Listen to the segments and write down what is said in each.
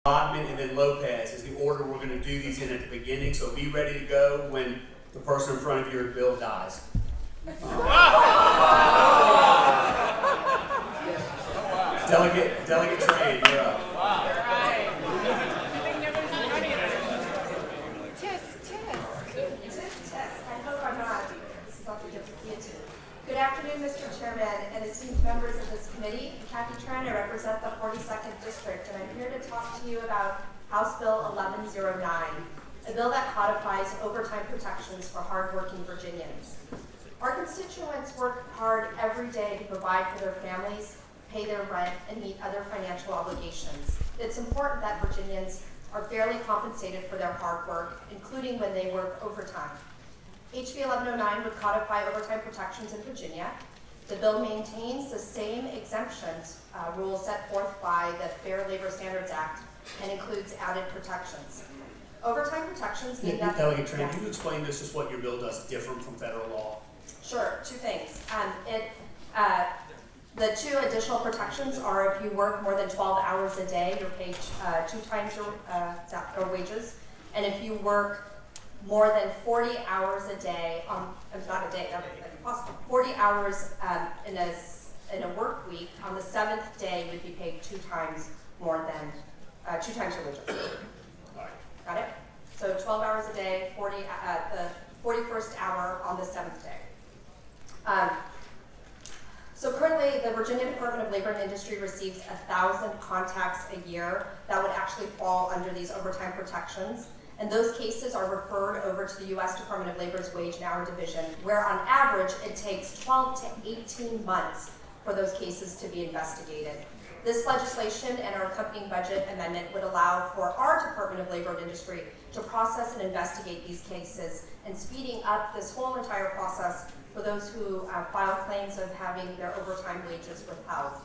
Bodman and then Lopez is the order we're going to do these in at the beginning, so be ready to go when the person in front of your bill dies. Delegate Tran, you're up. Good afternoon, Mr. Chairman and esteemed members of this committee. I'm Kathy Tran. I represent the 42nd District, and I'm here to talk to you about House Bill 1109, a bill that codifies overtime protections for hardworking Virginians. Our constituents work hard every day to provide for their families, pay their rent, and meet other financial obligations. It's important that Virginians are fairly compensated for their hard work, including when they work overtime. HB 1109 would codify overtime protections in Virginia. The bill maintains the same exemptions rules set forth by the Fair Labor Standards Act and includes added protections. Overtime protections mean that— Delegate Tran, can you explain this, just what your bill does different from federal law? Sure, two things. The two additional protections are if you work more than 12 hours a day, you're paid 2 times your wages. And if you work more than 40 hours a day, not a day, that would be impossible, 40 hours in a work week, on the 7th day you'd be paid 2 times more than, 2 times your wages. All right. Got it? So 12 hours a day, the 41st hour on the 7th day. So currently, the Virginia Department of Labor and Industry receives 1,000 contacts a year that would actually fall under these overtime protections. And those cases are referred over to the U.S. Department of Labor's Wage and Hour Division, where on average it takes 12 to 18 months for those cases to be investigated. This legislation and our accompanying budget amendment would allow for our Department of Labor and Industry to process and investigate these cases, and speeding up this whole entire process for those who file claims of having their overtime wages withheld.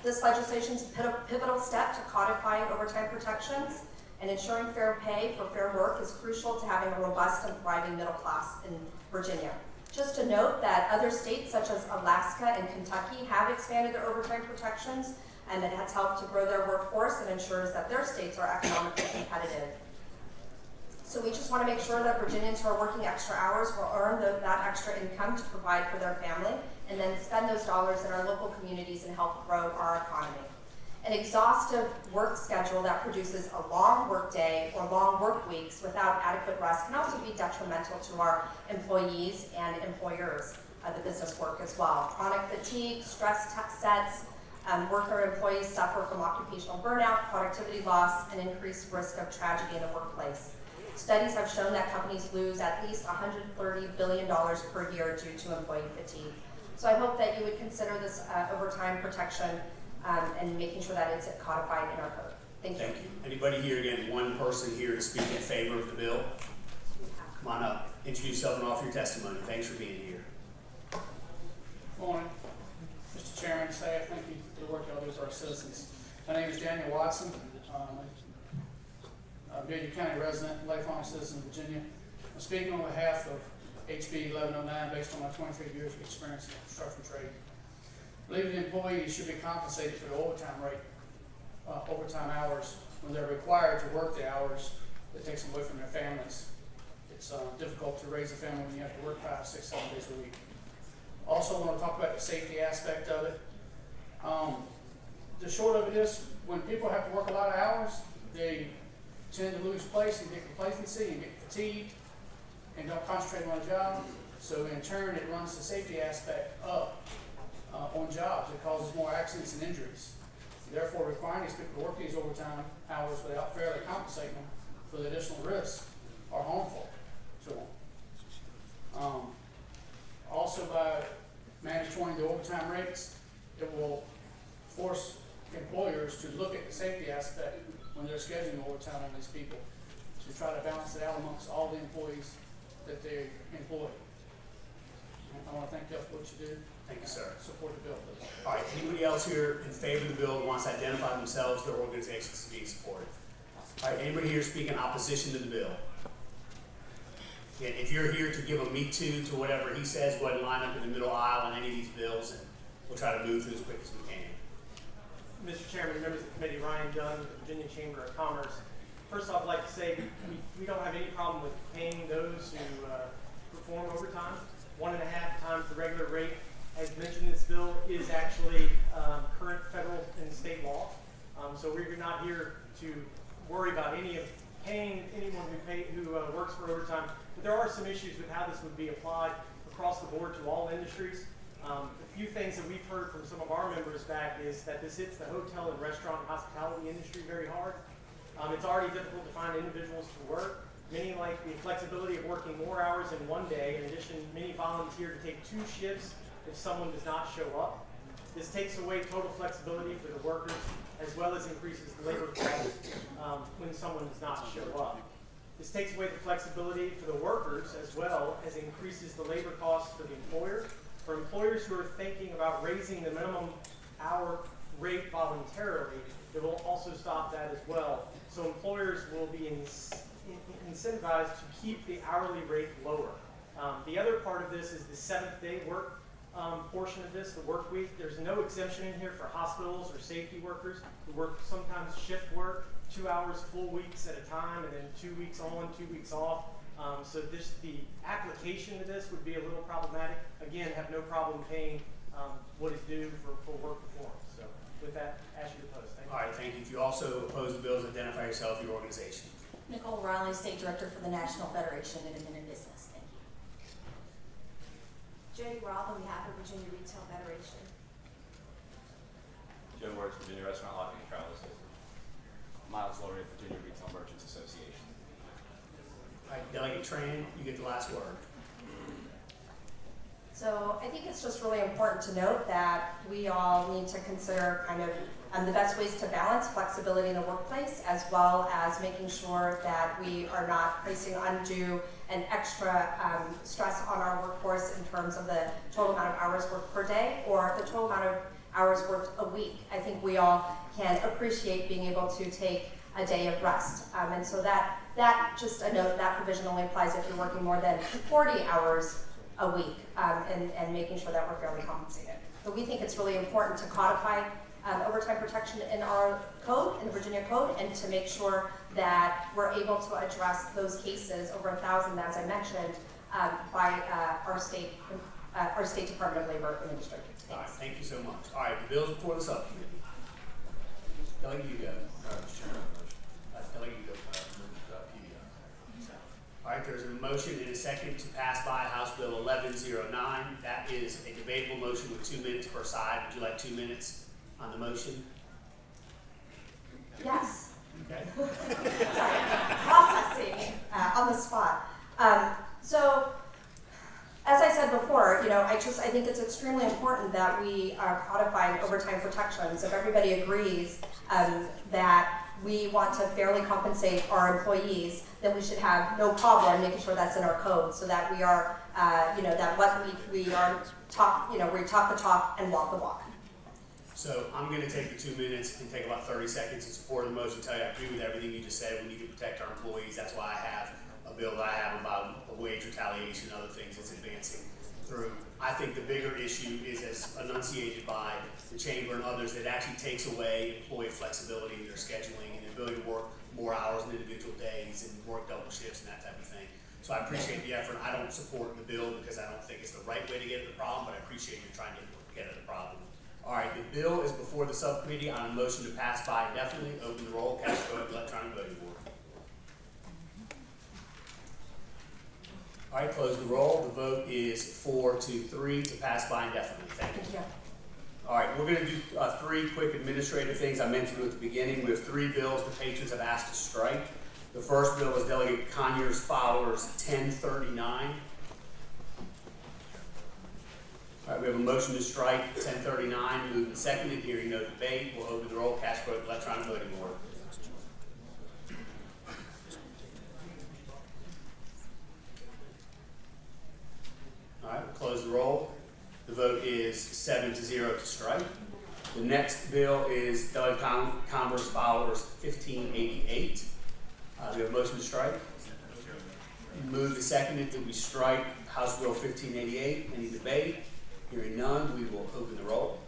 This legislation is a pivotal step to codifying overtime protections, and ensuring fair pay for fair work is crucial to having a robust and thriving middle class in Virginia. Just to note that other states such as Alaska and Kentucky have expanded their overtime protections, and it has helped to grow their workforce and ensures that their states are economically competitive. So we just want to make sure that Virginians who are working extra hours will earn that extra income to provide for their family, and then spend those dollars in our local communities and help grow our economy. An exhaustive work schedule that produces a long work day or long work weeks without adequate rest can also be detrimental to our employees and employers, the business work as well. Chronic fatigue, stress sets, worker employees suffer from occupational burnout, productivity loss, and increased risk of tragedy in the workplace. Studies have shown that companies lose at least $130 billion per year due to employee fatigue. So I hope that you would consider this overtime protection and making sure that it's codified in our code. Thank you. Thank you. Anybody here, again, one person here to speak in favor of the bill? Come on up, introduce yourself and offer your testimony. Thanks for being here. Morning, Mr. Chairman, staff, thank you for the work y'all do for our citizens. My name is Daniel Watson. I'm a Virginia County resident, lifelong citizen of Virginia. I'm speaking on behalf of HB 1109 based on my 23 years of experience in the construction trade. I believe the employees should be compensated for the overtime hours when they're required to work the hours that takes them away from their families. It's difficult to raise a family when you have to work 5, 6, 7 days a week. Also, I want to talk about the safety aspect of it. The short of it is, when people have to work a lot of hours, they tend to lose place and get complacency and get fatigued and don't concentrate on a job. So in turn, it runs the safety aspect up on jobs. It causes more accidents and injuries. Therefore, requiring these people to work these overtime hours without fairly compensating them for the additional risks are harmful to them. Also, by mandatoring the overtime rates, it will force employers to look at the safety aspect when they're scheduling overtime on these people, to try to balance it out amongst all the employees that they employ. I want to thank you for what you do. Thank you, sir. Support the bill, please. All right, anybody else here in favor of the bill wants to identify themselves, their organizations to be supported? All right, anybody here speak in opposition to the bill? Again, if you're here to give a me too to whatever he says, go ahead and line up in the middle aisle on any of these bills, and we'll try to move through as quick as we can. Mr. Chairman, members of the committee, Ryan Dunn, with the Virginia Chamber of Commerce. First off, I'd like to say we don't have any problem with paying those who perform overtime. 1.5 times the regular rate, as mentioned in this bill, is actually current federal and state law. So we're not here to worry about any of paying anyone who works for overtime. But there are some issues with how this would be applied across the board to all industries. A few things that we've heard from some of our members back is that this hits the hotel and restaurant and hospitality industry very hard. It's already difficult to find individuals to work. Many like the flexibility of working more hours in one day. In addition, many volunteer to take 2 shifts if someone does not show up. This takes away total flexibility for the workers, as well as increases the labor cost when someone does not show up. This takes away the flexibility for the workers, as well as increases the labor costs for the employer. For employers who are thinking about raising the minimum hour rate voluntarily, it will also stop that as well. So employers will be incentivized to keep the hourly rate lower. The other part of this is the 7th-day work portion of this, the work week. There's no exemption in here for hospitals or safety workers who work sometimes shift work, 2 hours full weeks at a time, and then 2 weeks on, 2 weeks off. So the application to this would be a little problematic. Again, have no problem paying what is due for work performed. So with that, ask you to oppose. Thank you. All right, thank you. If you also oppose the bills, identify yourself, your organization. Nicole Riley, State Director for the National Federation of Independent Business. Thank you. Jody Roth on behalf of Virginia Retail Federation. Joe Works, Virginia Restaurant Lodging and Travel Association. Miles Laurie, Virginia Retail Merchants Association. All right, Delegate Tran, you get the last word. So I think it's just really important to note that we all need to consider kind of the best ways to balance flexibility in the workplace, as well as making sure that we are not placing undue and extra stress on our workforce in terms of the total amount of hours worked per day or the total amount of hours worked a week. I think we all can appreciate being able to take a day of rest. And so that just a note, that provision only applies if you're working more than 40 hours a week and making sure that we're fairly compensated. So we think it's really important to codify overtime protection in our code, in the Virginia Code, and to make sure that we're able to address those cases, over 1,000, as I mentioned, by our state Department of Labor and Industry. All right, thank you so much. All right, the bill's before the subcommittee. Delegate, you go. Mr. Chairman. Delegate, you go. All right, there's a motion and a second to pass by House Bill 1109. That is a debatable motion with 2 minutes per side. Would you like 2 minutes on the motion? Yes. Okay. Sorry. Processing on the spot. So, as I said before, I think it's extremely important that we are codifying overtime protections. If everybody agrees that we want to fairly compensate our employees, then we should have no problem making sure that's in our code, so that we are, that what we are talk, we talk the talk and walk the walk. So I'm going to take the 2 minutes and take about 30 seconds in support of the motion. Tell you I agree with everything you just said. We need to protect our employees. That's why I have a bill that I have about wage retaliation and other things that's advancing through. I think the bigger issue is, as enunciated by the chamber and others, that it actually takes away employee flexibility in their scheduling and the ability to work more hours in individual days and work double shifts and that type of thing. So I appreciate the effort. I don't support the bill because I don't think it's the right way to get at the problem, but I appreciate you trying to get at the problem. All right, the bill is before the subcommittee on a motion to pass by indefinitely. Open the roll, cast your vote, electronic voting board. All right, close the roll. The vote is 4-3 to pass by indefinitely. Thank you. Thank you. All right, we're going to do 3 quick administrative things I mentioned at the beginning. We have 3 bills the patrons have asked to strike. The first bill is Delegate Conyers Fowler's 1039. All right, we have a motion to strike 1039. Moved and seconded. Hearing no debate. We'll open the roll, cast vote, electronic voting board. All right, we'll close the roll. The vote is 7-0 to strike. The next bill is Delegate Conyers Fowler's 1588. We have a motion to strike. Moved and seconded that we strike House Bill 1588. Any debate? Hearing none, we will open the roll.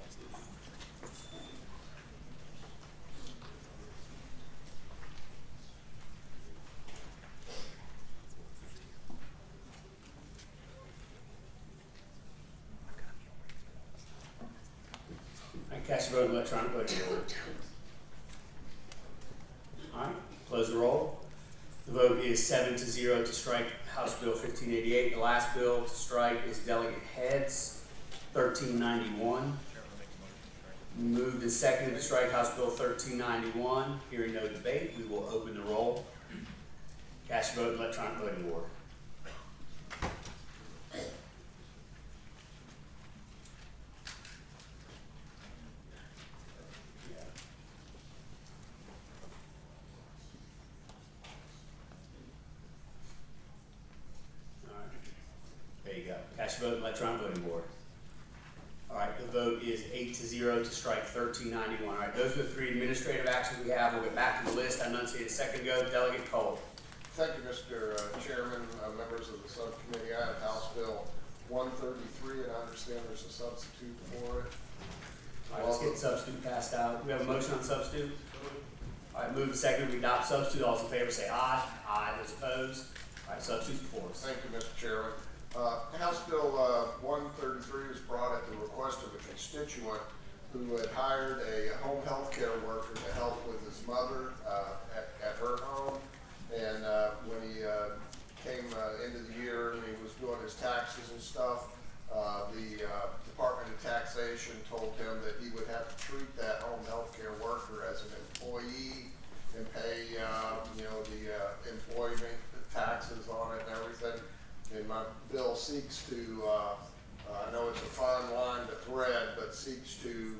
Cast your vote in electronic voting order. All right, close the roll. The vote is 7-0 to strike House Bill 1588. The last bill to strike is Delegate Heads 1391. Moved and seconded to strike House Bill 1391. Hearing no debate, we will open the roll. Cast your vote in electronic voting order. All right. There you go. Cast your vote in electronic voting board. All right, the vote is 8-0 to strike 1391. All right, those are the three administrative actions we have. We'll get back to the list I enunciated a second ago. Delegate Cole. Thank you, Mr. Chairman, members of the subcommittee. I have House Bill 133, and I understand there's a substitute for it. All right, let's get substitute passed out. We have a motion on substitute. All right, move and second. We adopt substitute. All those in favor say aye. Aye. Those opposed. All right, substitute's before us. Thank you, Mr. Chairman. House Bill 133 was brought at the request of a constituent who had hired a home health care worker to help with his mother at her home. And when he came into the year and he was doing his taxes and stuff, the Department of Taxation told him that he would have to treat that home health care worker as an employee and pay, the employment taxes on it and everything. And my bill seeks to, I know it's a fine line to thread, but seeks to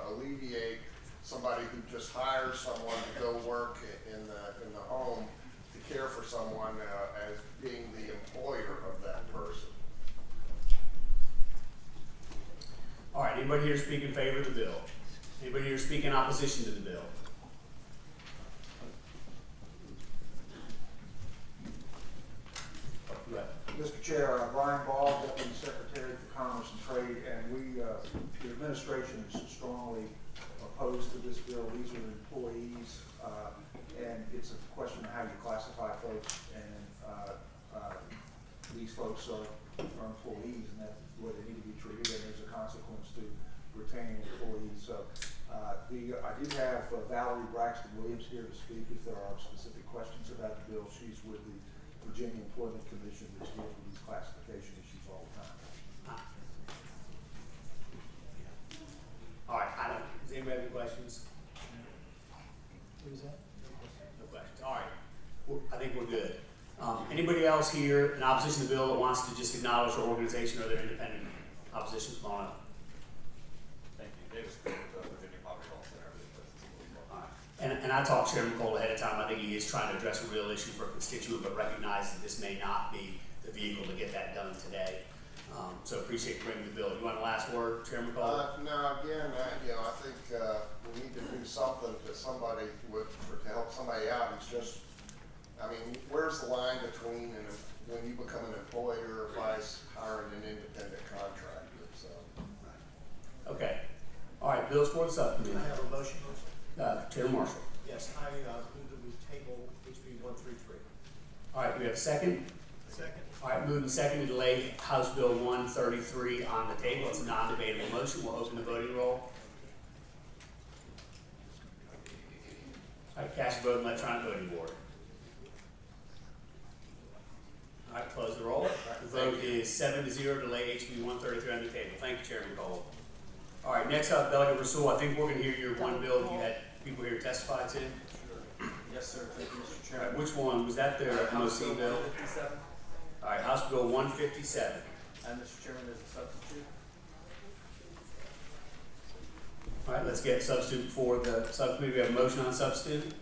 alleviate somebody who just hires someone to go work in the home to care for someone as being the employer of that person. All right, anybody here speak in favor of the bill? Anybody here speak in opposition to the bill? Go ahead. Mr. Chair, Brian Ball, Deputy Secretary for Commerce and Trade, and the administration is strongly opposed to this bill. These are employees, and it's a question of how you classify folks, and these folks are employees, and that's the way they need to be treated, and there's a consequence to retaining employees. So I do have Valerie Braxton Williams here to speak if there are specific questions about the bill. She's with the Virginia Employment Commission, which deals with these classification issues all the time. All right, does anybody have any questions? Who's that? No questions. All right, I think we're good. Anybody else here in opposition to the bill that wants to just acknowledge their organization or their independent opposition? Come on up. Thank you. Davis Cole with the Virginia Poverty Law Center. All right. And I talked to Chairman Cole ahead of time. I think he is trying to address a real issue for a constituent, but recognize that this may not be the vehicle to get that done today. So appreciate you bringing the bill. You want the last word, Chairman Cole? No, again, I think we need to do something to somebody to help somebody out. It's just, I mean, where's the line between when you become an employer vice hiring an independent contractor? So. Okay. All right, bills for the subcommittee. I have a motion. Chairman Marshall. Yes, I move that we table HB 133. All right, do we have a second? Second. All right, moving second to lay House Bill 133 on the table. It's a non-debatable motion. We'll open the voting roll. All right, cast your vote in electronic voting board. All right, close the roll. The vote is 7-0 to lay HB 133 on the table. Thank you, Chairman Cole. All right, next up, Delegate Rasul. I think we're going to hear your one bill that you had people here testify to. Yes, sir. Thank you, Mr. All Chairman. right, which one? Was that their MOC bill? 157. All right, House Bill 157. And Mr. Chairman, there's a substitute. All right, let's get substitute for the subcommittee. We have a motion on substitute.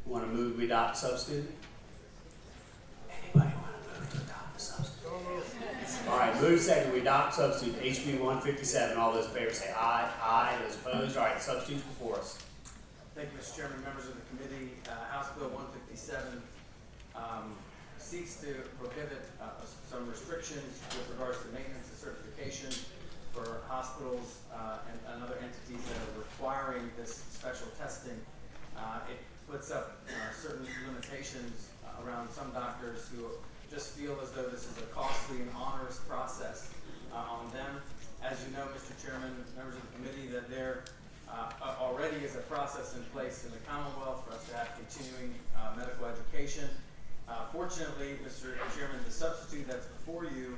Want to move we adopt substitute? Anybody want to move to adopt the substitute? All right, move second. We adopt substitute HB 157. All those in favor say aye. Aye. Those opposed? All right, substitute's before us. Thank you, Mr. Chairman, members of the committee. House Bill 157 seeks to prohibit some restrictions with regards to maintenance and certification for hospitals and other entities that are requiring this special testing. It puts up certain limitations around some doctors who just feel as though this is a costly and onerous process on them As you know, Mr. Chairman, members of the committee, that there already is a process in place in the Commonwealth for us to have continuing medical education. Fortunately, Mr. Chairman, the substitute that's before you,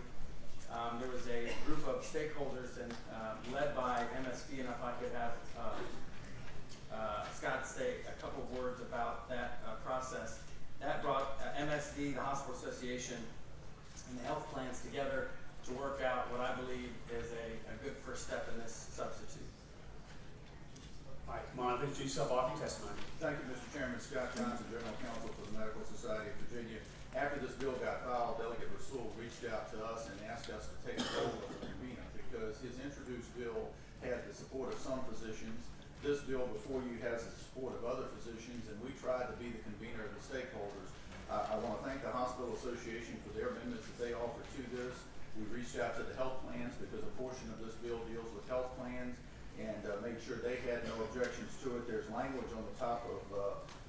there was a group of stakeholders and led by MSD, and if I could have Scott say a couple of words about that process. That brought MSD, the Hospital Association, and the health plans together to work out what I believe is a good first step in this substitute. All right, come on, introduce yourself off your testimony. Thank you, Mr. Chairman. Scott Johnson, General Counsel for the Medical Society of Virginia. After this bill got filed, Delegate Rasul reached out to us and asked us to take the role of the convener because his introduced bill had the support of some physicians. This bill before you has the support of other physicians, and we tried to be the convener of the stakeholders. I want to thank the Hospital Association for their amendments that they offered to this. We reached out to the health plans because a portion of this bill deals with health plans and made sure they had no objections to it. There's language on the top of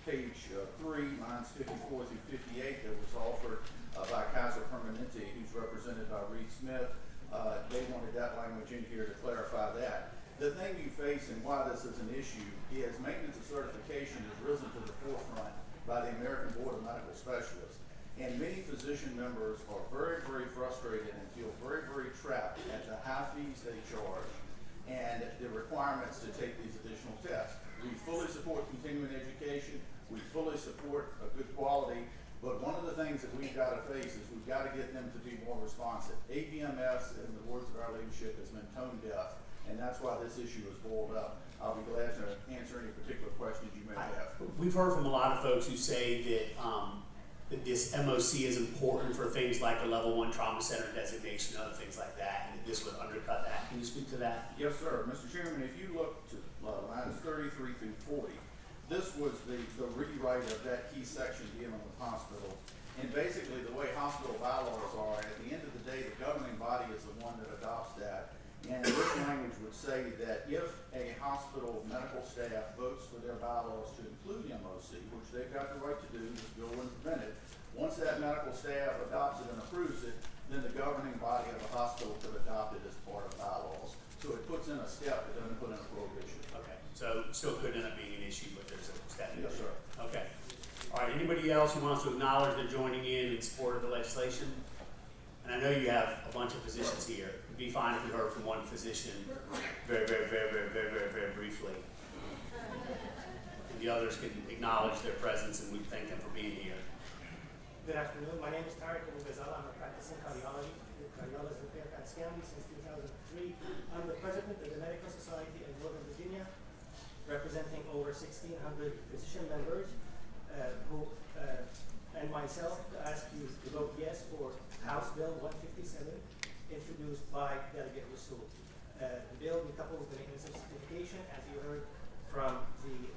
page 3, lines 54 through 58 that was offered by Kaiser Permanente, who's represented by Reed Smith. They wanted that language in here to clarify that. The thing you face and why this is an issue is maintenance of certification has risen to the forefront by the American Board of Medical Specialists. And many physician members are very, very frustrated and feel very, very trapped at the high fees they charge and the requirements to take these additional tests. We fully support continuing education. We fully support a good quality. But one of the things that we've got to face is we've got to get them to be more responsive. ABMS, in the words of our leadership, has been tone deaf. And that's why this issue is boiled up. I'll be glad to answer any particular questions you may have. We've heard from a lot of folks who say that that this MOC is important for things like the level 1 trauma center designation and other things like that, and that this would undercut that. Can you speak to that? Yes, sir. Mr. Chairman, if you look to lines 33 through 40, this was the rewrite of that key section dealing with hospital. And basically the way hospital bylaws are, at the end of the day, the governing body is the one that adopts that. And this language would say that if a hospital medical staff votes for their bylaws to include MOC, which they've got the right to do, this bill wouldn't prevent it, once that medical staff adopts it and approves it, then the governing body of the hospital could adopt it as part of bylaws. So it puts in a step, it doesn't put in a prohibition. Okay, so still could end up being an issue, but there's a step. Yes, sir. Okay. All right, anybody else who wants to acknowledge they're joining in support of the legislation? And I know you have a bunch of physicians here. It'd be fine if we heard from one physician very briefly. And the others can acknowledge their presence and we thank them for being here. Good afternoon. My name is Tarek Al-Ghazala. I'm a practicing cardiologist in Fairfax County since 2003. I'm the president of the Medical Society of Northern Virginia, representing over 1,600 physician members and myself to ask you to vote yes for House Bill 157, introduced by Delegate Rasul. The bill decouples the maintenance of certification, as you heard from the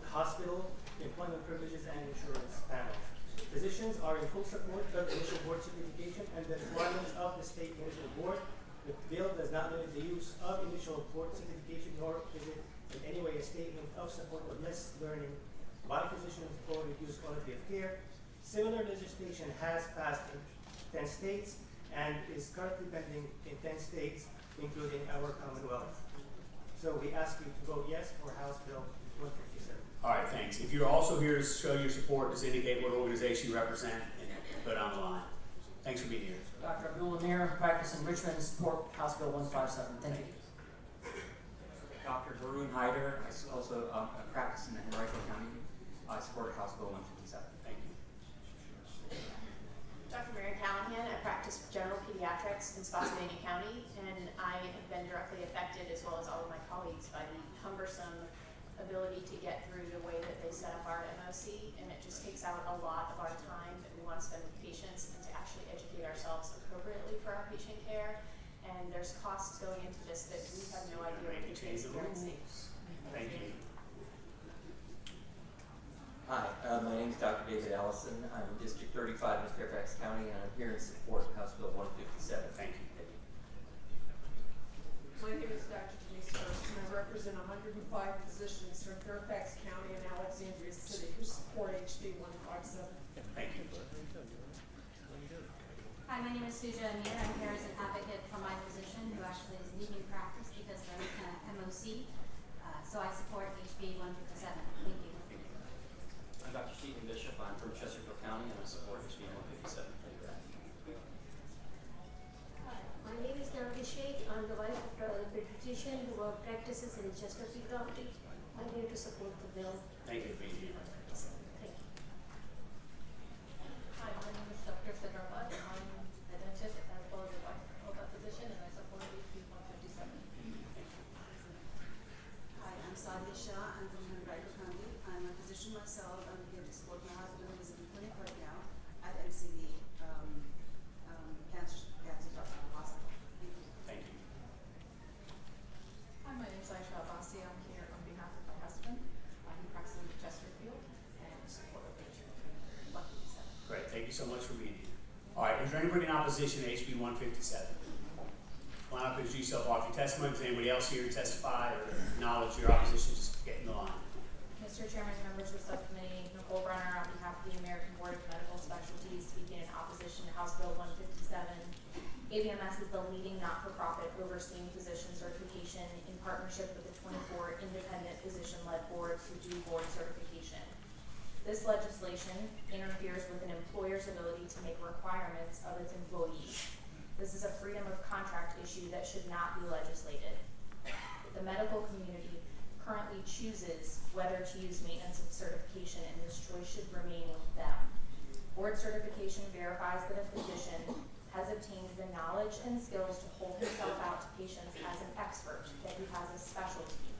hospital, employment privileges, and insurance panels. Physicians are in full support of initial board certification and the requirements of the state initial board. The bill does not limit the use of initial board certification, nor is it in any way a statement of support or less learning by physicians for reduced quality of care. Similar legislation has passed in 10 states and is currently pending in 10 states, including our Commonwealth. So we ask you to vote yes for House Bill 157. All right, thanks. If you're also here to show your support, just indicate what organization you represent and go down the line. Thanks for being here. Dr. Abdul Amir, practice in Richmond, support House Bill 157. Thank you. Dr. Varun Haider, I also practice in Henrico County. I support House Bill 157. Thank you. Dr. Mary Callahan, I practice general pediatrics in Spotsylvania County, and I have been directly affected, as well as all of my colleagues, by the cumbersome ability to get through the way that they set up our MOC, and it just takes out a lot of our time that we want to spend with patients and to actually educate ourselves appropriately for our patient care. And there's costs going into this that we have no idea what it is experiencing. Thank you. Hi, my name is Dr. David Allison. I'm in District 35 in Fairfax County, and I'm here in support of House Bill 157. Thank you. My name is Dr. Denise Hurst, and I represent 105 physicians from Fairfax County and Alexandria City who support HB 157. Thank you. Hi, my name is Suja Amir. I'm here as an advocate for my physician who actually is leaving practice because they're MOC. So I support HB 157. Thank you. I'm Dr. Stephen Bishop. I'm from Chesterfield County, and I support HB 157. Thank you. Hi, my name is Navdi Sheikh. I'm the wife of the pediatrician who practices in Chesterfield County. I'm here to support the bill. Thank you for being here. Thank you. Hi, my name is Dr. Sidrabad. I'm a dentist as well as a wife of a physician, and I support HB 157. Hi, I'm Sadia Shah. I'm from Henrico County. I'm a physician myself. I'm here to support my husband who is in the clinic right now at MCD Cancer Hospital. Thank you. Thank you. Hi, my name is Aisha Abbasi. I'm here on behalf of my husband. He practices in Chesterfield and in support of HB 157. Great, thank you so much for being here. All right, is there anybody in opposition to HB 157? Line up, introduce yourself, offer your testimony. Is anybody else here to testify or acknowledge your opposition? Just get in the line. Mr. Chairman, members of the subcommittee, Nicole Brenner on behalf of the American Board of Medical Specialties speaking in opposition to House Bill 157. ABMS is the leading not-for-profit overseeing physician certification in partnership with the 24 independent physician-led boards who do board certification. This legislation interferes with an employer's ability to make requirements of its employees. This is a freedom of contract issue that should not be legislated. The medical community currently chooses whether to use maintenance of certification, and this choice should remain with them. Board certification verifies that a physician has obtained the knowledge and skills to hold himself out to patients as an expert, that he has a specialty.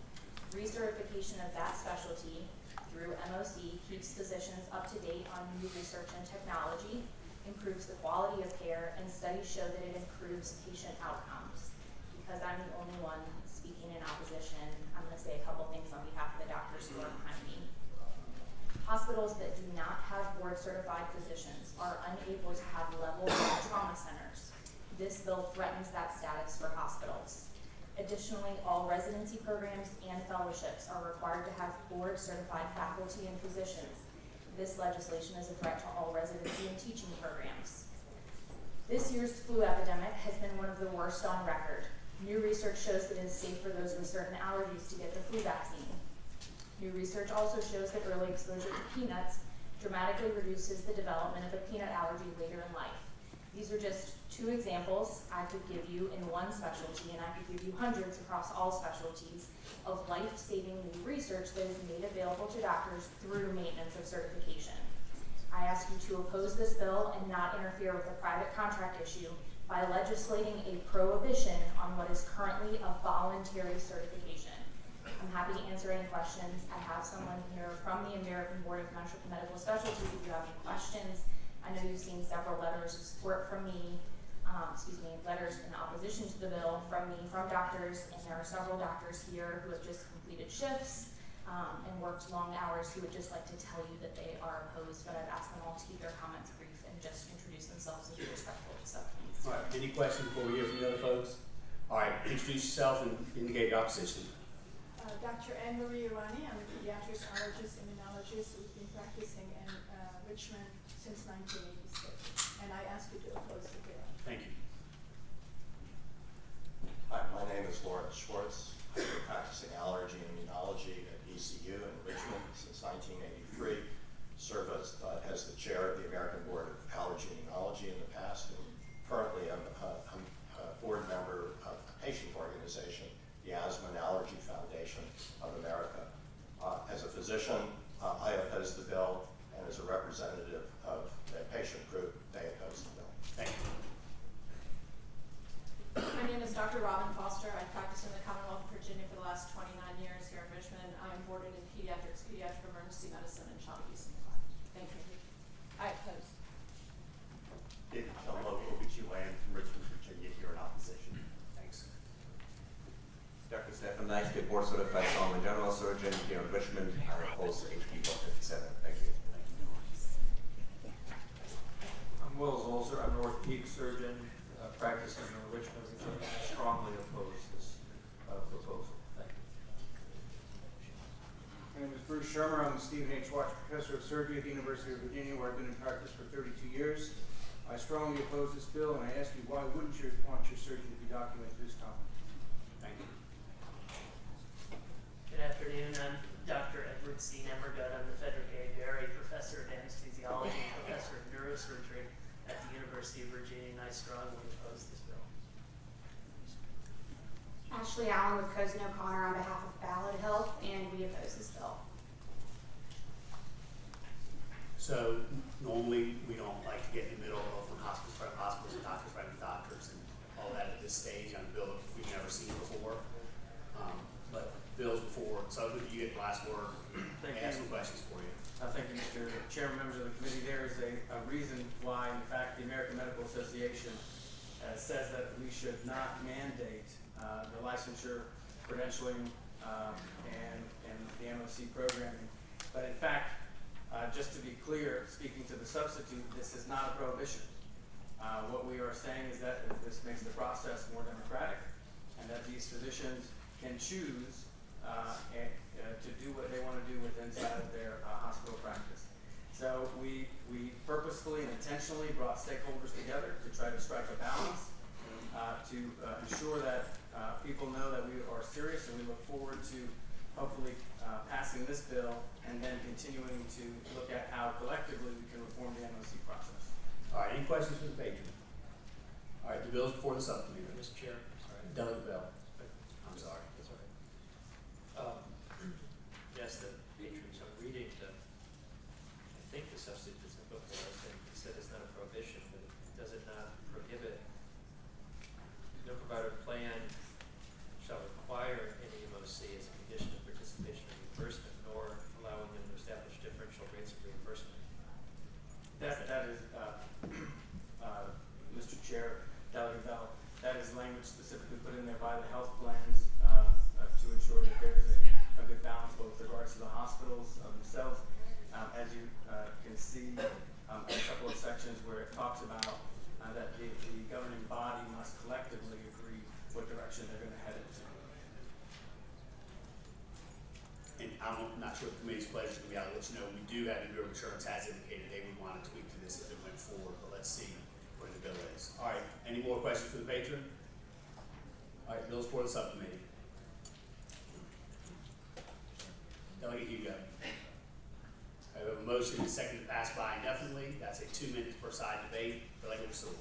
Recertification of that specialty through MOC keeps physicians up to date on new research and technology, improves the quality of care, and studies show that it improves patient outcomes. Because I'm the only one speaking in opposition, I'm going to say a couple things on behalf of the doctors who are behind me. Hospitals that do not have board certified physicians are unable to have level 1 trauma centers. This bill threatens that status for hospitals. Additionally, all residency programs and fellowships are required to have board certified faculty and physicians. This legislation is a threat to all residency and teaching programs. This year's flu epidemic has been one of the worst on record. New research shows that it is safe for those with certain allergies to get the flu vaccine. New research also shows that early exposure to peanuts dramatically reduces the development of a peanut allergy later in life. These are just 2 examples I could give you in one specialty, and I could give you hundreds across all specialties of life-saving new research that is made available to doctors through maintenance of certification. I ask you to oppose this bill and not interfere with a private contract issue by legislating a prohibition on what is currently a voluntary certification. I'm happy to answer any questions. I have someone here from the American Board of Medical Specialties if you have any questions. I know you've seen several letters of support from me, letters in opposition to the bill from me, from doctors, and there are several doctors here who have just completed shifts and worked long hours who would just like to tell you that they are opposed, but I've asked them all to keep their comments brief and just introduce themselves and be respectful of the subcommittees. All right, any questions before we hear from the other folks? All right, introduce yourself and indicate your opposition. Dr. Anne-Marie Irani. I'm a pediatric allergist, immunologist who's been practicing in Richmond since 1986, and I ask you to oppose the bill. Thank you. Hi, my name is Lawrence Schwartz. I've been practicing allergy and immunology at ECU in Richmond since 1983. Served as the chair of the American Board of Allergy and Immunology in the past, and currently I'm a board member of a patient organization, the Asthma and Allergy Foundation of America. As a physician, I oppose the bill, and as a representative of the patient group, they oppose the bill. Thank you. My name is Dr. Robin Foster. I've practiced in the Commonwealth of Virginia for the last 29 years here in Richmond. I am boarded in pediatrics, pediatric emergency medicine, and child abuse and neglect. Thank you. I oppose. David Kelmo, OBGYN from Richmond, Virginia, here in opposition. Thanks. Dr. Stefan Neiske, board certified trauma general surgeon here in Richmond. I oppose HB 157. Thank you. I'm Will Zolzer. I'm an orthopedic surgeon practicing in Richmond, Virginia. I strongly oppose this proposal. Thank you. My name is Bruce Shermer. I'm the Stephen H. Watch Professor of Surgery at the University of Virginia, where I've been in practice for 32 years. I strongly oppose this bill, and I ask you, why wouldn't you want your surgery to be documented this time? Thank you. Good afternoon. I'm Dr. Edward C. Nemmergut. I'm the Frederick A. Berry Professor of Anesthesiology and Professor of Neurosurgery at the University of Virginia, and I strongly oppose this bill. Ashley Allen with Cousin O'Connor on behalf of Ballad Health, and we oppose this bill. So normally we don't like to get in the middle of when hospitals write hospitals and doctors write doctors and all that at this stage on a bill that we've never seen before. But bills before, so you get the last word. Thank I have you. some questions for you. Thank you, Mr. Chairman, members of the committee. There is a reason why, in fact, the American Medical Association says that we should not mandate the licensure, credentialing, and the MOC programming. But in fact, just to be clear, speaking to the substitute, this is not a prohibition. What we are saying is that this makes the process more democratic, and that these physicians can choose to do what they want to do inside of their hospital practice. So we purposefully and intentionally brought stakeholders together to try to strike a balance, to ensure that people know that we are serious, and we look forward to hopefully passing this bill and then continuing to look at how collectively we can reform the MOC process. All right, any questions for the patron? All right, the bill's before the subcommittee. Mr. Chair, sorry. Delegate Bell. I'm sorry. That's all right. Yes, the patrons, I'm reading I think the substitute is in book, it said it's not a prohibition, but does it not prohibit? No provider plan shall require any MOC as a condition of participation in reimbursement, nor allowing them to establish differential rates of reimbursement. That is, Mr. Chair, Delegate Bell, that is language specifically put in there by the health plans to ensure that there's a good balance both with regards to the hospitals themselves. As you can see, a couple of sections where it talks about that the governing body must collectively agree what direction they're going to head into. And I'm not sure if the committee's pleasure is going to be, I'll let you know, we do have the Bureau of Insurance has indicated they would want to tweak to this if it went forward, but let's see where the bill is. All right, any more questions for the patron? All right, bill's for the subcommittee. Delegate Hugo. I have a motion and a second to pass by indefinitely. That's a 2 minutes per side debate. Delegate Sewell.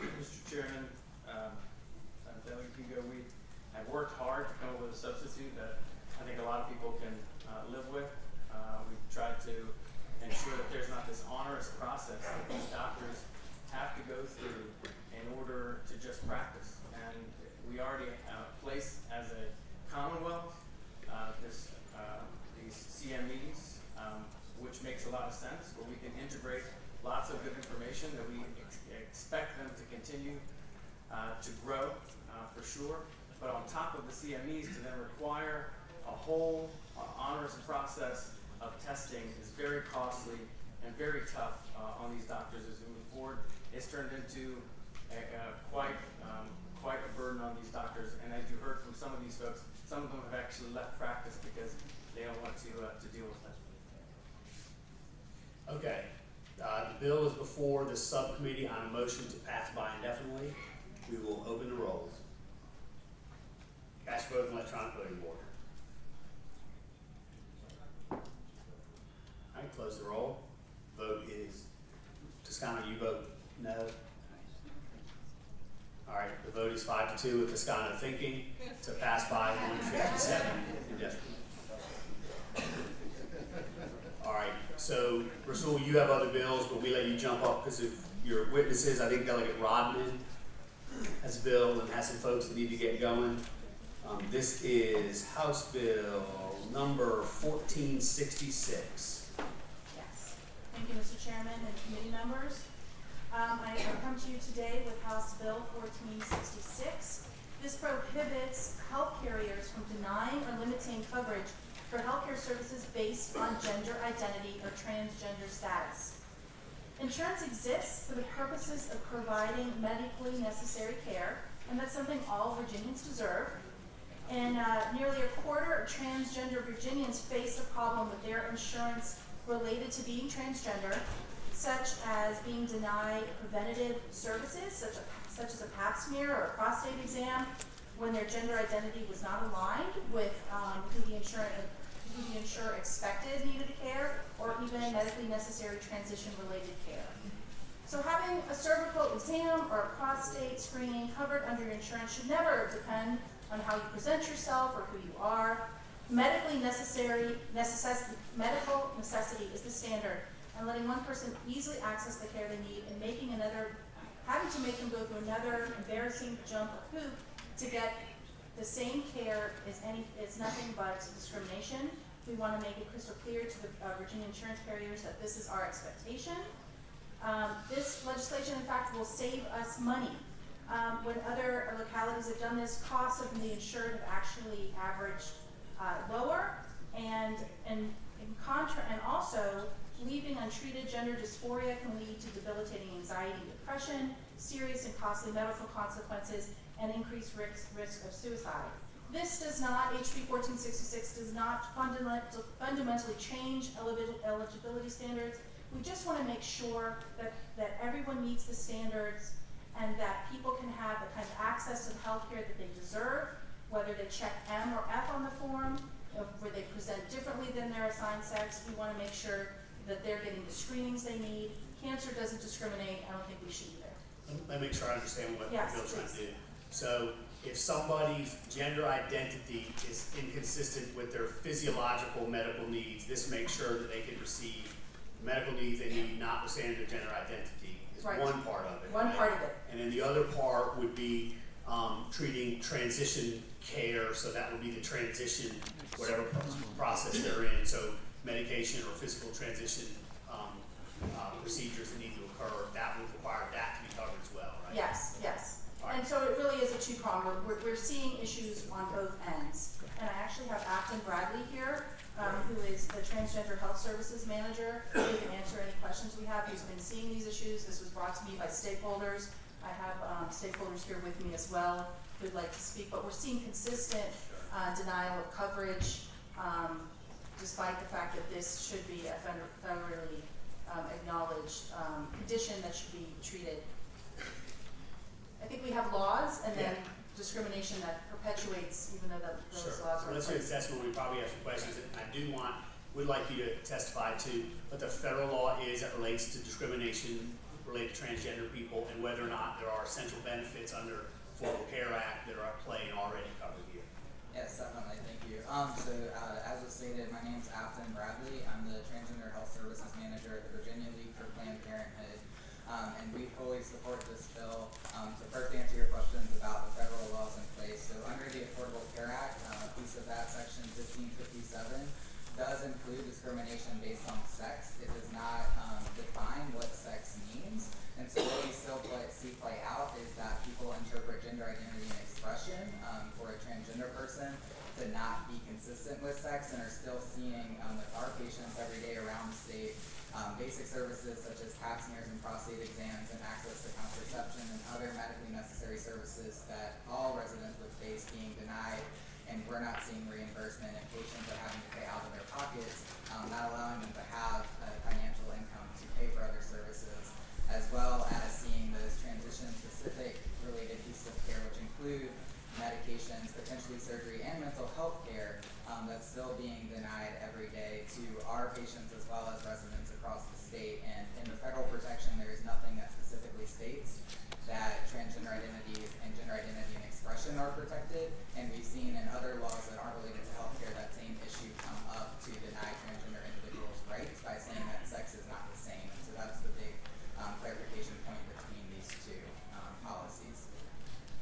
Mr. Chairman, Delegate Hugo, we have worked hard to come up with a substitute that I think a lot of people can live with. We've tried to ensure that there's not this onerous process that these doctors have to go through in order to just practice. And we already place as a Commonwealth these CMEs, which makes a lot of sense, where we can integrate lots of good information that we expect them to continue to grow for sure. But on top of the CMEs, to then require a whole onerous process of testing is very costly and very tough on these doctors as we move forward. It's turned into quite a burden on these doctors, and as you heard from some of these folks, some of them have actually left practice because they don't want to deal with that. Okay. The bill is before the subcommittee on a motion to pass by indefinitely. We will open the rolls. Cast vote in electronic voting board. All right, close the roll. Vote is, Toscano, you vote no? All right, the vote is 5-2 with Toscano thinking to pass by 157 indefinitely. All right, so Rasul, you have other bills, but we let you jump up because of your witnesses. I think Delegate Rodman has a bill and has some folks that need to get going. This is House Bill number 1466. Yes. Thank you, Mr. Chairman and committee members. I come to you today with House Bill 1466. This prohibits health carriers from denying or limiting coverage for healthcare services based on gender identity or transgender status. Insurance exists for the purposes of providing medically necessary care, and that's something all Virginians deserve. And nearly a quarter of transgender Virginians face a problem with their insurance related to being transgender. such as being denied preventative services, such as a pap smear or a prostate exam, when their gender identity was not aligned with who the insurer expected needed care, or even medically necessary transition-related care. So having a cervical exam or a prostate screening covered under your insurance should never depend on how you present yourself or who you are. Medical necessity is the standard, and letting one person easily access the care they need and having to make them go through another embarrassing jump or hoop to get the same care is nothing but discrimination. We want to make it crystal clear to the Virginia insurance carriers that this is our expectation. This legislation, in fact, will save us money. When other localities have done this, costs of the insured have actually averaged lower, and also leaving untreated gender dysphoria can lead to debilitating anxiety and depression, serious and costly medical consequences, and increased risk of suicide. This does not, HB 1466 does not fundamentally change eligibility standards. We just want to make sure that everyone meets the standards and that people can have the kind of access to the health care that they deserve, whether they check M or F on the form, where they present differently than their assigned sex. We want to make sure that they're getting the screenings they need. Cancer doesn't discriminate. I don't think we should either. Let me make sure I understand what Yes, Bill's trying to please. do. So if somebody's gender identity is inconsistent with their physiological medical needs, this makes sure that they can receive the medical needs they need, notwithstanding their gender identity, is Right. one part of it. One right? part of it. And then the other part would be treating transition care, so that would be the transition, whatever process they're in, so medication or physical transition procedures that need to occur, that would require that to be covered as well, right? Yes, yes. All right. And so it really is a two-pronged. We're seeing issues on both ends. And I actually have Afton Bradley here, who is the Transgender Health Services Manager, who can answer any questions we have. He's been seeing these issues. This was brought to me by stakeholders. I have stakeholders here with me as well who'd like to speak. But we're seeing consistent denial of coverage, despite the fact that this should be a federally acknowledged condition that should be treated. I think we have laws and then discrimination that perpetuates, even though those laws are in Let's hear the place. testimony. We probably have some questions, and I would like you to testify to what the federal law is that relates to discrimination related to transgender people, and whether or not there are essential benefits under Affordable Care Act that are at play and already covered here. Yes, definitely, thank you. As was stated, my name is Afton Bradley. I'm the Transgender Health Services Manager at the Virginia League for Planned Parenthood. And we fully support this bill. To first answer your questions about the federal laws in place. So under the Affordable Care Act, a piece of that, section 1557, does include discrimination based on sex. It does not define what sex means. And so what we still see play out is that people interpret gender identity and expression for a transgender person to not be consistent with sex, and are still seeing with our patients every day around the state basic services such as pap smears and prostate exams and access to contraception and other medically necessary services that all residents would face being denied, and we're not seeing reimbursement, and patients are having to pay out of their pockets, not allowing them to have financial income to pay for other services, as well as seeing those transition-specific related pieces of care, which include medications, potentially surgery, and mental health care that's still being denied every day to our patients as well as residents across the state. And in the federal protection, there is nothing that specifically states that transgender identities and gender identity and expression are protected. And we've seen in other laws that aren't related to healthcare that same issue come up to deny transgender individuals rights by saying that sex is not the same. And so that's the big clarification point between these two policies.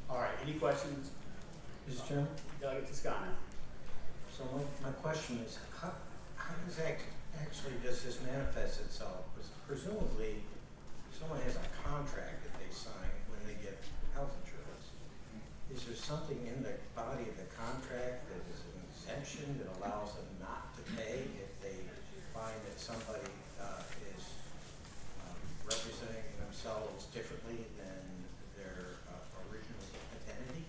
All right, any questions? Mr. Chairman? Delegate Toscano. So my question is, how does that actually does this manifest itself? Presumably, someone has a contract that they sign when they get health insurance. Is there something in the body of the contract that is an exemption that allows them not to pay if they find that somebody is representing themselves differently than their original identity?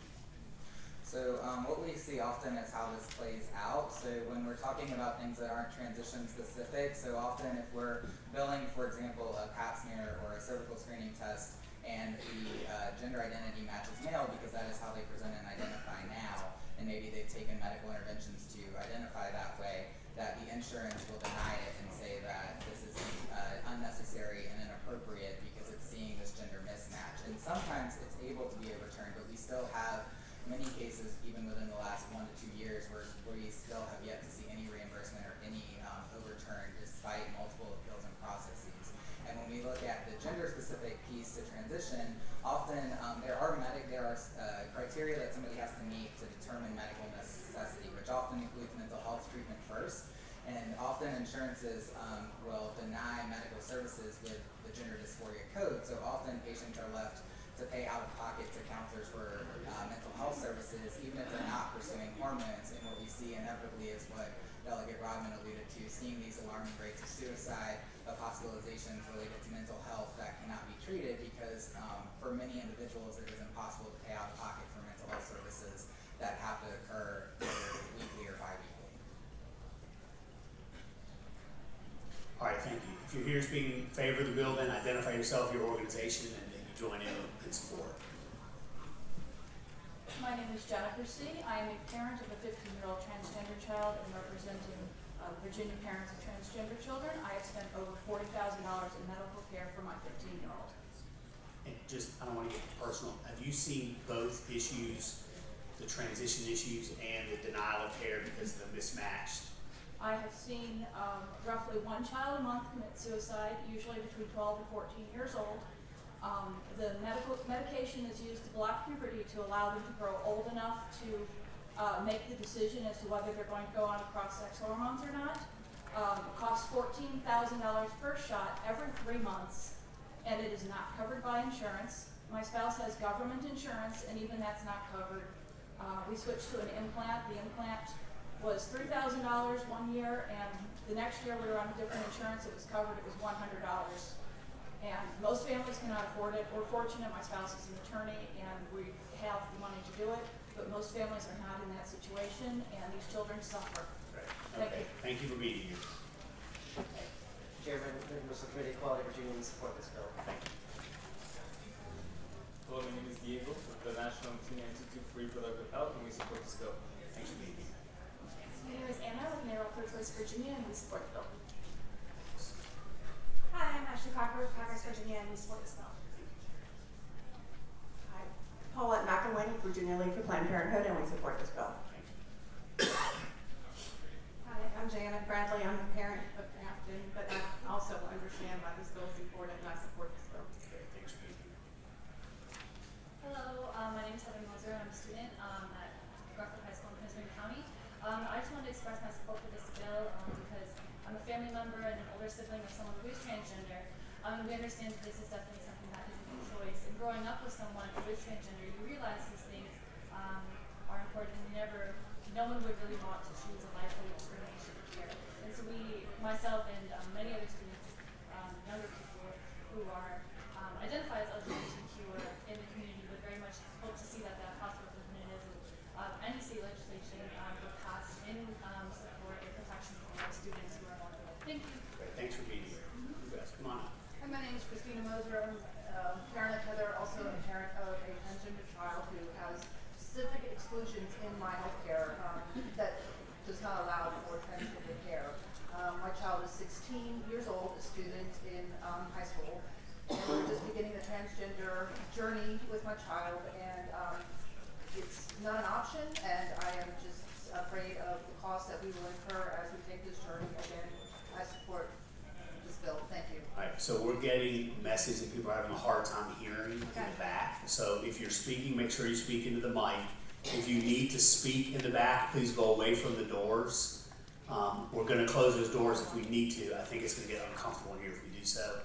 So So what we see often is how this plays out. So when we're talking about things that aren't transition specific, so often if we're billing, for example, a pap smear or a cervical screening test, and the gender identity matches male because that is how they present and identify now, and maybe they've taken medical interventions to identify that way, that the insurance will deny it and say that this is unnecessary and inappropriate because it's seeing this gender mismatch. And sometimes it's able to be overturned, but we still have many cases, even within the last 1 to 2 years, where we still have yet to see any reimbursement or any overturn despite multiple appeals and processes. And when we look at the gender-specific piece to transition, often there are criteria that somebody has to meet to determine medical necessity, which often includes mental health treatment first. And often insurances will deny medical services with the gender dysphoria code. So often patients are left to pay out of pocket to counselors for mental health services, even if they're not pursuing hormones. And what we see inevitably is what Delegate Rodman alluded to, seeing these alarming rates of suicide, of hospitalizations related to mental health that cannot be treated because for many individuals it is impossible to pay out of pocket for mental health services that have to occur either weekly or bi-weekly. All right, thank you. If you're here speaking in favor of the bill, then identify yourself, your organization, and then you join in support. My name is Jennifer C. I am a parent of a 15-year-old transgender child and representing Virginia parents of transgender children. I have spent over $40,000 in medical care for my 15-year-old. And just, I don't want to get personal. Have you seen both issues, the transition issues and the denial of care because of the mismatched? I have seen roughly 1 child a month commit suicide, usually between 12 and 14 years old. The medication is used to block puberty to allow them to grow old enough to make the decision as to whether they're going to go on cross-sex hormones or not. Costs $14,000 per shot every 3 months, and it is not covered by insurance. My spouse has government insurance, and even that's not covered. We switched to an implant. The implant was $3,000 1 year, and the next year we were on a different insurance. It was covered. It was $100. And most families cannot afford it. We're fortunate. My spouse is an attorney, and we have the money to do it. But most families are not in that situation, and these children suffer. Right. Okay. Thank you for being here. Okay. Chairman, members of the Committee, Equality Virginia, we support this bill. Thank you. Hello, my name is Diego with the National Teen Institute for Reproductive Health, and we support this bill. Thanks for being here. My name is Anna with Mayoral Pro-Choice Virginia, and we support the bill. Hi, I'm Ashley Cocker with Progress Virginia, and we support this bill. Hi, Paulette McElwain with Virginia League for Planned Parenthood, and we support this bill. Hi, I'm Janet Bradley. I'm a parent of Grafton, but I also understand why this bill is important, and I support this bill. Okay, thanks for being here. Hello, my name is Heather Moser. I'm a student at Garfield High School in Prince County. I just wanted to express my support for this bill because I'm a family member and an older sibling of someone who is transgender. We understand that this is definitely something that isn't a choice. And growing up with someone who is transgender, you realize these things are important. No one would really want to choose a life of discrimination or care. And so myself and many other students, younger people who are identify as LGBTQ or in the community would very much hope to see that possible implemented and any state legislation would pass in support and protection for our students who are vulnerable. Thank you. Great, thanks for being here. You guys, come on up. Hi, my name is Christina Moser. I'm a parent of Heather, also a parent of a transgender child who has specific exclusions in my health care that does not allow for transgender care. My child is 16 years old, a student in high school, and we're just beginning the transgender journey with my child, and it's not an option, and I am just afraid of the cost that we will incur as we take this journey. Again, I support this bill. Thank you. All right, so we're getting a message that people are having a hard time hearing in the back. So if you're speaking, make sure you speak into the mic. If you need to speak in the back, please go away from the doors. We're going to close those doors if we need to. I think it's going to get uncomfortable in here if we do so.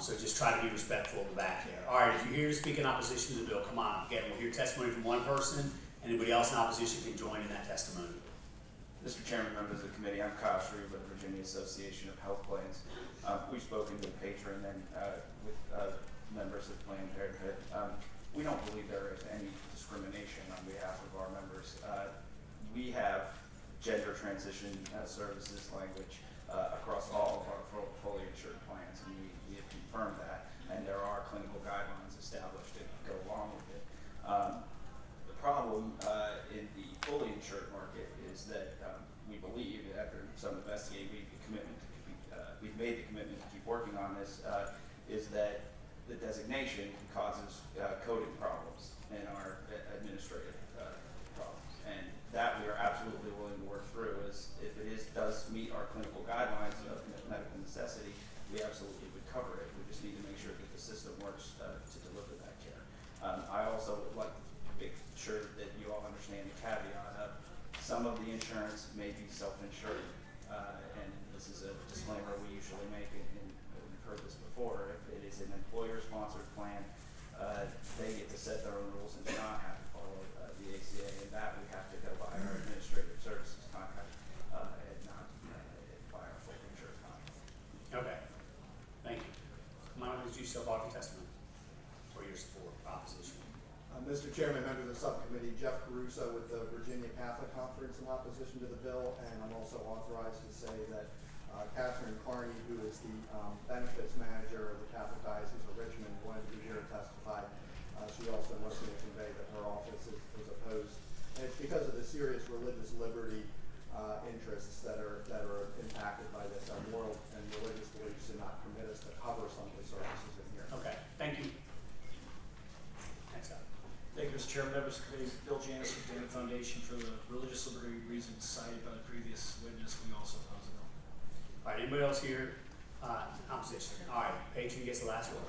So just try to be respectful of the back there. All right, if you're here to speak in opposition to the bill, come on. Again, we'll hear testimony from one person. Anybody else in opposition can join in that testimony. Mr. Chairman, members of the committee, I'm Kyle Shreve with the Virginia Association of Health Plans. We've spoken to the patron and with members of Planned Parenthood. we don't believe there is any discrimination on behalf of our members. We have gender transition services language across all of our fully insured plans, and we have confirmed that, and there are clinical guidelines established to go along with it. The problem in the fully insured market is that we believe, after some investigating, we've made the commitment to keep working on this, is that the designation causes coding problems in our administrative problems, and that we are absolutely willing to work through. As if it does meet our clinical guidelines of medical necessity, we absolutely would cover it. We just need to make sure that the system works to deliver that care. I also would like to make sure that you all understand the caveat of some of the insurance may be self-insured, and this is a disclaimer we usually make, and we've heard this before. If it is an employer-sponsored plan, they get to set their own rules and do not have to follow the ACA, and that we have to go by our administrative services contract and not by our full insurance contract. Okay, thank you. Mike, would you so offer testimony for your support opposition? Mr. Chairman, members of the subcommittee, Jeff Caruso with the Virginia Catholic Conference in opposition to the bill, and I'm also authorized to say that Catherine Carney, who is the benefits manager of the Catholic Diocese of Richmond, wanted to be here to testify. She also wants me to convey that her office is opposed, and it's because of the serious religious liberty interests that are impacted by this. Our moral and religious beliefs do not permit us to cover some of the services in here. Okay, thank you. Next up. Thank you, Mr. Chairman, members of the committee. Bill Janis with the Foundation. For the religious liberty reasons cited by the previous witness, we also oppose the bill. All right, anybody else here? Opposition. All right, Patron gets the last word.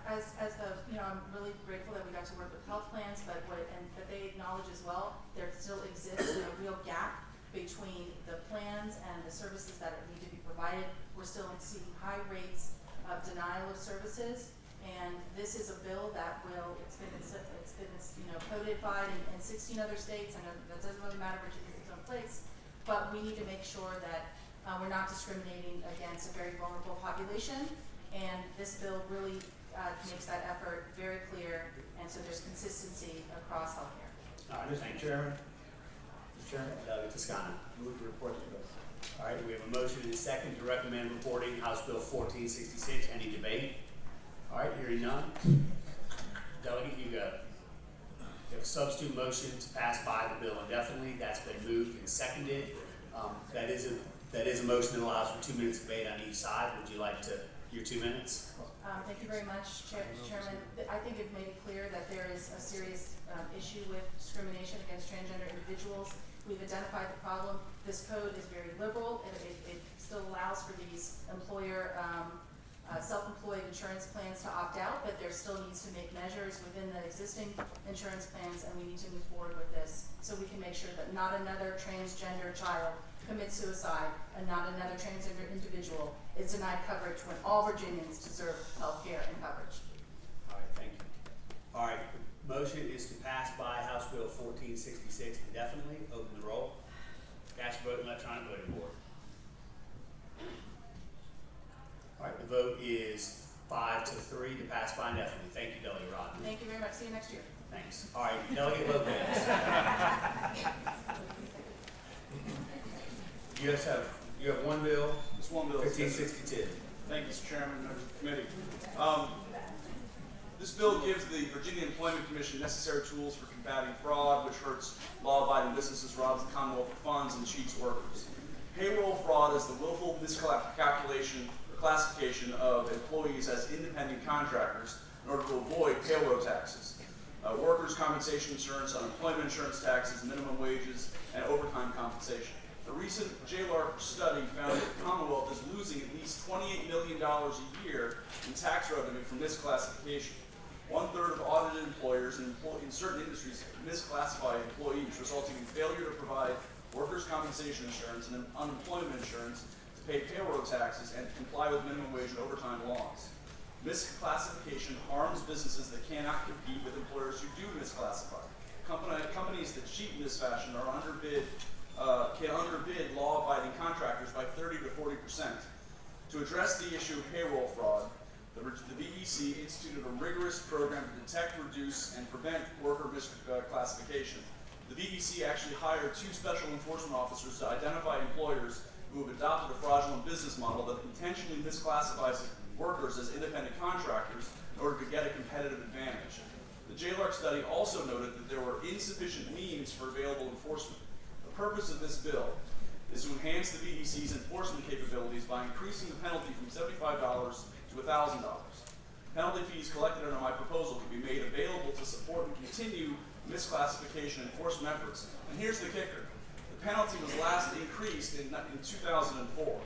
As the, I'm really grateful that we got to work with health plans, but that they acknowledge as well, there still exists a real gap between the plans and the services that need to be provided. We're still seeing high rates of denial of services, and this is a bill that it's been codified in 16 other states. I know that doesn't really matter, Virginia is its own place, but we need to make sure that we're not discriminating against a very vulnerable population, and this bill really makes that effort very clear, and so there's consistency across healthcare. All right, thank you. Chairman. Mr. Chairman. Toscano. Move to report the bill. All right, we have a motion and a second to recommend reporting House Bill 1466. Any debate? All right, hearing none. Delegate, you go. We have a substitute motion to pass by the bill indefinitely. That's been moved and seconded. That is a motion that allows for 2 minutes debate on each side. Would you like your 2 minutes? Thank you very much, Chairman. I think it made it clear that there is a serious issue with discrimination against transgender individuals. We've identified the problem. This code is very liberal. It still allows for these self-employed insurance plans to opt out, but there still needs to make measures within the existing insurance plans, and we need to move forward with this so we can make sure that not another transgender child commits suicide and not another transgender individual is denied coverage when all Virginians deserve health care and coverage. All right, thank you. All right, motion is to pass by House Bill 1466 indefinitely. Open the roll. Cast your vote in electronic voting board. All right, the vote is 5-3 to pass by indefinitely. Thank you, Delegate Rodman. Thank you very much. See you next year. Thanks. All right, Delegate Lopez. You have one bill. Just one bill. 1562. Thank you, Mr. Chairman, members of the committee. This bill gives the Virginia Employment Commission necessary tools for combating fraud, which hurts law-abiding businesses, robs the Commonwealth of funds, and cheats workers. Payroll fraud is the willful miscalculation or classification of employees as independent contractors in order to avoid payroll taxes, workers' compensation insurance, unemployment insurance taxes, minimum wages, and overtime compensation. A recent JLARC study found that the Commonwealth is losing at least $28 million a year in tax revenue from misclassification. 1/3 of audited employers in certain industries misclassify employees, resulting in failure to provide workers' compensation insurance and unemployment insurance to pay payroll taxes and to comply with minimum wage and overtime laws. Misclassification harms businesses that cannot compete with employers who do misclassify. Companies that cheat in this fashion are can underbid law-abiding contractors by 30 to 40%. To address the issue of payroll fraud, The VEC instituted a rigorous program to detect, reduce, and prevent worker misclassification. The VEC actually hired 2 special enforcement officers to identify employers who have adopted a fraudulent business model that intentionally misclassifies workers as independent contractors in order to get a competitive advantage. The JLARC study also noted that there were insufficient means for available enforcement. The purpose of this bill is to enhance the VEC's enforcement capabilities by increasing the penalty from $75 to $1,000. Penalty fees collected under my proposal can be made available to support and continue misclassification enforcement efforts. And here's the kicker. The penalty was last increased in 2004.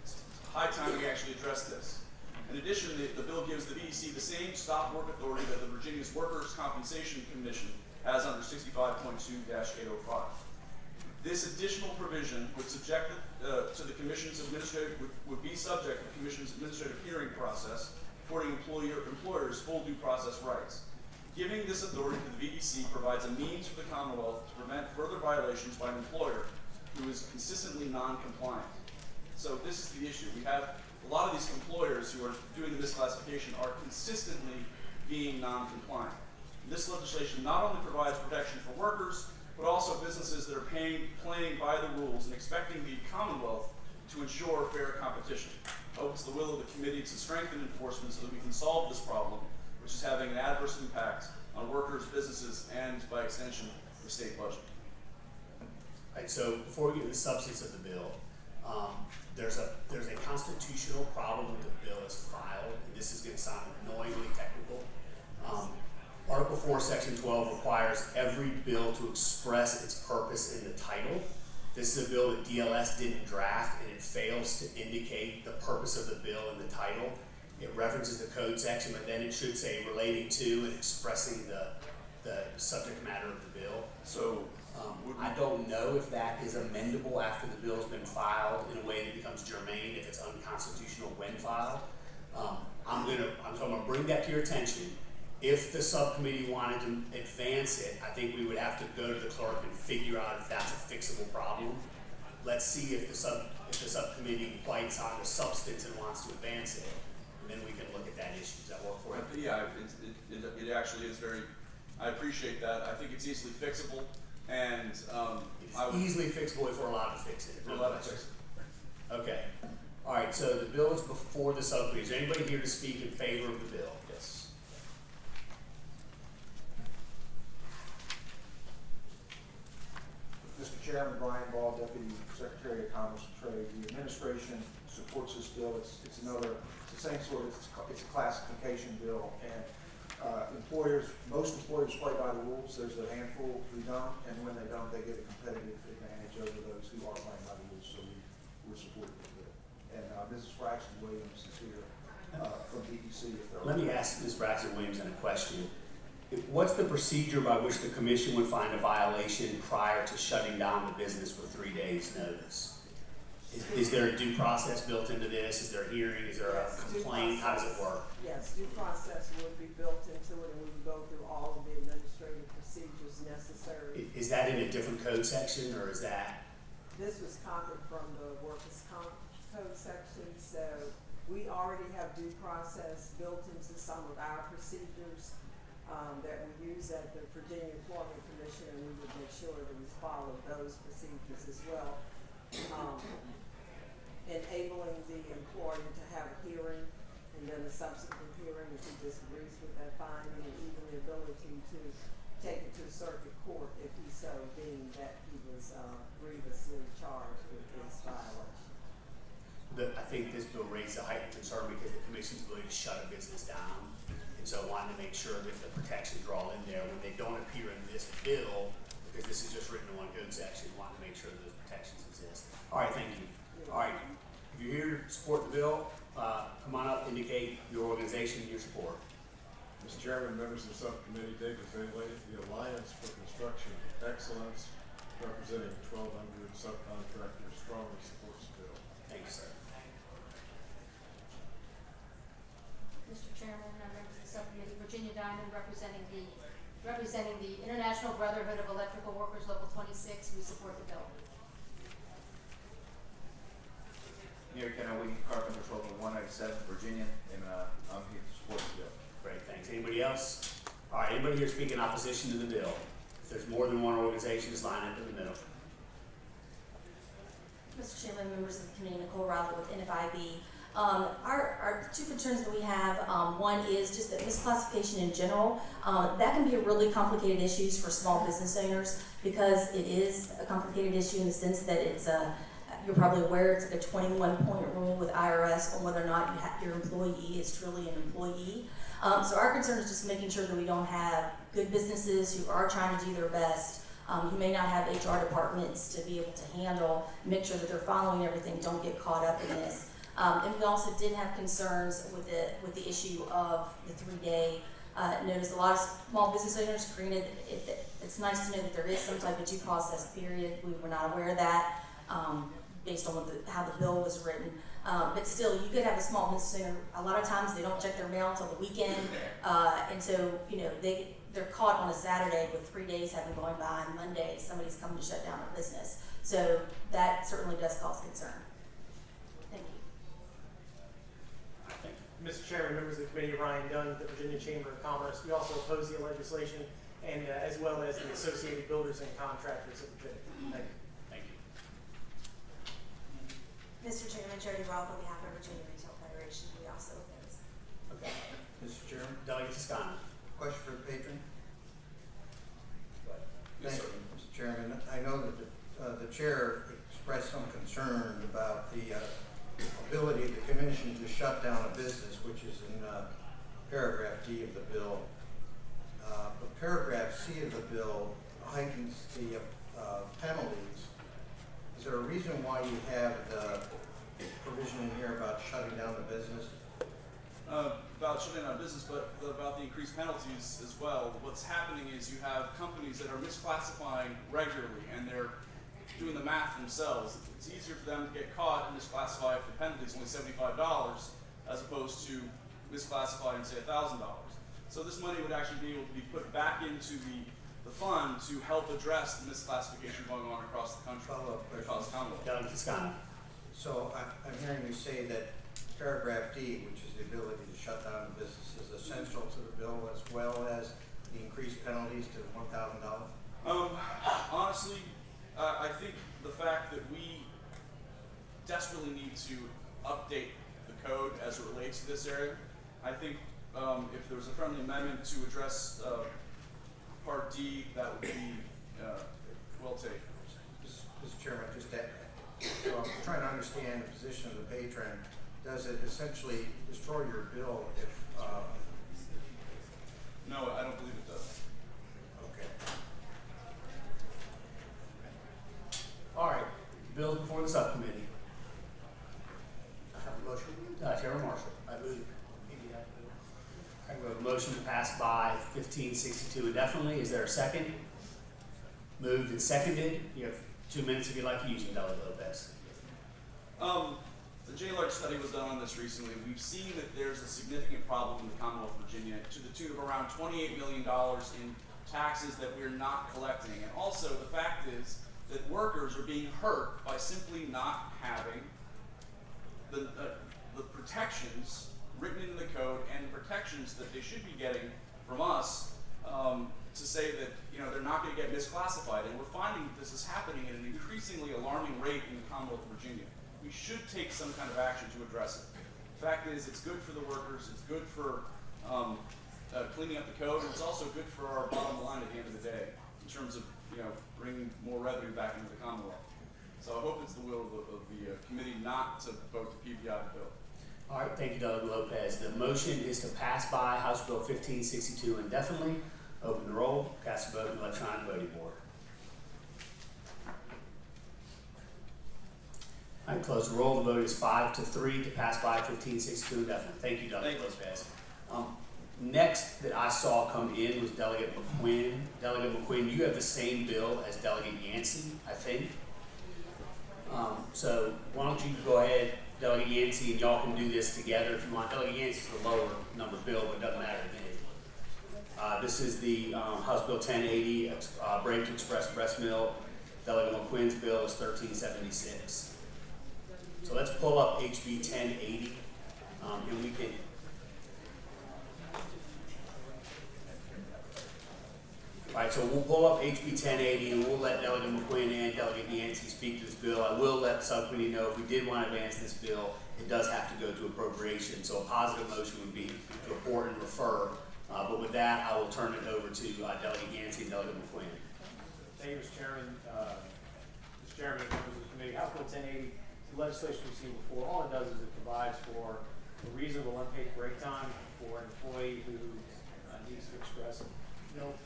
It's high time we actually address this. In addition, the bill gives the VEC the same stop work authority that the Virginia's Workers' Compensation Commission has under 65.2-805. This additional provision would subject to the Commission's would be subject to the Commission's administrative hearing process, affording employers full due process rights. Giving this authority to the VEC provides a means for the Commonwealth to prevent further violations by an employer who is consistently non-compliant. So this is the issue. We have a lot of these employers who are doing the misclassification are consistently being non-compliant. This legislation not only provides protection for workers, but also businesses that are playing by the rules and expecting the Commonwealth to ensure fair competition. I hope it's the will of the committee to strengthen enforcement so that we can solve this problem, which is having an adverse impact on workers, businesses, and by extension, the state budget. All right, so before we get to the substance of the bill, there's a constitutional problem with the bill as filed, and this is going to sound annoyingly technical. Article 4, Section 12 requires every bill to express its purpose in the title. This is a bill that DLS didn't draft, and it fails to indicate the purpose of the bill in the title. It references the code section, but then it should say relating to and expressing the subject matter of the bill. So I don't know if that is amendable after the bill's been filed in a way that becomes germane, if it's unconstitutional when filed. I'm gonna bring that to your attention. If the subcommittee wanted to advance it, I think we would have to go to the clerk and figure out if that's a fixable problem. Let's see if the subcommittee bites on the substance and wants to advance it, and then we can look at that issue. Does that work for you? Yeah, it actually is very, I appreciate that. I think it's easily fixable, and it's easily fixable if we're allowed to fix it. We're allowed to fix it. Okay. All right, so the bill is before the subcommittee. Is there anybody here to speak in favor of the bill? Yes. Mr. Chairman, Brian Ball, Deputy Secretary of Commerce and Trade. The administration supports this bill. It's the same sort of, it's a classification bill, and most employers play by the rules. There's a handful who don't, and when they don't, they get a competitive advantage over those who are playing by the rules. So we're supporting the bill. And Mrs. Braxton Williams is here from DEC. Let me ask Ms. Braxton Williams a question. What's the procedure by which the commission would find a violation prior to shutting down the business with 3 days' notice? Is there a due process built into this? Is there a hearing? Is there a complaint? How does it work? Yes, due process would be built into it, and we would go through all of the administrative procedures necessary. Is that in a different code section, or is that? This was copied from the workers' comp code section, so we already have due process built into some of our procedures that we use at the Virginia Employment Commission, and we would make sure that we follow those procedures as well. Enabling the employer to have a hearing, and then a subsequent hearing if he disagrees with that finding, and even the ability to take it to circuit court if he so deemed that he was grievously charged with this violation. I think this bill raises a heightened concern because the commission's ability to shut a business down. And so wanting to make sure that the protections are all in there when they don't appear in this bill, because this is just written in one code section, wanting to make sure that those protections exist. All right, thank you. All right, if you're here to support the bill, come on up, indicate your organization and your support. Mr. Chairman, members of the subcommittee, David Finlay, the Alliance for Construction Excellence, representing 1,200 subcontractors, strongly supports the bill. Thank you, sir. Mr. Chairman, members of the subcommittee, Virginia Diamond, representing the International Brotherhood of Electrical Workers, Local 26. We support the bill. Mayor Kenowy, Carpenter, Patrolman 197, Virginia, and I'm here to support the bill. Great, thanks. Anybody else? All right, anybody here speaking in opposition to the bill? If there's more than one organization, just line up in the middle. Mr. Chairman, members of the committee, Nicole Riley with NFIB. Our two concerns that we have, one is just that misclassification in general, that can be a really complicated issue for small business owners because it is a complicated issue in the sense that it's you're probably aware it's like a 21-point rule with IRS on whether or not your employee is truly an employee. So our concern is just making sure that we don't have good businesses who are trying to do their best, who may not have HR departments to be able to handle, make sure that they're following everything, don't get caught up in this. And we also did have concerns with the issue of the 3-day notice. A lot of small business owners, granted, it's nice to know that there is some type of due process period. We were not aware of that based on how the bill was written. But still, you could have a small business owner, a lot of times they don't check their mail until the weekend. And so, they're caught on a Saturday with 3 days having gone by, and Monday somebody's coming to shut down their business. So that certainly does cause concern. Thank you. Mr. Chairman, members of the committee, Ryan Dunn, the Virginia Chamber of Commerce. We also oppose the legislation, and as well as the Associated Builders and Contractors of Virginia. Thank you. Thank you. Mr. Chairman, Jody Roth on behalf of Virginia Retail Federation, we also oppose. Okay. Mr. Chairman, Delegate Toscano. question for the patron. Yes, Thank sir. you, Mr. Chairman. I know that the chair expressed some concern about the ability of the commission to shut down a business, which is in paragraph D of the bill. But paragraph C of the bill heightens the penalties. Is there a reason why you have the provision in here about shutting down the business? About shutting down business, but about the increased penalties as well. What's happening is you have companies that are misclassifying regularly, and they're doing the math themselves. It's easier for them to get caught and misclassify if the penalty is only $75 as opposed to misclassify and say $1,000. So this money would actually be able to be put back into the fund to help address the misclassification going on across the country. Across the Commonwealth. Delegate Toscano. So I'm hearing you say that paragraph D, which is the ability to shut down the business, is essential to the bill as well as the increased penalties to $1,000? Honestly, I think the fact that we desperately need to update the code as it relates to this area, I think if there was a friendly amendment to address Part D, that would be well taken. Mr. Chairman, just that, so I'm trying to understand the position of the patron. Does it essentially destroy your bill if? No, I don't believe it does. Okay. All right, bills before the subcommittee. I have a motion. Chairman Marshall. I move. I have a motion to pass by 1562 indefinitely. Is there a second? Moved and seconded. You have 2 minutes if you'd like to use them, Delegate Lopez. The J-Large study was done on this recently. We've seen that there's a significant problem in the Commonwealth of Virginia to the tune of around $28 million in taxes that we're not collecting. And also the fact is that workers are being hurt by simply not having the protections written into the code and the protections that they should be getting from us to say that they're not going to get misclassified. And we're finding that this is happening at an increasingly alarming rate in the Commonwealth of Virginia. We should take some kind of action to address it. The fact is, it's good for the workers, it's good for cleaning up the code, and it's also good for our bottom line at the end of the day in terms of bringing more revenue back into the Commonwealth. So I hope it's the will of the committee not to vote to PBI the bill. All right, thank you, Delegate Lopez. The motion is to pass by House Bill 1562 indefinitely. Open the roll, cast a vote in the electronic voting board. All right, close the roll. The vote is 5-3 to pass by 1562 indefinitely. Thank you, Delegate Lopez. Next that I saw come in was Delegate McQuinn. Delegate McQuinn, you have the same bill as Delegate Yancey, I think. So why don't you go ahead, Delegate Yancey, and y'all can do this together if you want. Delegate Yancey is the lower number bill, but it doesn't matter to me. This is the House Bill 1080, Brave to Express Breast Milk. Delegate McQuinn's bill is 1376. So let's pull up HB 1080, and we can. All right, so we'll pull up HB 1080 and we'll let Delegate McQuinn and Delegate Yancey speak to this bill. I will let Subcommittee know if we did want to advance this bill, it does have to go to appropriation. So a positive motion would be to report and refer. But with that, I will turn it over to Delegate Yancey and Delegate McQuinn. Thank you, Mr. Chairman. Mr. Chairman, members of the committee, House Bill 1080, the legislation we've seen before, all it does is it provides for a reasonable unpaid break time for an employee who needs to express milk.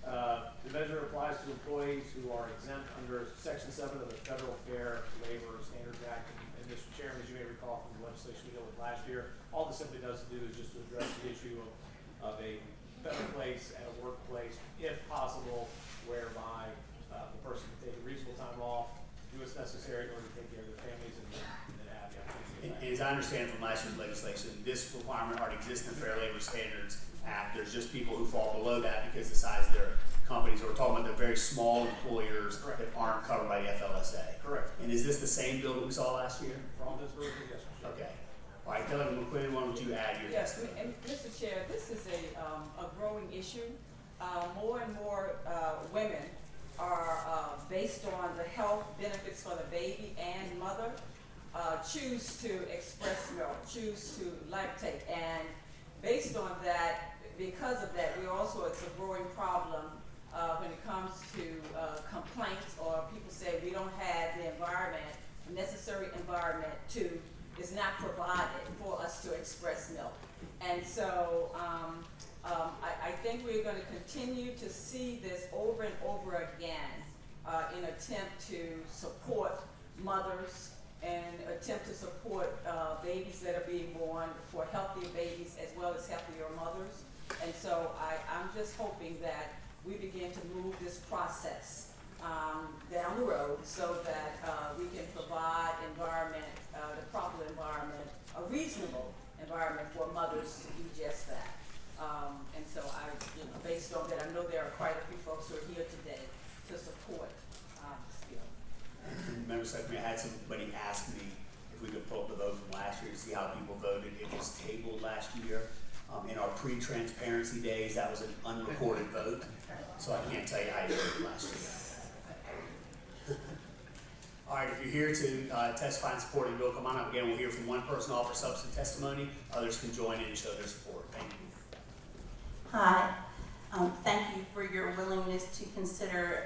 The measure applies to employees who are exempt under Section 7 of the Federal Fair Labor Standards Act. And Mr. Chairman, as you may recall from the legislation we dealt with last year, all this simply does to do is just to address the issue of a better place at a workplace, if possible, whereby the person can take a reasonable time off, do what's necessary in order to take care of their families and have the opportunity. And as I understand from last year's legislation, this requirement already exists in the Fair Labor Standards Act. There's just people who fall below that because of the size of their companies. We're talking about the very small employers that aren't covered by the FLSA. Correct. And is this the same bill that we saw last year? For all this version, yes, Mr. Okay. All right, Delegate McQuinn, why don't you add your Yes, testimony? and Mr. Chair, this is a growing issue. More and more women are, based on the health benefits for the baby and mother, choose to express milk, choose to lactate. And based on that, because of that, it's a growing problem when it comes to complaints, or people say we don't have the necessary environment is not provided for us to express milk. And so I think we're going to continue to see this over and over again in attempt to support mothers and attempt to support babies that are being born, for healthier babies as well as healthier mothers. And so I'm just hoping that we begin to move this process down the road so that we can provide the proper environment, a reasonable environment for mothers to do just that. And so based on that, I know there are quite a few folks who are here today to support this bill. And Member Secretary, I had somebody ask me if we could pull up the vote from last year to see how people voted. It was tabled last year. In our pre-transparency days, that was an unrecorded vote, so I can't tell you how you voted last year. All right, if you're here to testify in support of the bill, come on up. Again, we'll hear from one person offer substantive testimony. Others can join in and show their support. Thank you. Hi. Thank you for your willingness to consider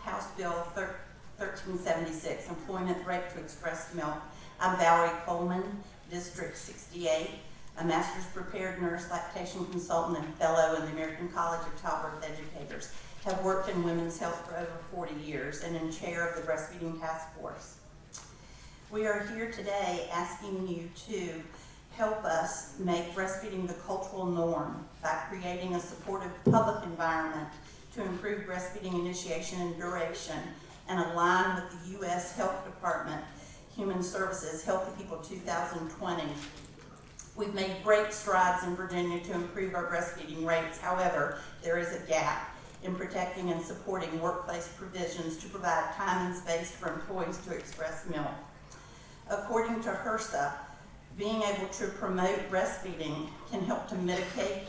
House Bill 1376, Employment Right to Express Milk. I'm Valerie Coleman, District 68. A master's prepared nurse, lactation consultant, and fellow in the American College of Childbirth Educators. Have worked in women's health for over 40 years and in chair of the Breastfeeding Task Force. We are here today asking you to help us make breastfeeding the cultural norm by creating a supportive public environment to improve breastfeeding initiation and duration and align with the U.S. Health Department Human Services Healthy People 2020. We've made great strides in Virginia to improve our breastfeeding rates. However, there is a gap in protecting and supporting workplace provisions to provide time and space for employees to express milk. According to HRSA, being able to promote breastfeeding can help to mitigate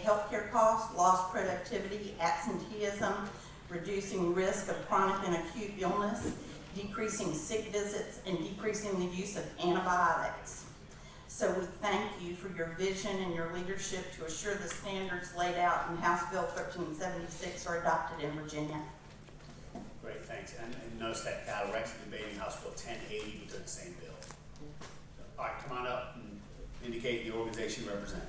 healthcare costs, lost productivity, absenteeism, reducing risk of chronic and acute illness, decreasing sick visits, and decreasing the use of antibiotics. So we thank you for your vision and your leadership to assure the standards laid out in House Bill 1376 are adopted in Virginia. Great, thanks. And notice that Cal Rex is debating House Bill 1080 because of the same bill. All right, come on up and indicate the organization you represent.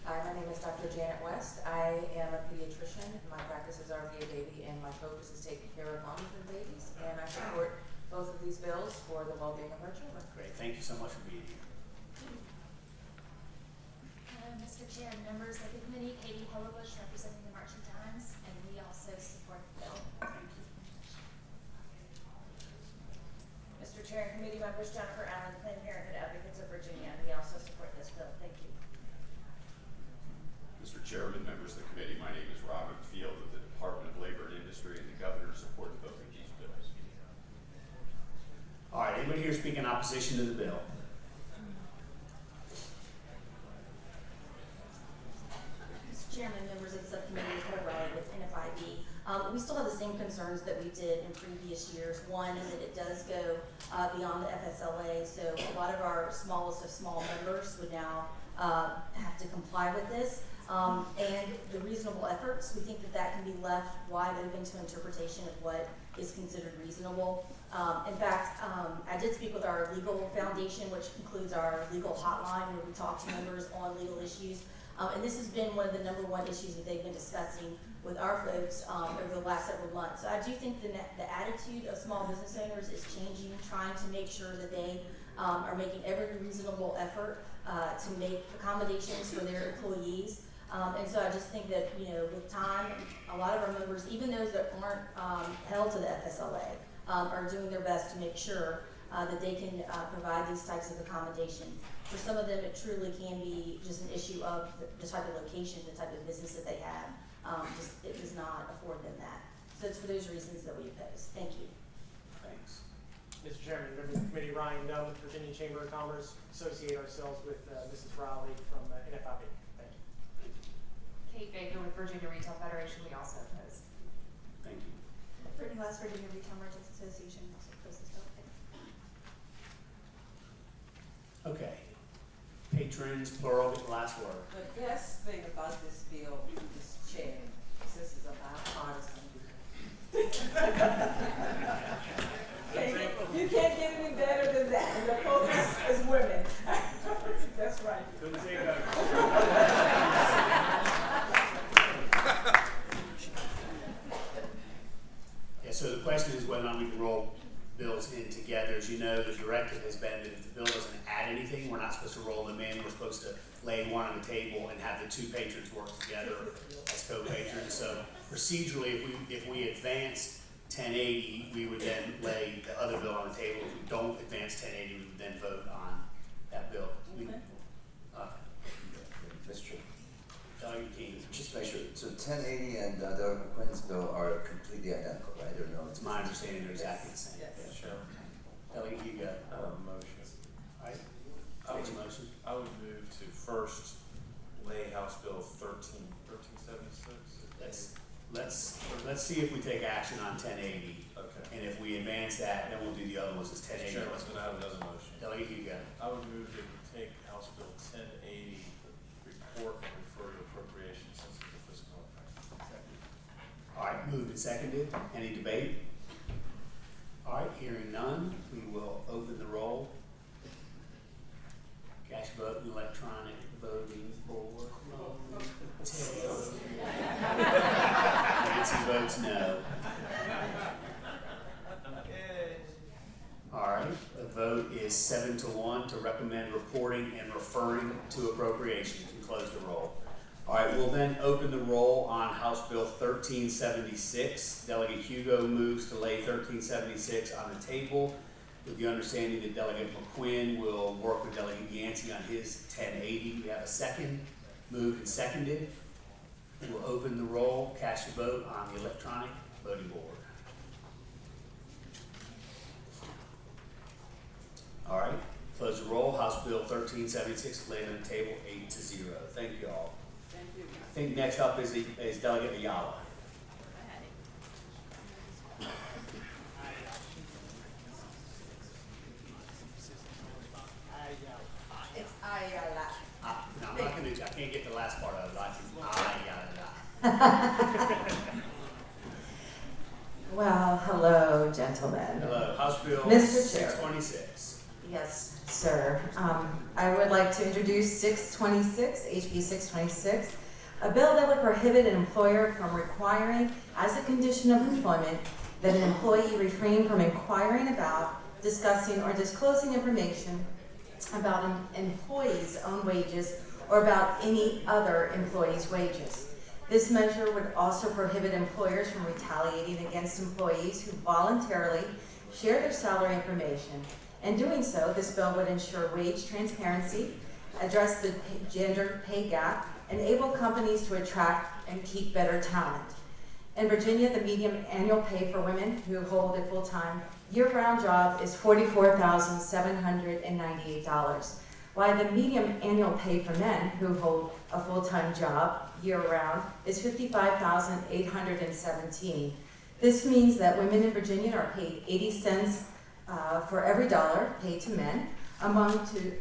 Hi, my name is Dr. Janet West. I am a pediatrician. My practice is RVA Baby, and my focus is taking care of moms and babies. And I support both of these bills for the well-being of our children. Great, thank you so much for being here. Mr. Chair, members of the committee, Katie Hellebush representing the Marching Times, and we also support the bill. Thank you. Mr. Chair and committee members, Jennifer Allen, Planned Parenthood Advocates of Virginia, and we also support this bill. Thank you. Mr. Chairman, members of the committee, my name is Robert Field with the Department of Labor and Industry, and the governor support both of these bills. All right, anybody here speak in opposition to the bill? Mr. Chairman, members of the subcommittee, Nicole Riley with NFIB. We still have the same concerns that we did in previous years. One is that it does go beyond the FSLA, so a lot of our smallest of small members would now have to comply with this. And the reasonable efforts, we think that that can be left wide open to interpretation of what is considered reasonable. In fact, I did speak with our legal foundation, which includes our legal hotline where we talk to members on legal issues. And this has been one of the #1 issues that they've been discussing with our folks over the last several months. So I do think the attitude of small business owners is changing, trying to make sure that they are making every reasonable effort to make accommodations for their employees. And so I just think that, you know, with time, a lot of our members, even those that aren't held to the FSLA, are doing their best to make sure that they can provide these types of accommodations. For some of them, it truly can be just an issue of the type of location, the type of business that they have. It does not afford them that. So it's for those reasons that we oppose. Thank you. Thanks. Mr. Chairman, members of the committee, Ryan Dunn with Virginia Chamber of Commerce, associate ourselves with Mrs. Rowley from NFIB. Thank you. Kate Baker with Virginia Retail Federation, we also oppose. Thank you. Brittany West, Virginia Retail Merchants Association, also opposes bill. Okay. Patrons, plural, get the last word. The best thing about this bill, Mr. Chair, is this is a bipartisan bill. You can't get any better than that. And the focus is women. That's right. Couldn't say better. Yeah, so the question is whether or not we can roll bills in together. As you know, the directive has been that if the bill doesn't add anything, we're not supposed to roll them in. We're supposed to lay one on the table and have the two patrons work together as co-patrons. So procedurally, if we advance 1080, we would then lay the other bill on the table. If we don't advance 1080, we would then vote on that bill. Mr. Delegate King. Just to make sure, so 1080 and Delegate McQuinn's bill are completely identical, right? Or no? It's my understanding they're exactly the same. Yes. Yeah, sure. Delegate, you got Motion. all right. Take a motion. I would move to first lay House Bill 1376. Let's see if we take action on 1080. Okay. And if we advance that, then we'll do the other ones as 1080. Sure, let's go down to another motion. Delegate, you got it. I would move that we take House Bill 1080, report and refer to appropriations since it's a fiscal impact. All right, moved and seconded. Any debate? All right, hearing none, we will open the roll. Cash vote and electronic voting board. Nancy votes no. All right, the vote is 7-1 to recommend reporting and referring to appropriations. And close the roll. All right, we'll then open the roll on House Bill 1376. Delegate Hugo moves to lay 1376 on the table with the understanding that Delegate McQuinn will work with Delegate Yancey on his 1080. We have a second. Moved and seconded. We'll open the roll, cast your vote on the electronic voting board. All right, close the roll. House Bill 1376 laid on the table 8-0. Thank you all. Thank you. I think next up is Delegate Ayala. It's Ayala. No, I'm not gonna. I can't get the last part of it. I can. Well, hello, gentlemen. Hello, House Bill Mr. Chair. 626. Yes, sir. I would like to introduce 626, HB 626, a bill that would prohibit an employer from requiring, as a condition of employment, that an employee refrain from inquiring about, discussing, or disclosing information about an employee's own wages or about any other employee's wages. This measure would also prohibit employers from retaliating against employees who voluntarily share their salary information. In doing so, this bill would ensure wage transparency, address the gender pay gap, enable companies to attract and keep better talent. In Virginia, the median annual pay for women who hold a full-time Year-round job is $44,798, while the median annual pay for men who hold a full-time job year-round is $55,817. This means that women in Virginia are paid 80 cents for every dollar paid to men, amounting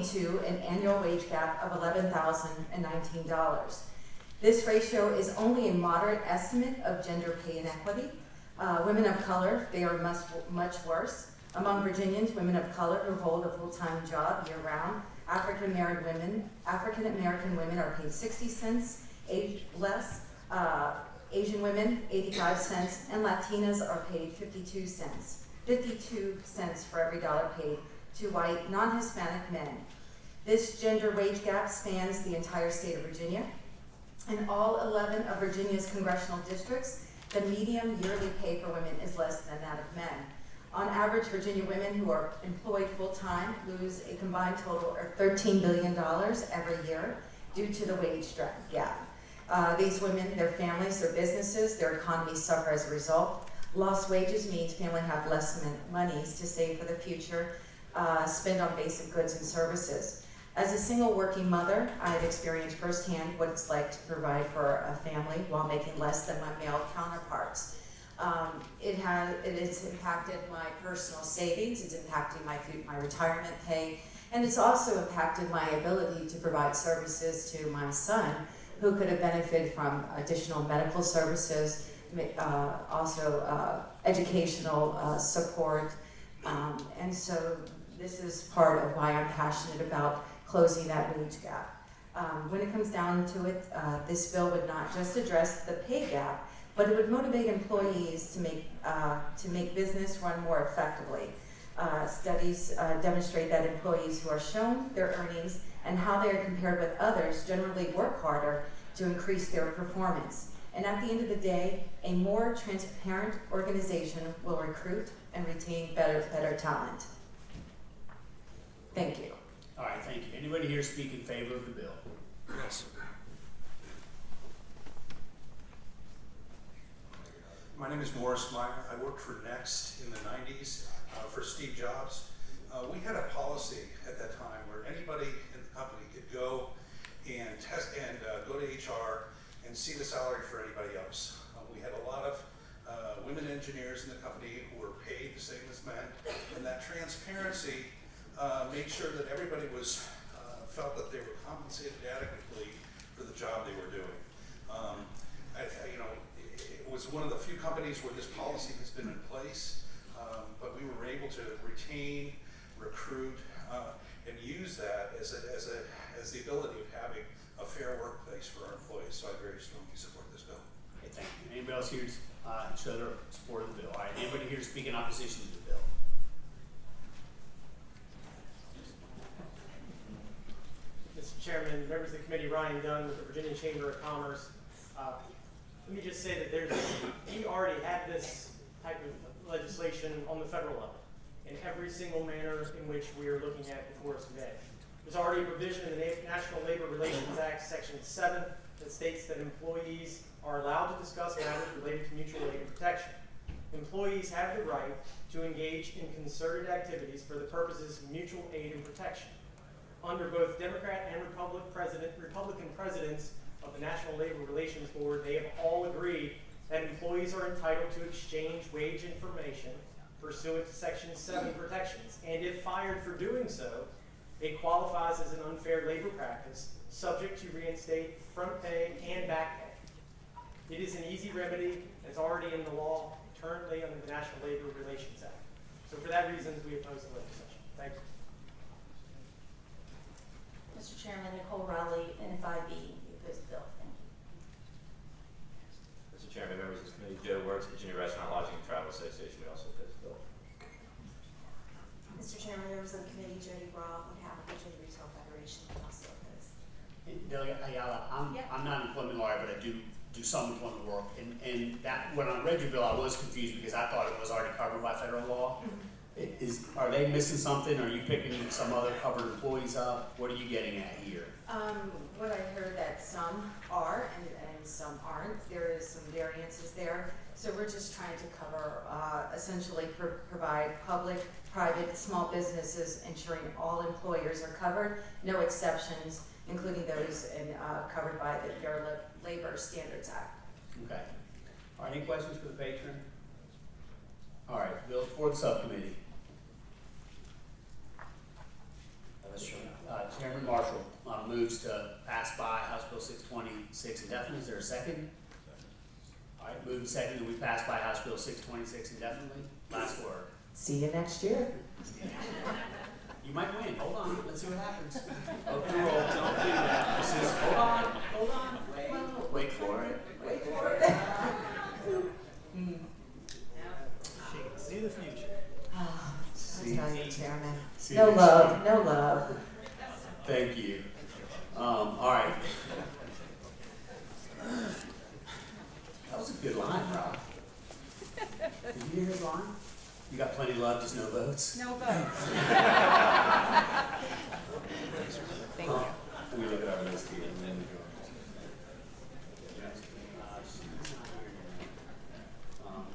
to an annual wage gap of $11,019. This ratio is only a moderate estimate of gender pay inequity. Women of color, they are much worse. Among Virginians, women of color who hold a full-time job year-round, African American women are paid 60 cents less, Asian women 85 cents, and Latinas are paid 52 cents for every dollar paid to white, non-Hispanic men. This gender wage gap spans the entire state of Virginia. In all 11 of Virginia's congressional districts, the median yearly pay for women is less than that of men. On average, Virginia women who are employed full-time lose a combined total of $13 billion every year due to the wage gap. These women, their families, their businesses, their economies suffer as a result. Lost wages means families have less monies to save for the future, spend on basic goods and services. As a single working mother, I've experienced firsthand what it's like to provide for a family while making less than my male counterparts. It has impacted my personal savings, it's impacted my retirement pay, and it's also impacted my ability to provide services to my son, who could have benefited from additional medical services, also educational support, and so this is part of why I'm passionate about closing that wage gap. When it comes down to it, this bill would not just address the pay gap, but it would motivate employees to make business run more effectively. Studies demonstrate that employees who are shown their earnings and how they are compared with others generally work harder to increase their performance. And at the end of the day, a more transparent organization will recruit and retain better talent. Thank you. All right, thank you. Anybody here speak in favor of the bill? Yes. My name is Morris Meyer. I worked for Next in the 90s for Steve Jobs. We had a policy at that time where anybody in the company could go and go to HR and see the salary for anybody else. We had a lot of women engineers in the company who were paid the same as men, and that transparency made sure that everybody felt that they were compensated adequately for the job they were doing. It was one of the few companies where this policy has been in place, but we were able to retain, recruit, and use that as the ability of having a fair workplace for our employees. So I very strongly support this bill. Okay, thank you. Anybody else here to show their support of the bill? All right, anybody here to speak in opposition to the bill? Mr. Chairman, members of the committee, Ryan Dunn with the Virginia Chamber of Commerce. Let me just say that we already have this type of legislation on the federal level in every single manner in which we are looking at before us today. There's already a provision in the National Labor Relations Act, Section 7, that states that employees are allowed to discuss matters related to mutual aid and protection. Employees have the right to engage in concerted activities for the purposes of mutual aid and protection. Under both Democrat and Republican presidents of the National Labor Relations Board, they have all agreed that employees are entitled to exchange wage information pursuant to Section 7 protections, and if fired for doing so, it qualifies as an unfair labor practice, subject to reinstate front pay and back pay. It is an easy remedy that's already in the law currently under the National Labor Relations Act. So for that reason, we oppose the legislation. Thank you. Mr. Chairman, Nicole Rowley, NFIB, oppose the bill. Thank you. Mr. Chairman, members of the committee, Joe Works, Virginia Restaurant Lodging and Travel Association, we also oppose the bill. Mr. Chairman, members of the committee, Jody Robb, on behalf of Virginia Retail Federation, also oppose. Delegate Ayala, I'm not an employment lawyer, but I do some employment work, and that when I read your bill, I was confused because I thought it was already covered by federal law. Are they missing something? Are you picking some other covered employees up? What are you getting at here? What I heard that some are, and and some aren't. There is some variances there. So we're just trying to cover, essentially provide public, private, small businesses, ensuring all employers are covered, no exceptions, including those covered by the Fair Labor Standards Act. Okay. All right, any questions for the patron? All right, bills for the subcommittee. Chairman Marshall moves to pass by House Bill 626 indefinitely. Is there a second? All right, move and second that we pass by House Bill 626 indefinitely. Last word. See you next year. You might win. Hold on. Let's see what happens. Open the roll. Don't do that. This is, hold on. Wait for it. Wait for it. See the future. See. I tell you, Chairman. See No next love, year. no love. Thank you. All right. That was a good line, Rob. Did you hear his line? You got plenty of love, just no votes? No votes. Thank you. Let me look at our list here. And then we go.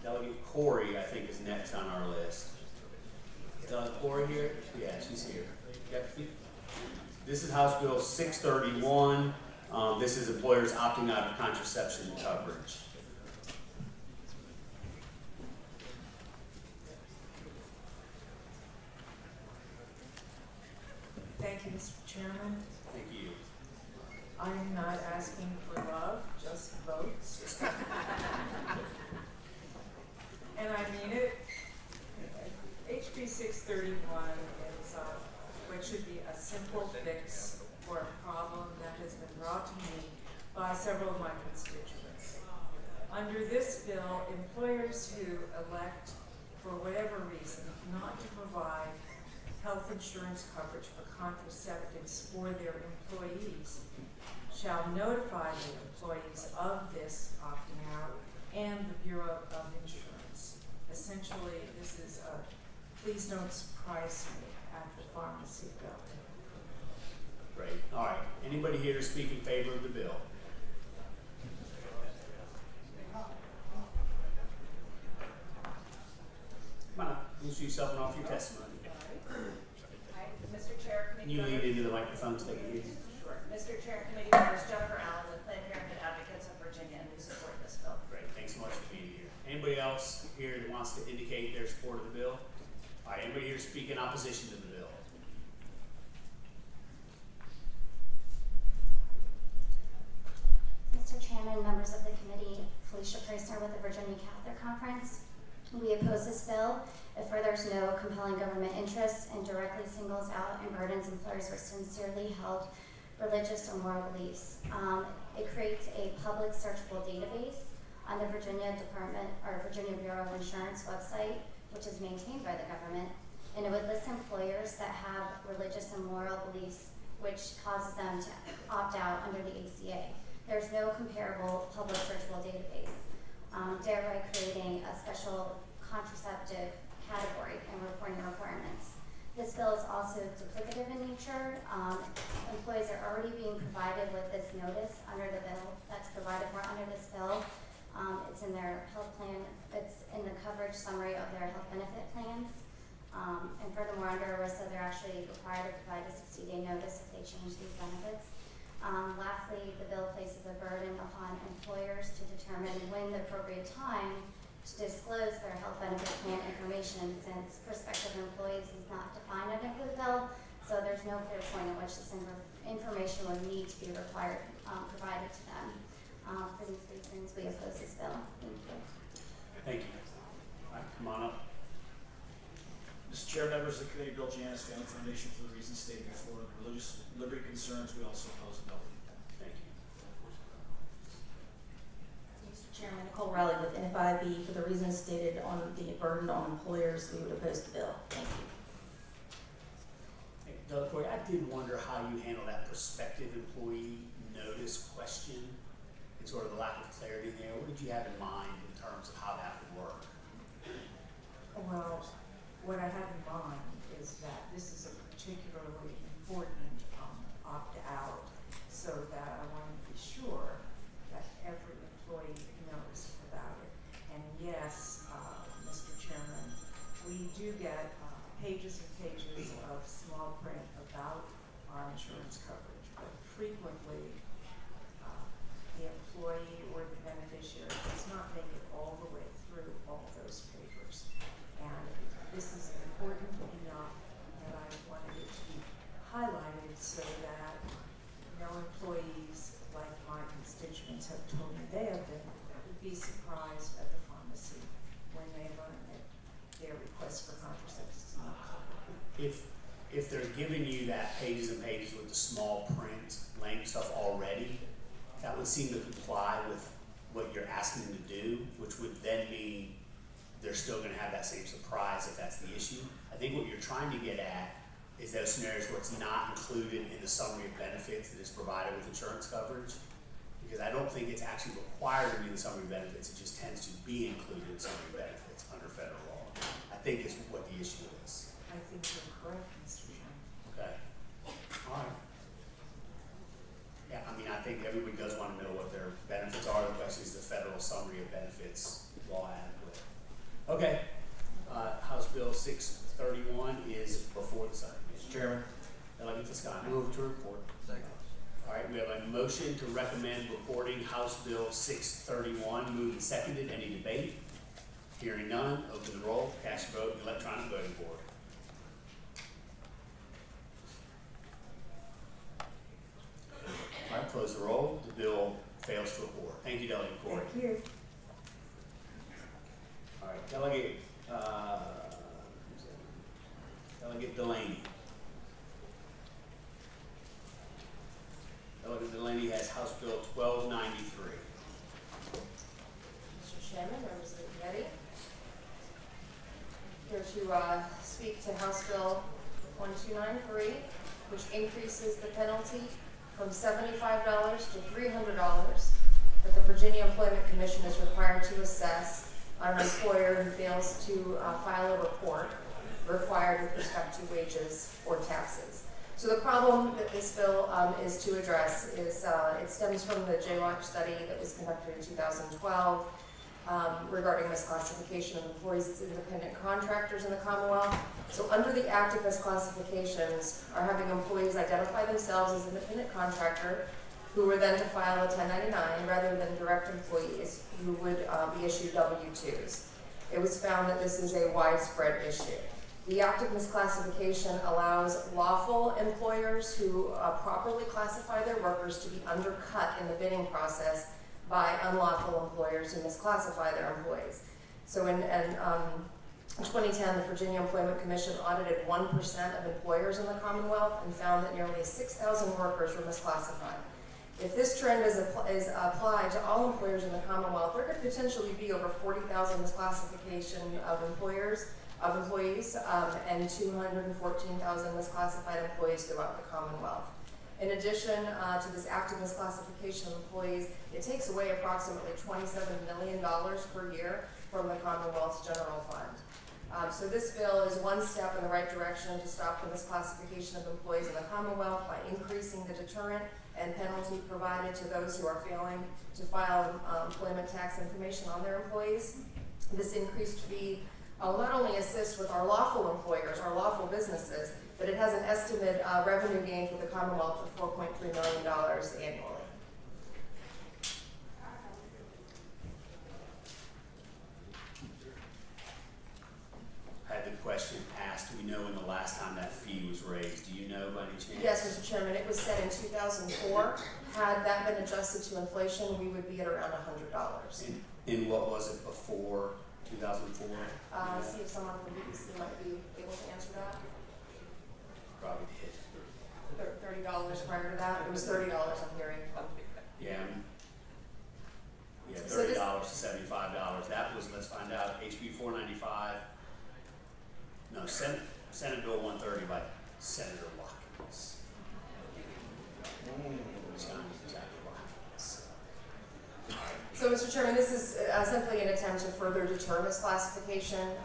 Delegate Corey, I think, is next on our list. Is Delegate Corey here? Yeah, she's here. This is House Bill 631. This is employers opting out of contraception coverage. Thank you, Mr. Chairman. Thank you. I'm not asking for love, just votes. And I mean it. HB 631 is what should be a simple fix for a problem that has been brought to me by several of my constituents. Under this bill, employers who elect, for whatever reason, not to provide health insurance coverage for contraceptives for their employees shall notify the employees of this opting out and the Bureau of Insurance. Essentially, this is a please don't surprise me at the pharmacy bill. Great. All right. Anybody here to speak in favor of the bill? Come on up. Introduce yourself and offer your testimony. Hi, Mr. Chair, Can Committee you lean members. into the microphone so they can hear you? Sure. Mr. Chair, Committee members, Jennifer Allen with Planned Parenthood Advocates of Virginia, and we support this bill. Great. Thanks so much for being here. Anybody else here that wants to indicate their support of the bill? All right. Anybody here to speak in opposition to the bill? Mr. Chairman, members of the committee, Felicia Preissner with the Virginia Catholic Conference. We oppose this bill. It furthers no compelling government interest and directly singles out and burdens employers with sincerely held religious or moral beliefs. It creates a public searchable database on the Virginia Bureau of Insurance website, which is maintained by the government, and it would list employers that have religious and moral beliefs which causes them to opt out under the ACA. There's no comparable public searchable database, thereby creating a special contraceptive category and reporting requirements. This bill is also duplicative in nature. Employees are already being provided with this notice under the bill that's provided for under this bill. It's in their health plan, it's in the coverage summary of their health benefit plans. And furthermore, under ERISA, they're actually required to provide a 60-day notice if they change these benefits. Lastly, the bill places a burden upon employers to determine when the appropriate time to disclose their health benefit plan information, since prospective employees is not defined under the bill, so there's no clear point at which this information would need to be required provided to them. For these reasons, we oppose this bill. Thank you. Thank you. All right, come on up. Mr. Chair, members of the committee, Bill Janus, Family Foundation, for the reasons stated before, the religious liberty concerns, we also oppose the bill. Thank you. Mr. Chairman, Nicole Riley with NFIB. For the reasons stated on the burden on employers, we would oppose the bill. Thank you. Hey, Doug Corey, I did wonder how you handle that prospective employee notice question and sort of the lack of clarity there. What did you have in mind in terms of how that would work? Well, what I have in mind is that this is a particularly important opt-out, so that I want to be sure that every we do get pages and pages of small print about our insurance coverage, but frequently the employee or the beneficiary does not make it all the way through all those papers. And this is important enough that I wanted it to be highlighted so that no employees like my constituents have told me they have been would be surprised at the pharmacy when they learn that their request for contraceptives is not covered. If they're giving you that pages and pages with the small print length stuff already, that would seem to comply with what you're asking them to do, which would then mean they're still going to have that same surprise if that's the issue. I think what you're trying to get at is those scenarios where it's not included in the summary of benefits that is provided with insurance coverage, because I don't think it's actually required to be in the summary of benefits, it just tends to be included in summary of benefits under federal law. I think is what the issue is. I think you're correct, Mr. Chairman. Okay. All right. Yeah, I mean, I think everybody does want to know what their benefits are. The question is the federal summary of benefits law adequate. Okay. House Bill 631 is before the Senate. Mr. Chairman. Delegate Toscano. Move to report. Second. All right, we have a motion to recommend reporting House Bill 631. Moved and seconded. Any debate? Hearing none. Open the roll. Cast your vote in the electronic voting board. All right, close the roll. The bill fails to report. Thank you, Delegate Corey. Thank you. All right, Delegate Delaney. Delegate Delaney has House Bill 1293. Mr. Chairman, members of the committee, here to speak to House Bill 1293, which increases the penalty from $75 to $300 that the Virginia Employment Commission is required to assess on an employer who fails to file a report required with respect to wages or taxes. So the problem that this bill is to address is it stems from the JWatch study that was conducted in 2012 regarding misclassification of employees as independent contractors in the Commonwealth. So under the Act of Misclassifications are having employees identify themselves as independent contractor who were then to file a 1099 rather than direct employees who would be issued W-2s. It was found that this is a widespread issue. The Act of Misclassification allows lawful employers who properly classify their workers to be undercut in the bidding process by unlawful employers who misclassify their employees. So in 2010, the Virginia Employment Commission audited 1% of employers in the Commonwealth and found that nearly 6,000 workers were misclassified. If this trend is applied to all employers in the Commonwealth, there could potentially be over 40,000 misclassification of employees and 214,000 misclassified employees throughout the Commonwealth. In addition to this active misclassification of employees, it takes away approximately $27 million per year from the Commonwealth's general fund. So this bill is one step in the right direction to stop the misclassification of employees in the Commonwealth by increasing the deterrent and penalty provided to those who are failing to file employment tax information on their employees. This increased fee will not only assist with our lawful employers, our lawful businesses, but it has an estimated revenue gain for the Commonwealth of $4.3 million annually. I had the question asked, do we know when the last time that fee was raised? Do you know by any chance? Yes, Mr. Chairman, it was set in 2004. Had that been adjusted to inflation, we would be at around $100. And what was it before 2004? See if someone from BBC might be able to answer that. Probably did. $30 prior to that. It was $30, I'm hearing. Yeah. Yeah, So $30 to $75. That was, let's find out, HB 495. No, Senate Bill 130 by Senator Watkins. So, Mr. Chairman, this is simply an attempt to further deter misclassification.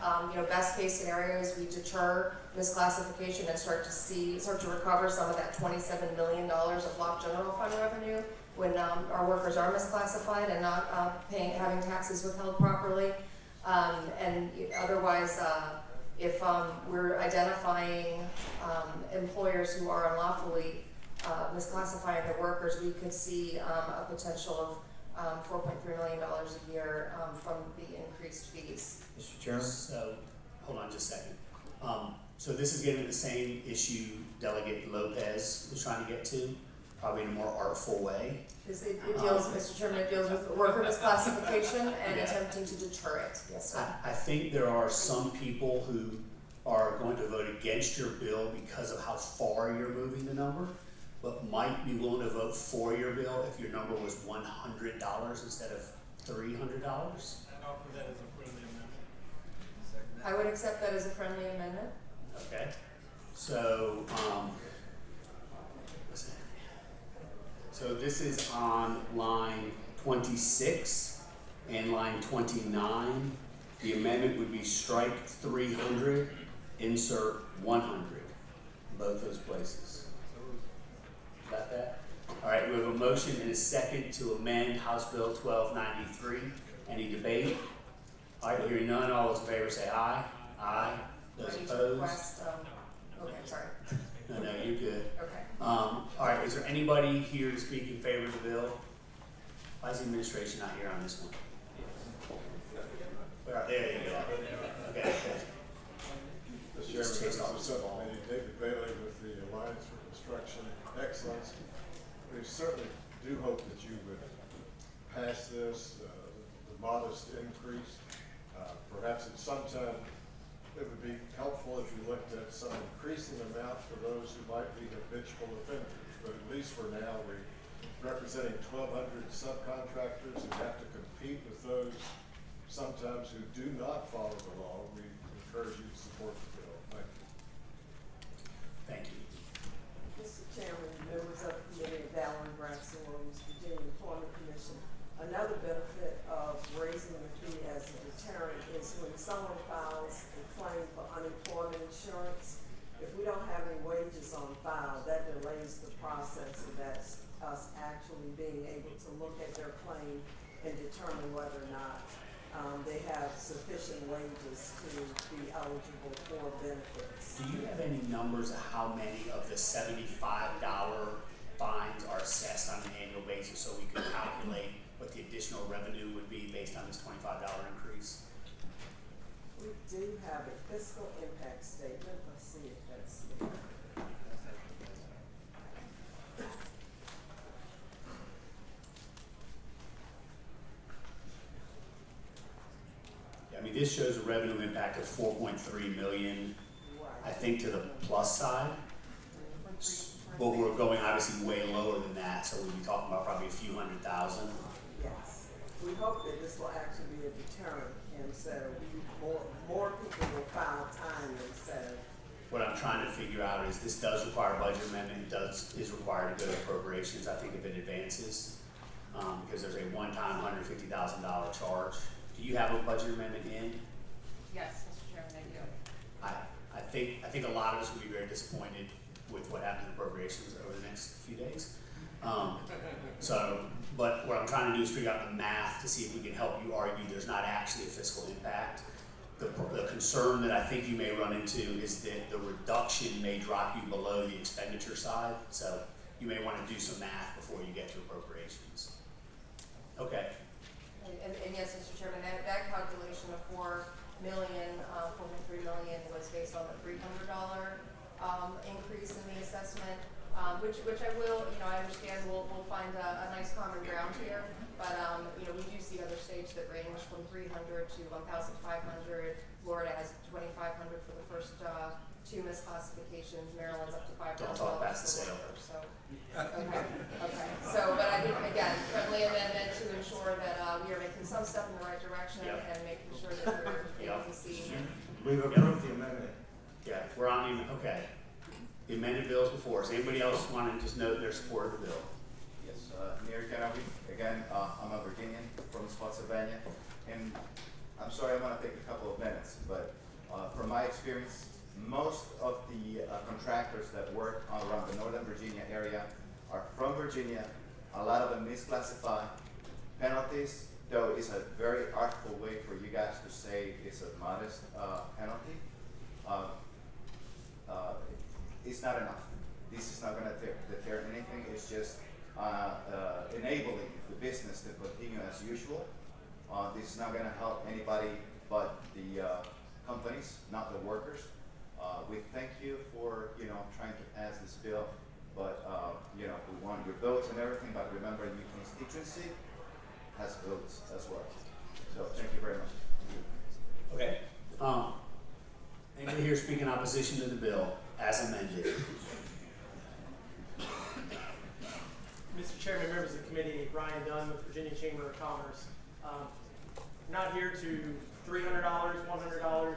Best case scenarios, we deter misclassification and start to recover some of that $27 million of locked general fund revenue when our workers are misclassified and not having taxes withheld properly. And otherwise, if we're identifying employers who are unlawfully misclassifying their workers, we could see a potential of $4.3 million a year from the increased fees. Mr. Chairman? So, hold on just a second. So this is getting at the same issue Delegate Lopez was trying to get to, probably in a more artful way. It deals, Mr. Chairman, it deals with worker misclassification and Yeah. attempting to deter it. Yes, sir. I think there are some people who are going to vote against your bill because of how far you're moving the number, but might be willing to vote for your bill if your number was $100 instead of $300. I'd offer that as a friendly amendment. I would accept that as a friendly amendment. Okay, so, so this is on line 26 and line 29. The amendment would be strike 300, insert 100, both those places. Got that? All right, we have a motion and a second to amend House Bill 1293. Any debate? All right, hearing none, all those in favor say aye. Aye. Those Ready to opposed? request, okay, sorry. No, you're good. Okay. All right, is there anybody here to speak in favor of the bill? Why is the administration not here on this one? All right, there you go. Okay. Mr. Just chase off Chairman, the ball. Subcommittee, David Bailey with the Alliance for Construction Excellence. We certainly do hope that you would pass this, the modest increase. Perhaps at some time it would be helpful if you looked at some increasing amount for those who might be habitual offenders. But at least for now, we're representing 1,200 subcontractors who have to compete with those sometimes who do not follow the law. We encourage you to support the bill. Thank you. Thank you. Mr. Chairman, members of the committee, Valerie Braxton Williams, Virginia Employment Commission. Another benefit of raising the fee as a deterrent is when someone files a claim for unemployment insurance. If we don't have any wages on file, that delays the process, and that's us actually being able to look at their claim and determine whether or not they have sufficient wages to be eligible for benefits. Do you have any numbers of how many of the $75 fines are assessed on an annual basis so we can calculate what the additional revenue would be based on this $25 increase? We do have a fiscal impact statement. Let's see if that's here. I mean, this shows a revenue impact of 4.3 million, I think, to the plus side. But we're going obviously way lower than that, so we'll be talking about probably a few $100,000. Yes. We hope that this will actually be a deterrent, and so more people will file timely, so. What I'm trying to figure out is this does require a budget amendment, is required to go to appropriations, I think, if it advances, because there's a one-time $150,000 charge. Do you have a budget amendment in? Yes, Mr. Chairman, I do. I think a lot of us will be very disappointed with what happens in appropriations over the next few days. But what I'm trying to do is figure out the math to see if we can help you argue there's not actually a fiscal impact. The concern that I think you may run into is that the reduction may drop you below the expenditure side, so you may want to do some math before you get to appropriations. Okay. And yes, Mr. Chairman, that calculation of $4.3 million was based on the $300 increase in the assessment, which I will, I understand we'll find a nice common ground here, but we do see other states that range from $300 to $1,500. Florida has $2,500 for the first two misclassifications. Maryland's up to $5,000. Don't talk past the sale. So, okay. So, but I think, again, friendly amendment to ensure that we are making some step in the right direction and making sure that we're able to see. We've approved the amendment. Yeah, we're on the, okay. The amended bill is before us. Anybody else want to just note their support of the bill? Yes, Mayor Kennedy, again, I'm a Virginian from Spotsylvania, and I'm sorry I'm going to take a couple of minutes, but from my experience, most of the contractors that work around the Northern Virginia area are from Virginia. A lot of them misclassify penalties, though it's a very artful way for you guys to say it's a modest penalty. it's not enough. This is not going to deter anything. It's just enabling the business to continue as usual. This is not going to help anybody but the companies, not the workers. We thank you for trying to pass this bill, but we want your votes and everything. But remember, your constituency has votes as well. So thank you very much. Okay. Anybody here speak in opposition to the bill as amended? Mr. Chairman, members of the committee, Brian Dunn with Virginia Chamber of Commerce. Not here to $300, $100,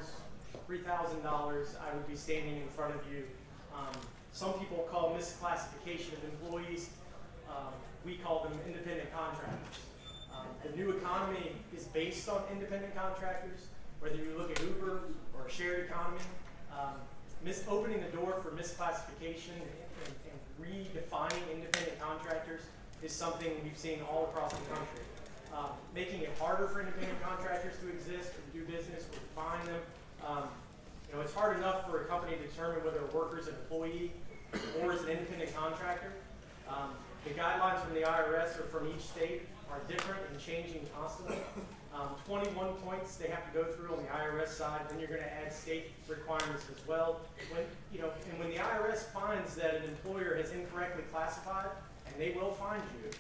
$3,000. I would be standing in front of you. Some people call misclassification of employees. We call them independent contractors. The new economy is based on independent contractors. Whether you look at Uber or a shared economy, opening the door for misclassification and redefining independent contractors is something we've seen all across the country. Making it harder for independent contractors to exist or do business or define them. It's hard enough for a company to determine whether a worker is an employee or is an independent contractor. The guidelines from the IRS or from each state are different and changing constantly. 21 points they have to go through on the IRS side. Then you're going to add state requirements as well. When the IRS finds that an employer has incorrectly classified, and they will find you,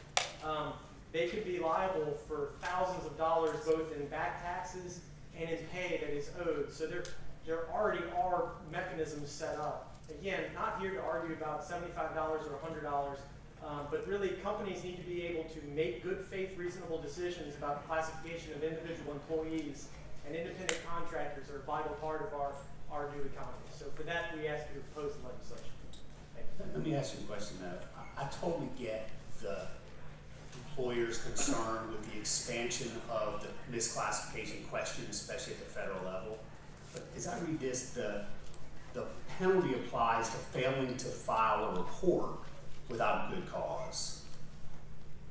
they could be liable for thousands of dollars both in back taxes and in pay that is owed. So there already are mechanisms set up. Again, not here to argue about $75 or $100. But really, companies need to be able to make good faith, reasonable decisions about the classification of individual employees, and independent contractors are a vital part of our new economy. So for that, we ask you to propose the legislation. Let me ask you a question though. I totally get the employer's concern with the expansion of the misclassification question, especially at the federal level. But as I read this, the penalty applies to failing to file a report without good cause,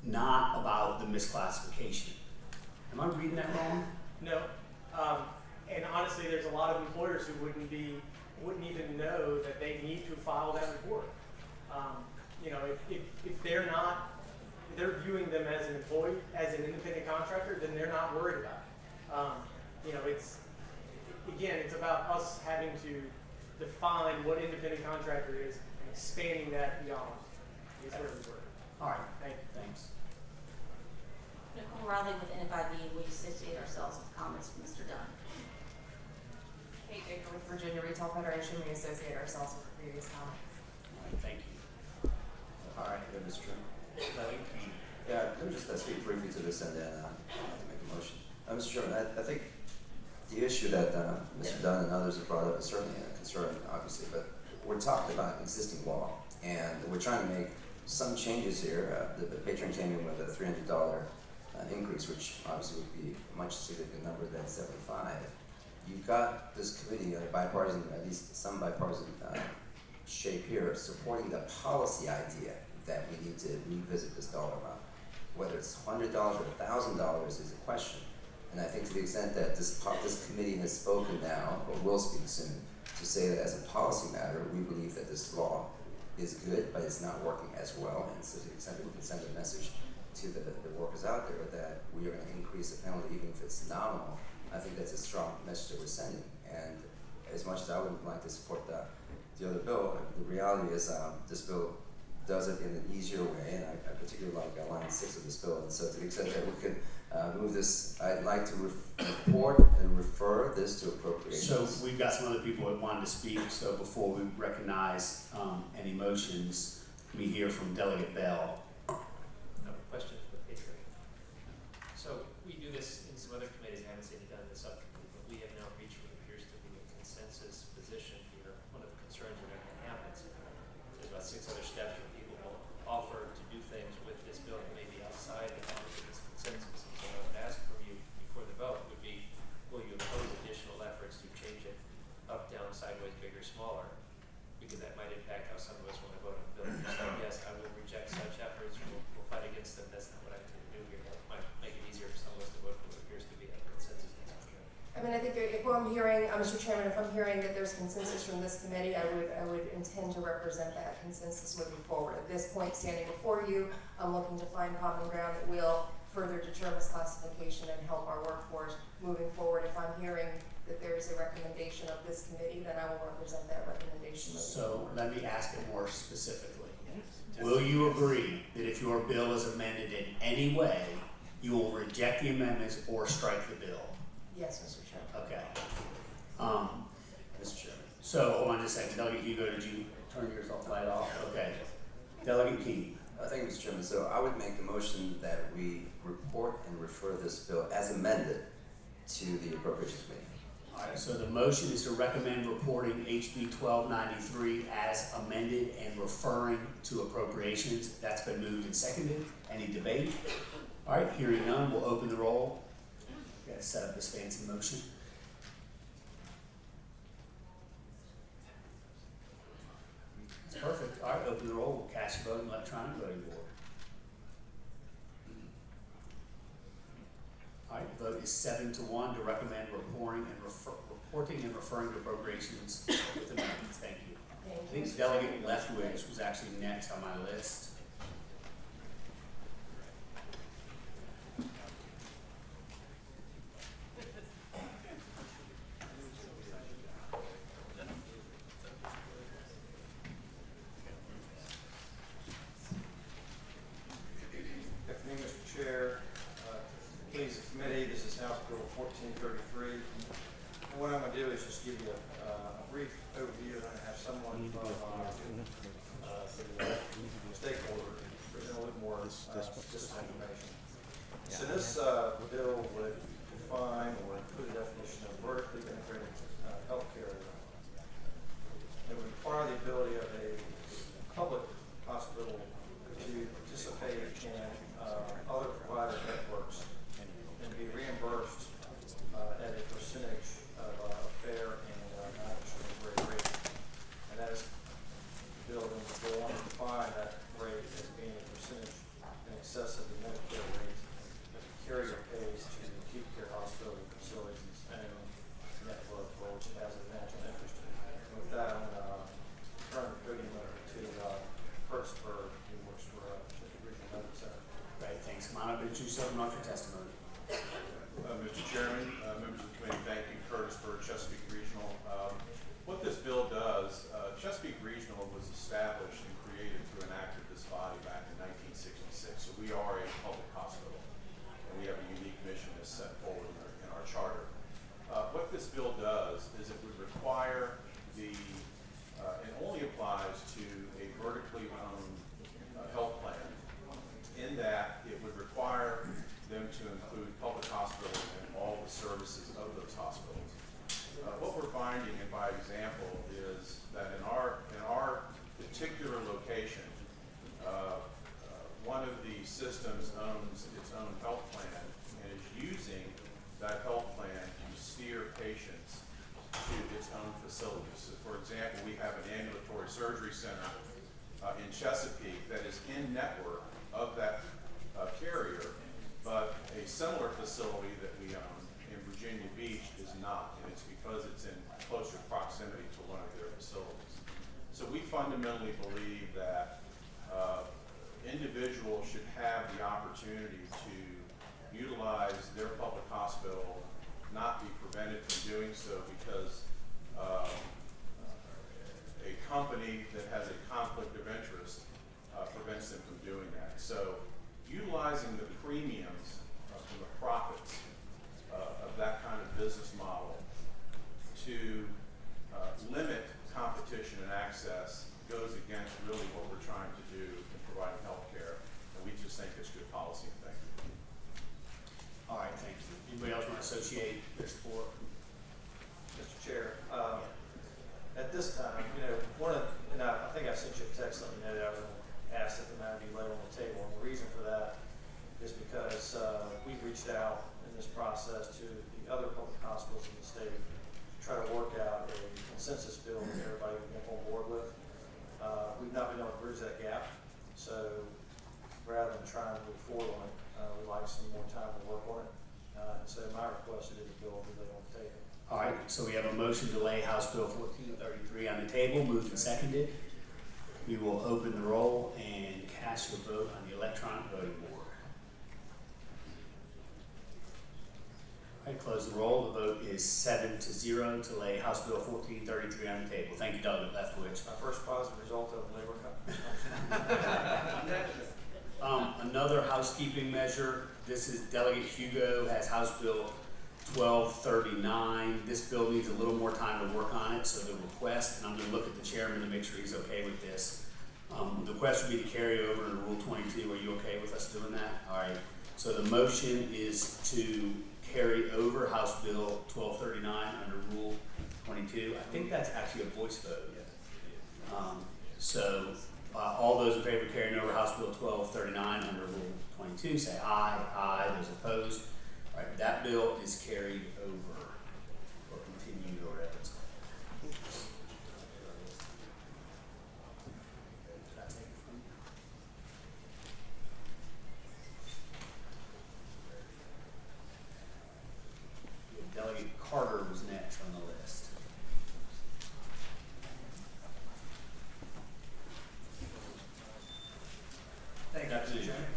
not about the misclassification. Am I reading that wrong? No, and honestly, there's a lot of employers who wouldn't even know that they need to file that report. If they're viewing them as an employee, as an independent contractor, then they're not worried about it. It's about us having to define what independent contractor is and expanding that beyond. All right, thanks. Nicole Riley with NFIB, we associate ourselves with comments from Mr. Dunn. Kate Baker with Virginia Retail Federation, we associate ourselves with previous comments. All right, thank you. All right, Mr. Chairman. Yeah, let me just speak briefly to this and then make a motion. Mr. Chairman, I think the issue that Mr. Dunn and others have brought up is certainly a concern, obviously, but we're talking about existing law, and we're trying to make some changes here. The patron came in with a $300 increase, which obviously would be a much significant number than 75. You've got this committee, bipartisan, at least some bipartisan shape here, supporting the policy idea that we need to revisit this dollar amount. Whether it's $100 or $1,000 is a question. And I think to the extent that this committee has spoken now, or will speak soon, to say that as a policy matter, we believe that this law is good, but it's not working as well. And so to the extent that we can send a message to the workers out there that we are going to increase the penalty even if it's nominal, I think that's a strong message that we're sending. And as much as I would like to support the other bill, the reality is this bill does it in an easier way, and I particularly like line 6 of this bill. And so to the extent that we could move this, I'd like to report and refer this to appropriations. So we've got some other people that wanted to speak, so before we recognize any motions, we hear from Delegate Bell. No question for the patron. So we do this in some other committees. I haven't seen it done in the subcommittee, but we have now reached what appears to be a consensus position here. One of the concerns whenever it happens, there's about 6 other steps where people will offer to do things with this bill that may be outside the bounds of this consensus. And so I would ask from you before the vote would be, will you oppose additional efforts to change it up, down, sideways, bigger, smaller? Because that might impact how some of us want to vote on the bill. So yes, I will reject such efforts I'm hearing, Mr. Chairman, if I'm hearing that there's consensus from this committee, I would intend to represent that consensus moving forward. At this point, standing before you, I'm looking to find common ground that will further deter misclassification and help our workforce moving forward. If I'm hearing that there is a recommendation of this committee, then I will represent that recommendation moving forward. So let me ask it more specifically. Will you agree that if your bill is amended in any way, you will reject the amendments or strike the bill? Yes, Mr. Chairman. Okay. Mr. Chairman. So hold on just a second. Delegate Hugo, did you turn yours off light off? Okay. Delegate King. Thank you, Mr. Chairman. So I would make the motion that we report and refer this bill as amended to the Appropriations Committee. All right, so the motion is to recommend reporting HB 1293 as amended and referring to appropriations. That's been moved and seconded. Any debate? All right, hearing none, we'll open the roll. Gotta set up this fancy motion. That's perfect. All right, open the roll. We'll cast your vote in electronic voting board. All right, the vote is 7-1 to recommend reporting and referring to appropriations with amendments. Thank you. I think Delegate Leftwich was actually next on my list. Good afternoon, Mr. Chair. Please, the committee, this is House Bill 1433. And what I'm going to do is just give you a brief overview, and I have someone from the stakeholder present a little more specific information. So this bill would define or include a definition of vertically integrated healthcare. It would require the ability of a public hospital to participate in other provider networks and be reimbursed at a percentage of fair and non-discriminatory rate. And that is built into the bill to define that rate as being a percentage in excess of the Medicare rate that the carrier pays to the acute care hospital facilities and network, for which it has a financial interest in. And with that, I'm going to turn the podium over to Kurtzberg, who works for the Regional Medical Center. Great, thanks. Come on up and introduce yourself and offer your testimony. Mr. Chairman, members of the committee, thank you. Curtis for Chesapeake Regional. What this bill does, Chesapeake Regional was established and created to enact this body back in 1966. So we are a public hospital, and we have a unique mission as set forward in our charter. What this bill does is it would require and only applies to a vertically owned health plan, in that it would require them to include public hospitals and all the services of those hospitals. What we're finding, and by example, is that in our particular location, one of the systems owns its own health plan and is using that health plan to steer patients to its own facilities. So for example, we have an ambulatory surgery center in Chesapeake that is in network of that carrier, but a similar facility that we own in Virginia Beach is not, and it's because it's in closer proximity to one of their facilities. So we fundamentally believe that individuals should have the opportunity to utilize their public hospital, not be prevented from doing so because a company that has a conflict of interest prevents them from doing that. So utilizing the premiums from the profits of that kind of business model to limit competition and access goes against really what we're trying to do in providing health care, and we just think it's good policy. Thank you. All right, thank you. Anybody else want to associate their support? Mr. Chair, at this time, and I think I sent you a text letting you know that I was going to ask that the matter be laid on the table. And the reason for that is because we've reached out in this process to the other public hospitals in the state to try to work out a consensus bill that everybody can get on board with. We've not been able to bridge that gap, so rather than trying to move forward on it, we'd like some more time to work on it. And so my request is that the bill be laid on the table. All right, right, so we have a motion to lay House Bill 1433 on the table, moved and seconded. We will open the roll and cast your vote on the electronic voting board. All right, close the roll. The vote is 7-0 to lay House Bill 1433 on the table. Thank you, Doug Leftwich. My first positive result of Labor Cup. Another housekeeping measure. This is Delegate Hugo has House Bill 1239. This bill needs a little more time to work on it, so the request, and I'm going to look at the chairman to make sure he's okay with this. The request would be to carry over to Rule 22. Are you okay with us doing that? All right. So the motion is to carry over House Bill 1239 under Rule 22. I think that's actually a voice vote. So all those in favor of carrying over House Bill 1239 under Rule 22 say aye. Aye. Those opposed. All right, that bill is carried over or continued or whatever it's called. Did I take it from you? Delegate Carter was next on the list. Thank you, Mr. Chairman.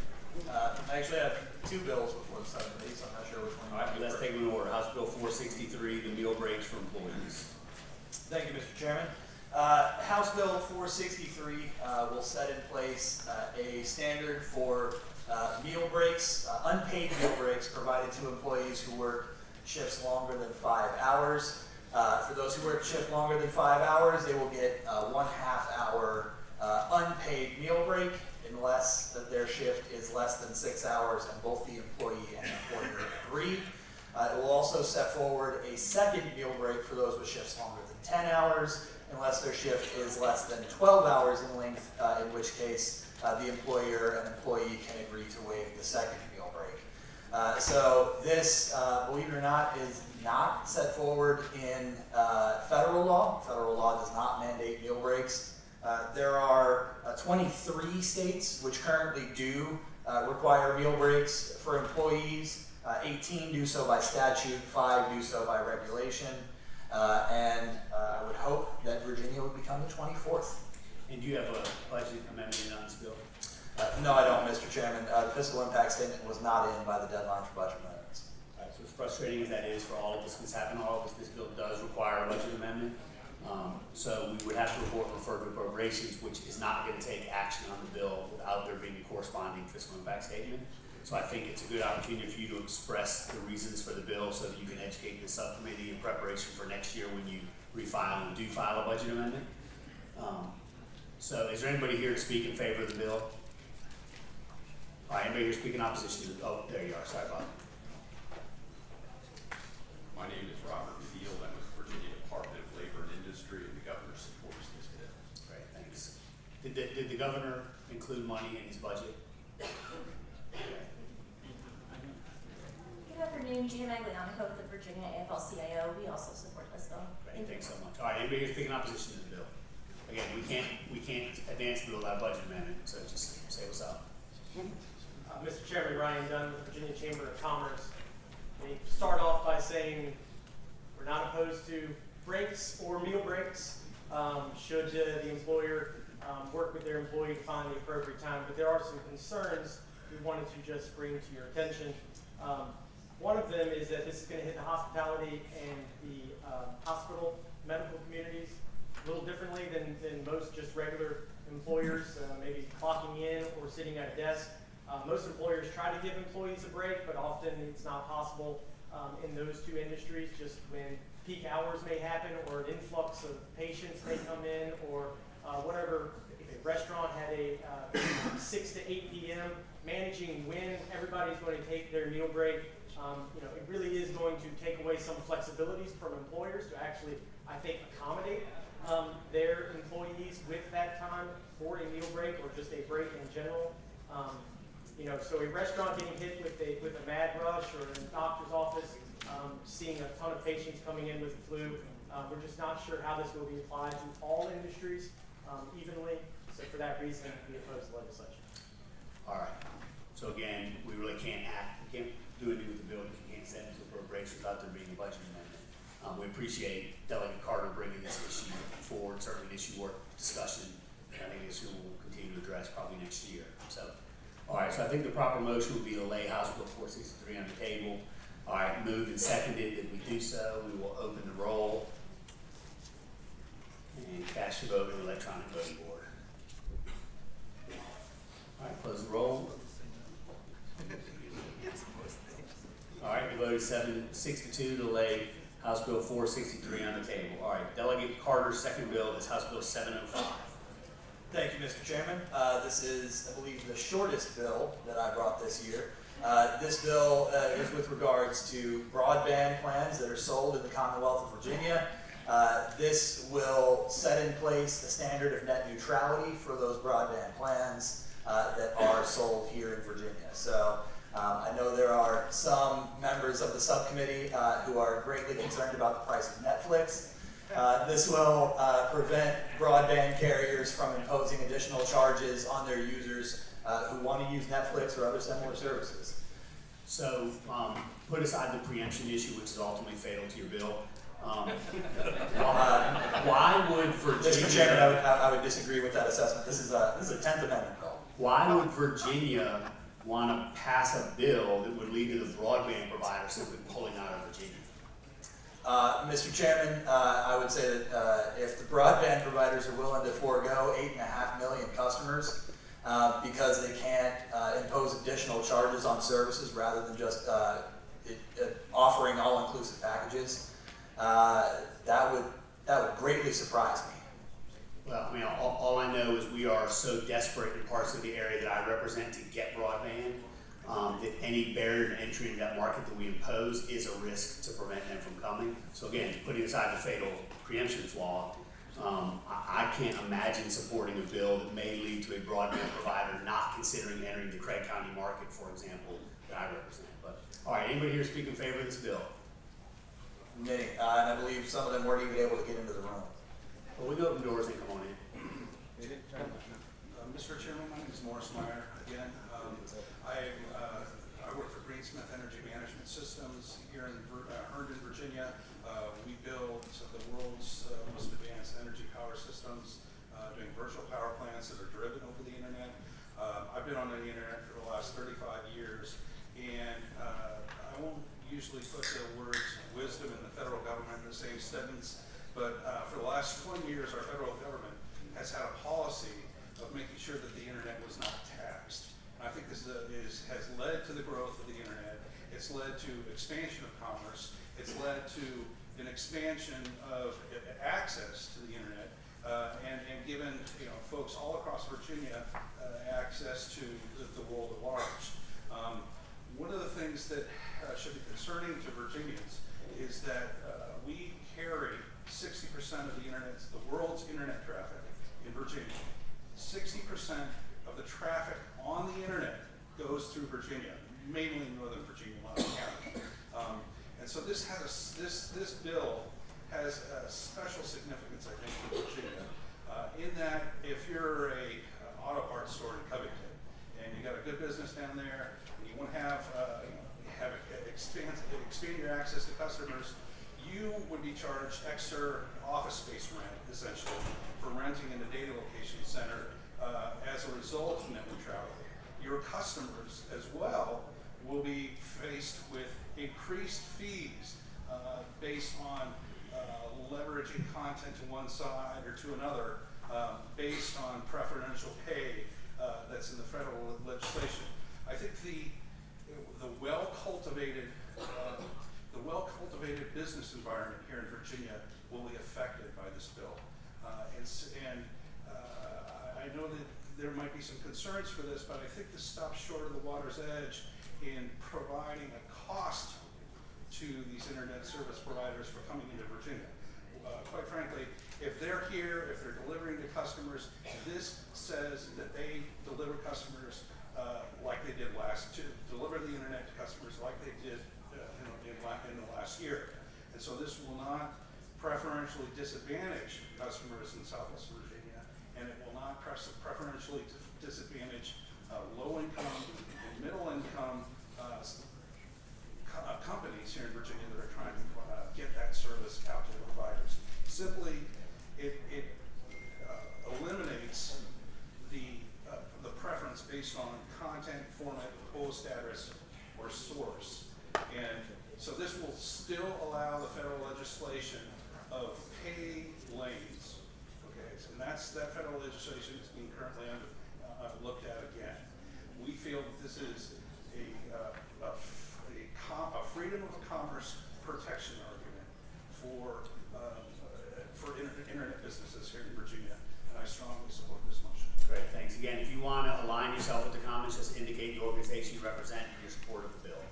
I actually have two bills before the subcommittee, so I'm not sure which one. All right, let's take them in order. House Bill 463, the meal breaks for employees. Thank you, Mr. Chairman. House Bill 463 will set in place a standard for meal breaks, unpaid meal breaks provided to employees who work shifts longer than 5 hours. For those who work shift longer than 5 hours, they will get a 1/2 hour unpaid meal break unless their shift is less than 6 hours and both the employee and employer agree. It will also set forward a second meal break for those with shifts longer than 10 hours unless their shift is less than 12 hours in length, in which case the employer and employee can agree to waive the second meal break. So this, believe it or not, is not set forward in federal law. Federal law does not mandate meal breaks. There are 23 states which currently do require meal breaks for employees. 18 do so by statute, 5 do so by regulation, and I would hope that Virginia would become the 24th. And do you have a budget amendment on this bill? No, I don't, Mr. Chairman. The fiscal impact statement was not in by the deadline for budget amendments. All right, so as frustrating as that is for all of us that's happened, all of us, this bill does require a budget amendment. So we would have to refer to appropriations, which is not going to take action on the bill without there being a corresponding fiscal impact statement. So I think it's a good opportunity for you to express the reasons for the bill so that you can educate the subcommittee in preparation for next year when you refile and do file a budget amendment. So is there anybody here to speak in favor of the bill? All right, anybody here speaking in opposition to the bill? Oh, there you are. Sorry about that. My name is Robert Field. I'm with Virginia Department of Labor and Industry, and the governor supports this bill. Great, thanks. Did the governor include money in his budget? Good afternoon, Gina Magliano, with the Virginia AFL-CIO. We also support this bill. Great, thanks so much. All right, anybody here speaking in opposition to the bill? Again, we can't advance the bill without budget amendment, so just say what's up. Mr. Chairman, Ryan Dunn with the Virginia Chamber of Commerce. Let me start off by saying we're not opposed to breaks or meal breaks should the employer work with their employee to find the appropriate time, but there are some concerns we wanted to just bring to your attention. One of them is that this is going to hit the hospitality and the hospital medical communities a little differently than most just regular employers, maybe clocking in or sitting at a desk. Most employers try to give employees a break, but often it's not possible in those two industries, just when peak hours may happen or an influx of patients may come in or whatever. If a restaurant had a 6 to 8 p.m., managing when everybody's going to take their meal break, it really is going to take away some flexibilities from employers to actually, I think, accommodate their employees with that time for a meal break or just a break in general. So a restaurant getting hit with a mad rush or in a doctor's office, seeing a ton of patients coming in with the flu, we're just not sure how this will be applied to all industries evenly. So for that reason, we oppose the legislation. All right. So again, we really can't do anything with the bill because we can't send it to appropriations without there being a budget amendment. We appreciate Delegate Carter bringing this issue forward, certainly an issue worth discussion. I think it's who we'll continue to address probably next year. So, all right, so I think the proper motion would be to lay House Bill 463 on the table. All right, moved and seconded that we do so. We will open the roll and cast your vote in the electronic voting board. All right, close the roll. All right, you voted 7-6-2 to lay House Bill 463 on the table. All right, Delegate Carter's second bill is House Bill 705. Thank you, Mr. Chairman. This is, I believe, the shortest bill that I brought this year. This bill is with regards to broadband plans that are sold in the Commonwealth of Virginia. This will set in place a standard of net neutrality for those broadband plans that are sold here in Virginia. So I know there are some members of the subcommittee who are greatly concerned about the price of Netflix. This will prevent broadband carriers from imposing additional charges on their users who want to use Netflix or other similar services. So put aside the preemption issue, which is ultimately fatal to your bill. Why would Virginia... Mr. Chairman, I would disagree with that assessment. This is a 10th Amendment bill. Why would Virginia want to pass a bill that would lead to the broadband provider simply pulling out of Virginia? Mr. Chairman, I would say that if the broadband providers are willing to forego 8.5 million customers because they can't impose additional charges on services rather than just offering all-inclusive packages, that would greatly surprise me. Well, I mean, all I know is we are so desperate in parts of the area that I represent to get broadband that any barrier to entry into that market that we impose is a risk to prevent them from coming. So again, putting aside the fatal preemption flaw, I can't imagine supporting a bill that may lead to a broadband provider not considering entering the Craig County market, for example, that I represent. But all right, anybody here speak in favor of this bill? Many, and I believe some of them weren't even able to get into the room. Well, we go open doors and come on in. Mr. Chairman, my name is Morris Meyer again. I work for Greensmith Energy Management Systems here in Herndon, Virginia. We build the world's most advanced energy power systems, doing virtual power plants that are driven over the internet. I've been on the internet for the last 35 years, and I won't usually put the words wisdom and the federal government in the same sentence, but for the last 20 years, our federal government has had a policy of making sure that the internet was not taxed. And I think this has led to the growth of the internet. It's led to expansion of commerce. It's led to an expansion of access to the internet, and given folks all across Virginia access to the world at large. One of the things that should be concerning to Virginians is that we carry 60% of the world's internet traffic in Virginia. 60% of the traffic on the internet goes through Virginia, mainly Northern Virginia, Loudoun County. And so this bill has a special significance, I think, for Virginia, in that if you're a auto parts store in Covington and you got a good business down there and you want to expand your access to customers, you would be charged extra office space rent, essentially, for renting in the data location center as a result of net neutrality. Your customers, as well, will be faced with increased fees based on leveraging content to one side or to another, based on preferential pay that's in the federal legislation. I think the well-cultivated business environment here in Virginia will be affected by this bill. I know that there might be some concerns for this, but I think this stops short of the water's edge in providing a cost to these internet service providers for coming into Virginia. Quite frankly, if they're here, if they're delivering to customers, this says that they deliver customers like they did deliver the internet to customers like they did in the last year. And so this will not preferentially disadvantage customers in Southwest Virginia, and it will not preferentially disadvantage low-income and middle-income companies here in Virginia that are trying to get that service out to the providers. Simply, it eliminates the preference based on content, format, host address, or source. And so this will still allow the federal legislation of pay lanes. Okay, and that federal legislation is being currently looked at again. We feel that this is a freedom of commerce protection argument for internet businesses here in Virginia, and I strongly support this motion. Great, thanks. Again, if you want to align yourself with the comments, just indicate the organization you represent and your support of the bill.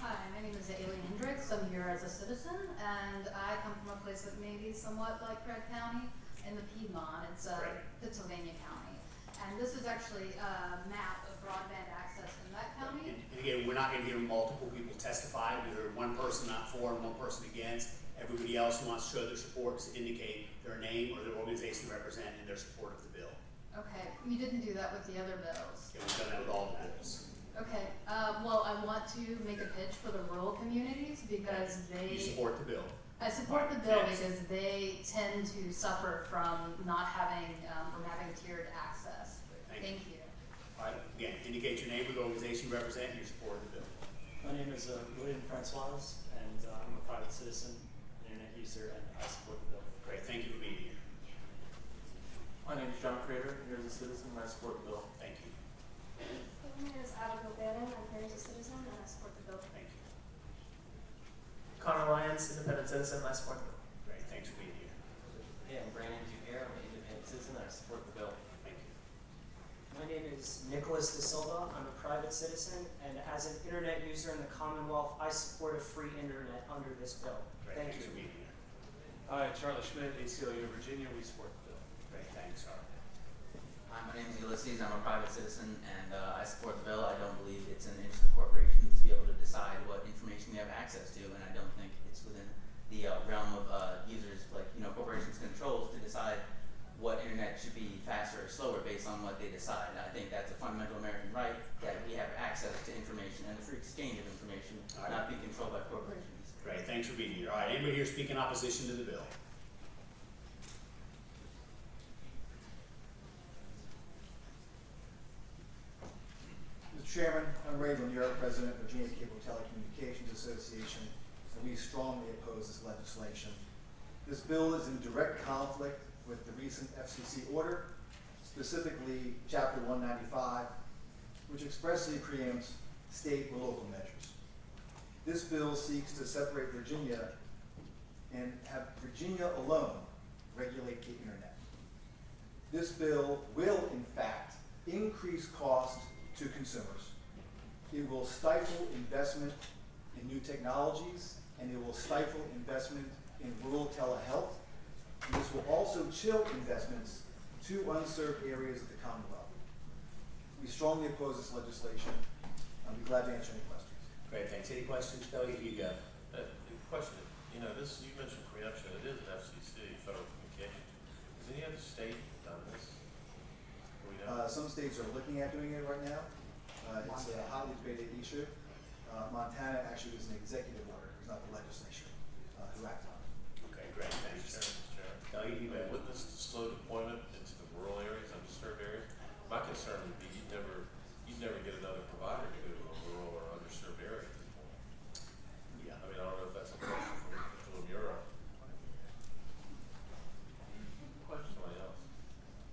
Hi, my name is Aileen Hendricks. I'm here as a citizen, and I come from a place that may be somewhat like Craig County in the Piedmont. It's Pennsylvania County. And this is actually a map of broadband access in that county. And again, we're not going to hear multiple people testify. We heard one person not for and one person against. Everybody else who wants to show their support to indicate their name or their organization they represent and their support of the bill. Okay, you didn't do that with the other bills. Yeah, we've done that with all the bills. Okay, well, I want to make a pitch for the rural communities because they... You support the bill? I support the bill because they tend to suffer from not having, tiered access. Thank you. All right, again, indicate your name or the organization you represent and your support of the bill. My name is William Francois, and I'm a private citizen, internet user, and I support the bill. Great, thank you for being here. My name is John Crater, here as a citizen, and I support the bill. Thank you. My name is Abigail Bannon. I'm here as a citizen and I support the bill. Thank you. Connor Lyons, independent citizen, I support the bill. Great, thanks for being here. Yeah, I'm Brandon Duhair, I'm an independent citizen, I support the bill. Thank you. My name is Nicholas De Silva, I'm a private citizen, and as an internet user in the Commonwealth, I support a free internet under this bill. Great, Thank thanks you. for being here. Hi, Charlie Schmidt, ACLU of Virginia, we support the bill. Great, thanks, Charlie. Hi, my name is Ulysses. I'm a private citizen, and I support the bill. I don't believe it's in the interest of corporations to be able to decide what information we have access to, and I don't think it's within the realm of users, like corporations' controls to decide what internet should be faster or slower based on what they decide. And I think that's a fundamental American right that we have access to information and the free exchange of information, not be controlled by corporations. Great, thanks for being here. All right, anybody here speak in opposition to the bill? Mr. Chairman, I'm Ray Lanier, President of Virginia Cable Telecommunications Association, and we strongly oppose this legislation. This bill is in direct conflict with the recent FCC order, specifically Chapter 195, which expressly preempts state or local measures. This bill seeks to separate Virginia and have Virginia alone regulate the internet. This bill will, in fact, increase costs to consumers. It will stifle investment in new technologies, and it will stifle investment in rural telehealth. And this will also chill investments to unserved areas of the Commonwealth. We strongly oppose this legislation. I'll be glad to answer any questions. Great, thanks. Any questions? Kelly, here you go. Question, you mentioned preemption. It is an FCC, Federal Communications. Has any other state done this? Some states are looking at doing it right now. It's a hotly debated issue. Montana actually is an executive order. It's not the legislature who acted on it. Okay, great, thanks. Kelly, you go. Wouldn't this slow deployment into the rural areas, undisturbed areas? My concern would be you'd never get another provider to go to a rural or underserved area at this point. Yeah. I mean, I don't know if that's a question from Europe. Question somebody else.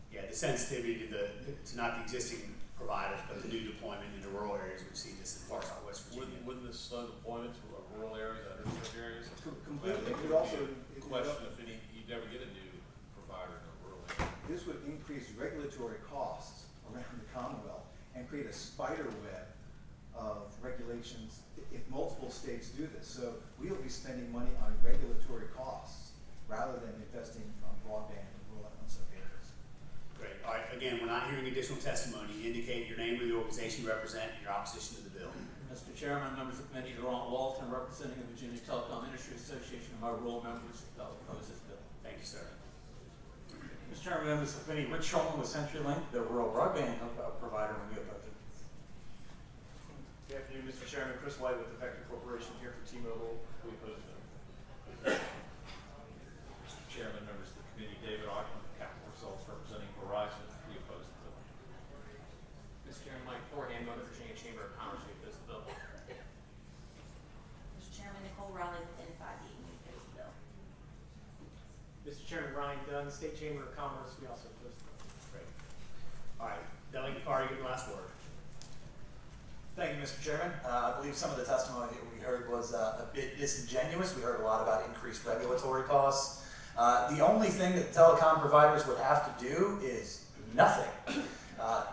Yeah, the sensitivity to not the existing providers, but the new deployment into rural areas. We've seen this in parts of West Virginia. Wouldn't this slow deployment to rural areas, underserved areas? Completely. It could also question if you'd never get a new provider in a rural area. This would increase regulatory costs around the Commonwealth and create a spider web of regulations if multiple states do this. So we will be spending money on regulatory costs rather than investing on broadband in rural and unserved areas. Great. All right, again, we're not hearing additional testimony. Indicate your name or the organization you represent and your opposition to the bill. Mr. Chairman, members of the committee, Laurent Walton, representing the Virginia Telecom Industry Association, and my rural members oppose this bill. Thank you, sir. Mr. Chairman, members of the committee, Rich Schulman with CenturyLink, the rural broadband provider, and we oppose it. Good afternoon, Mr. Chairman. Chris White with Effective Corporation here for T-Mobile. We oppose the bill. Mr. Chairman, members of the committee, David Ogden, Capital Results representing Verizon, we oppose the bill. Mr. Chairman, Mike Forehand, member of Virginia Chamber of Commerce, we oppose the bill. Mr. Chairman, Nicole Raleigh with NFIB, we oppose the bill. Mr. Chairman, Ryan Dunn, State Chamber of Commerce, we also oppose the bill. Great. All right, Delegate Carr, you get the last word. Thank you, Mr. Chairman. I believe some of the testimony that we heard was a bit disingenuous. We heard a lot about increased regulatory costs. The only thing that telecom providers would have to do is nothing.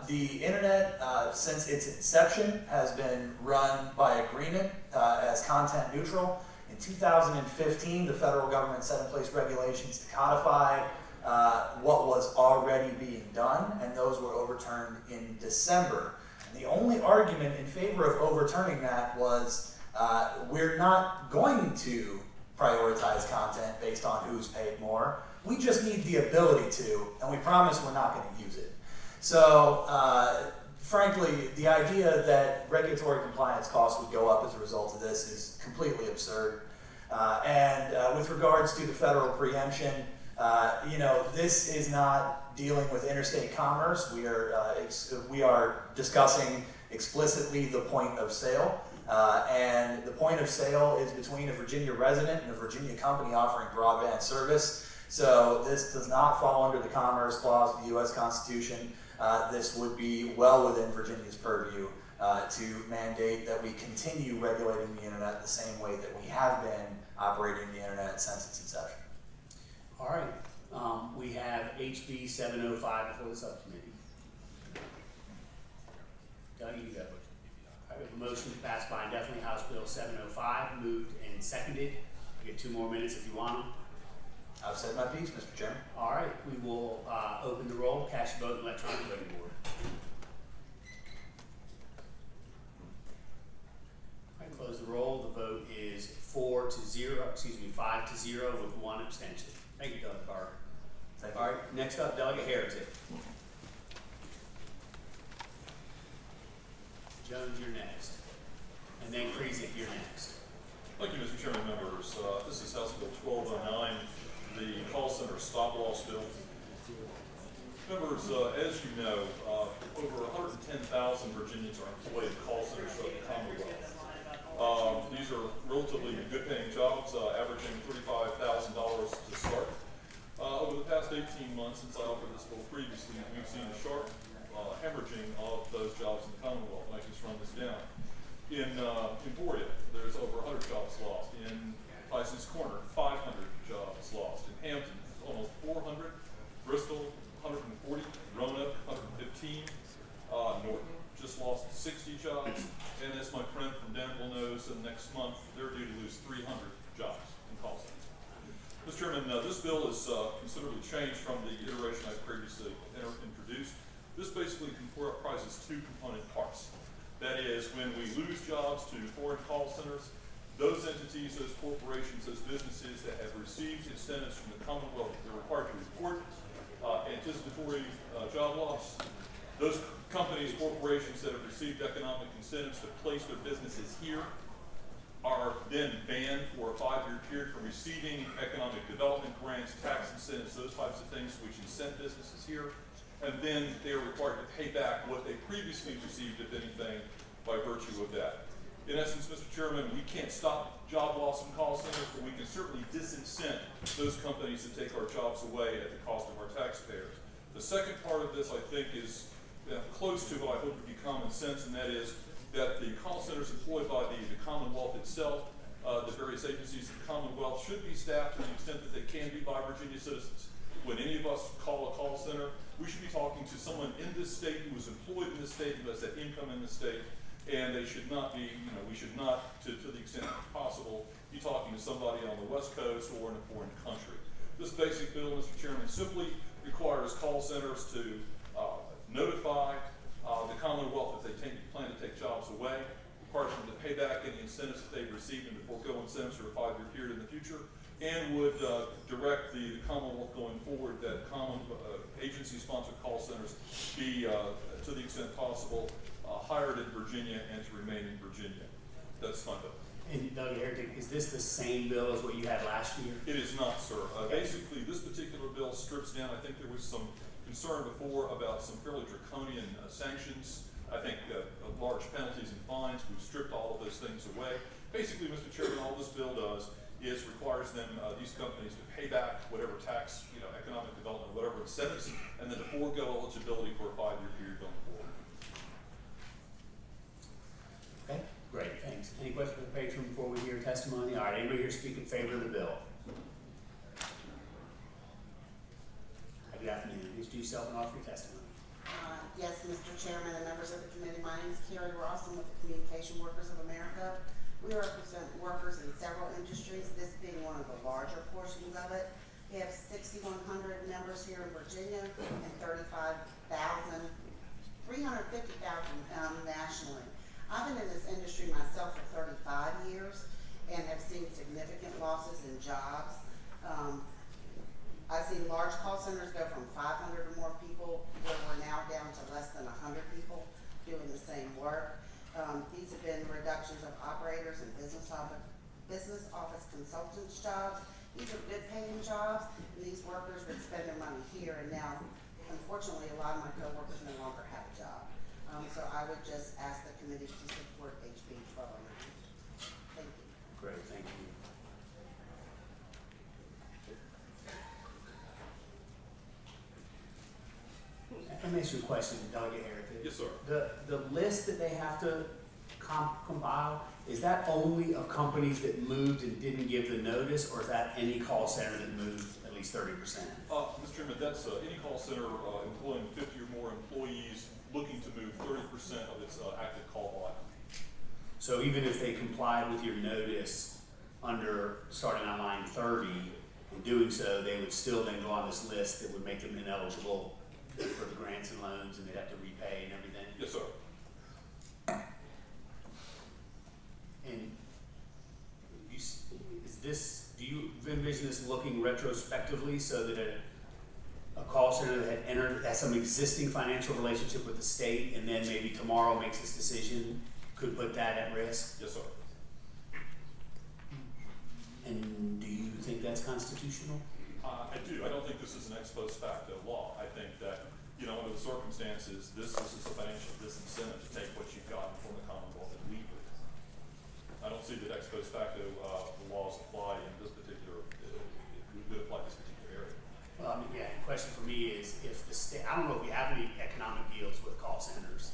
The internet, since its inception, has been run by agreement as content neutral. In 2015, the federal government set in place regulations to codify what was already being done, and those were overturned in December. The only argument in favor of overturning that was we're not going to prioritize content based on who's paid more. We just need the ability to, and we promise we're not going to use it. So, frankly, the idea that regulatory compliance costs would go up as a result of this is completely absurd. With regards to the federal preemption, this is not dealing with interstate commerce. We are discussing explicitly the point of sale, and the point of sale is between a Virginia resident and a Virginia company offering broadband service. So this does not fall under the Commerce Clause of the U.S. Constitution. This would be well within Virginia's purview to mandate that we continue regulating the internet the same way that we have been operating the internet since its inception. All right. We have HB 705 before the subcommittee. Doug, you go. I have a motion to pass by indefinitely House Bill 705, moved and seconded. You get 2 more minutes if you want them. I've said my piece, Mr. Chairman. All right. We will open the roll, cast your vote, and electronic voting board. I close the roll. The vote is 5 to 0 with 1 abstention. Thank you, Delegate Carr. Thank you. All right, next up, Delegate Heretic. Jones, you're next. And then Kriesick, you're next. Thank you, Mr. Chairman, members. This is House Bill 1209, the call center stop loss bill. Members, as you know, over 110,000 Virginians are employed in call centers throughout the Commonwealth. These are relatively good-paying jobs, averaging $35,000 to start. Over the past 18 months since I offered this bill previously, we've seen a sharp hemorrhaging of those jobs in the Commonwealth. And I can just run this down. In Emporia, there's over 100 jobs lost. In Tyson's Corner, 500 jobs lost. In Hampton, almost 400. Bristol, 140. Roanoke, 115. Norton just lost 60 jobs. And as my friend from Danville knows, next month they're due to lose 300 jobs in call centers. Mr. Chairman, this bill is considerably changed from the iteration I previously introduced. This basically comprises 2 component parts. That is, when we lose jobs to foreign call centers, those entities, those corporations, those businesses that have received incentives from the Commonwealth, they're required to report anticipatory job loss. Those companies, corporations that have received economic incentives to place their businesses here are then banned for a 5-year period from receiving economic development grants, tax incentives, those types of things which incent businesses here. And then they are required to pay back what they previously received, if anything, by virtue of that. In essence, Mr. Chairman, we can't stop job loss in call centers, but we can certainly disincent those companies that take our jobs away at the cost of our taxpayers. The second part of this, I think, is close to what I hope would be common sense, and that is that the call centers employed by the Commonwealth itself, the various agencies of the Commonwealth, should be staffed to the extent that they can be by Virginia citizens. When any of us call a call center, we should be talking to someone in this state who is employed in this state, who has that income in this state, and they should not be, we should not, to the extent possible, be talking to somebody on the West Coast or in a foreign country. This basic bill, Mr. Chairman, simply requires call centers to notify the Commonwealth that they plan to take jobs away, requires them to pay back any incentives that they've received and to forego incentives for a 5-year period in the future, and would direct the Commonwealth going forward that agency-sponsored call centers be, to the extent possible, hired in Virginia and to remain in Virginia. That's my bill. And Doug Heritage, is this the same bill as what you had last year? It is not, sir. Basically, this particular bill strips down, I think there was some concern before about some fairly draconian sanctions. I think large penalties and fines. We've stripped all of those things away. Basically, Mr. Chairman, all this bill does is requires them, these companies, to pay back whatever tax, economic development, whatever incentives, and then to forego eligibility for a 5-year period going forward. Okay, great, thanks. Any questions for the patron before we hear testimony? All right, anybody here speak in favor of the bill? Good afternoon. Introduce yourself and offer your testimony. Yes, Mr. Chairman and members of the committee, my name is Carrie Rawson with the Communication Workers of America. We represent workers in several industries, this being one of the larger portions of it. We have 6,100 members here in Virginia and 350,000 nationally. I've been in this industry myself for 35 years and have seen significant losses in jobs. I've seen large call centers go from 500 or more people where we're now down to less than 100 people doing the same work. These have been reductions of operators and business office consultants jobs. These are good paying jobs, and these workers would spend their money here, and now, unfortunately, a lot of my coworkers no longer have a job. So I would just ask the committee to support HB 1209. Thank you. Great, thank you. Let me ask you a question, Delegate Heritage. Yes, sir. The list that they have to compile, is that only of companies that moved and didn't give the notice, or is that any call center that moved at least 30%? Mr. Chairman, that's any call center employing 50 or more employees looking to move 30% of its active call volume. So even if they complied with your notice under starting on line 30, in doing so, they would still then go on this list that would make them ineligible for the grants and loans, and they'd have to repay and everything? Yes, sir. And do you envision this looking retrospectively so that a call center that had entered, has some existing financial relationship with the state, and then maybe tomorrow makes this decision, could put that at risk? Yes, sir. And do you think that's constitutional? I do. I don't think this is an ex post facto law. I think that, under the circumstances, this is a financial disincentive to take what you've got from the Commonwealth and leave with it. I don't see that ex post facto laws apply in this particular, would apply to this particular area. Well, the question for me is if the state, I don't know if we have any economic deals with call centers,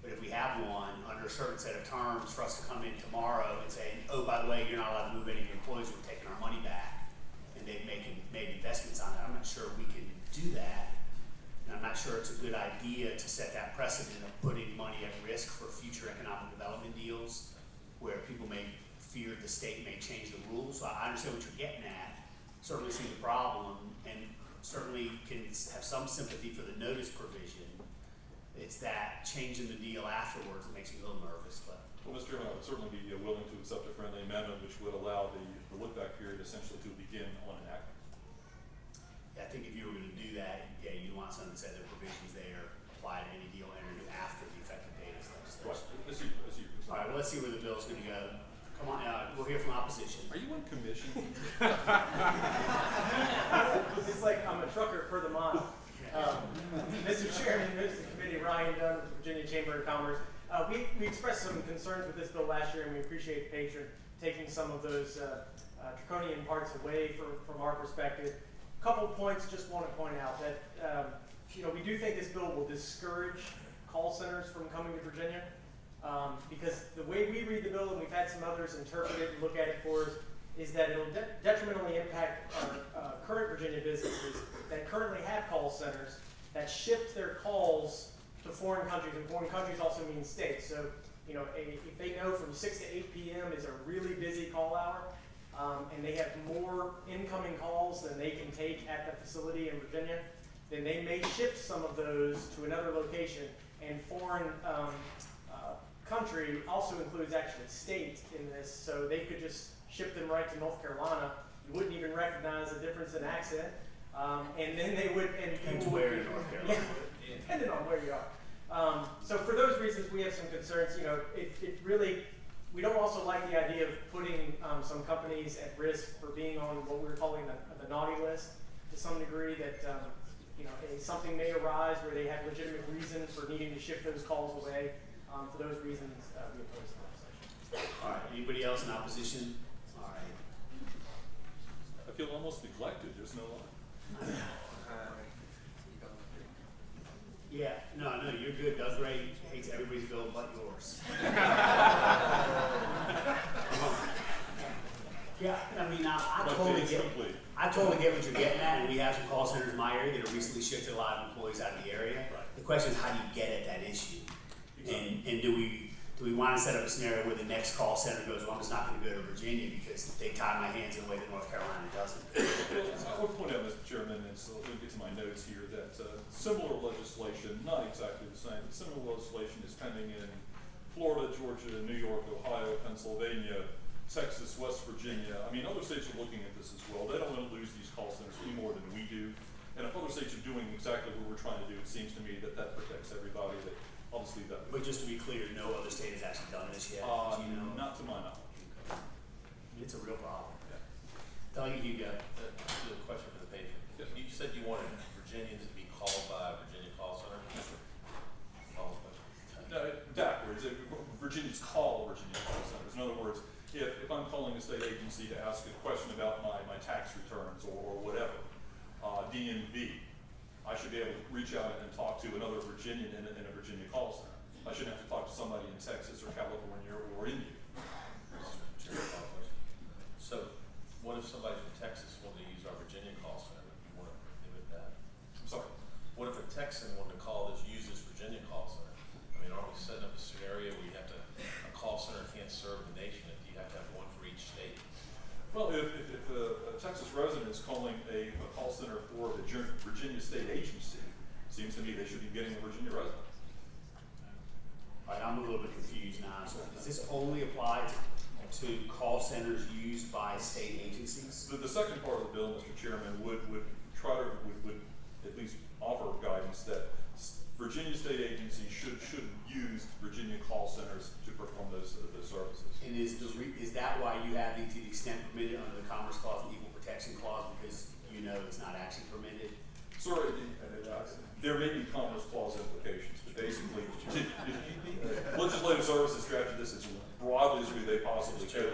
but if we have one under a certain set of terms for us to come in tomorrow and say, oh, by the way, you're not allowed to move any of your employees, we're taking our money back, and they've made investments on it, I'm not sure we can do that. And I'm not sure it's a good idea to set that precedent of putting money at risk for future economic development deals where people may fear the state may change the rules. So I understand what you're getting at, certainly see the problem, and certainly can have some sympathy for the notice provision. It's that changing the deal afterwards that makes me a little nervous. But Well, Mr. Chairman, I would certainly be willing to accept a friendly amendment which would allow the look-back period essentially to begin on enactment. I think if you were going to do that, you'd want something that said the provisions there apply to any deal entered into after the effective date of legislation. Right. All right, well, let's see where the bill's going to go. Come on, we'll hear from opposition. Are you on commission? It's like I'm a trucker per the mile. Mr. Chairman, members of the committee, Ryan Dunn with the Virginia Chamber of Commerce. We expressed some concerns with this bill last year, and we appreciate the patron taking some of those draconian parts away from our perspective. Couple points just want to point out that we do think this bill will discourage call centers from coming to Virginia because the way we read the bill, and we've had some others interpret it and look at it for us, is that it'll detrimentally impact our current Virginia businesses that currently have call centers that shift their calls to foreign countries, and foreign countries also mean states. So, if they know from 6 to 8 p.m. is a really busy call hour, and they have more incoming calls than they can take at the facility in Virginia, then they may shift some of those to another location. And foreign country also includes actually state in this, so they could just ship them right to North Carolina. You wouldn't even recognize the difference in accent, and then they would. And depends where in North Carolina. Yeah, depending on where you are. So for those reasons, we have some concerns. It really We don't also like the idea of putting some companies at risk for being on what we're calling the naughty list to some degree, that something may arise where they have legitimate reasons for needing to shift those calls away. For those reasons, we oppose the legislation. All right, anybody else in opposition? All right. I feel almost neglected, there's no one. Yeah, no, you're good. Doug Ray hates everybody's bill but yours. Yeah, I mean, I totally get what you're getting at, and we have some call centers in my area that have recently shifted a lot of employees out of the area. The question is, how do you get at that issue? And do we want to set up a scenario where the next call center goes, well, I'm just not going to go to Virginia because they tie my hands in a way that North Carolina doesn't? I would point out, Mr. Chairman, and so let me get to my notes here, that similar legislation, not exactly the same, but similar legislation is pending in Florida, Georgia, New York, Ohio, Pennsylvania, Texas, West Virginia. I mean, other states are looking at this as well. They don't want to lose these call centers any more than we do. And if other states are doing exactly what we're trying to do, it seems to me that that protects everybody. That I'll just leave that. But just to be clear, no other state has actually done this yet. Not to my knowledge. It's a real problem. Doug, you got The question for the patron. You said you wanted Virginians to be called by a Virginia call center? Follow-up question. No, backwards. Virginians call Virginia call centers. In other words, if I'm calling a state agency to ask a question about my tax returns or whatever, DMV, I should be able to reach out and talk to another Virginian in a Virginia call center. I shouldn't have to talk to somebody in Texas or California or India. So, what if somebody from Texas wanted to use our Virginia call center? Would you want to prohibit that? I'm sorry? What if a Texan wanted to use this Virginia call center? I mean, aren't we setting up a scenario where you have to, a call center can't serve the nation if you have to have one for each state? Well, if a Texas resident is calling a call center for the Virginia State Agency, it seems to me they should be getting a Virginia resident. All right, I'm a little bit confused now. So does this only apply to call centers used by state agencies? The second part of the bill, Mr. Chairman, would try to would at least offer guidance that Virginia state agencies should use Virginia call centers to perform those services. And is that why you have to the extent permitted under the Commerce Clause and Equal Protection Clause, because you know it's not actually permitted? Sir, there may be Commerce Clause implications, but basically, legislative services drafted this as broadly as they possibly could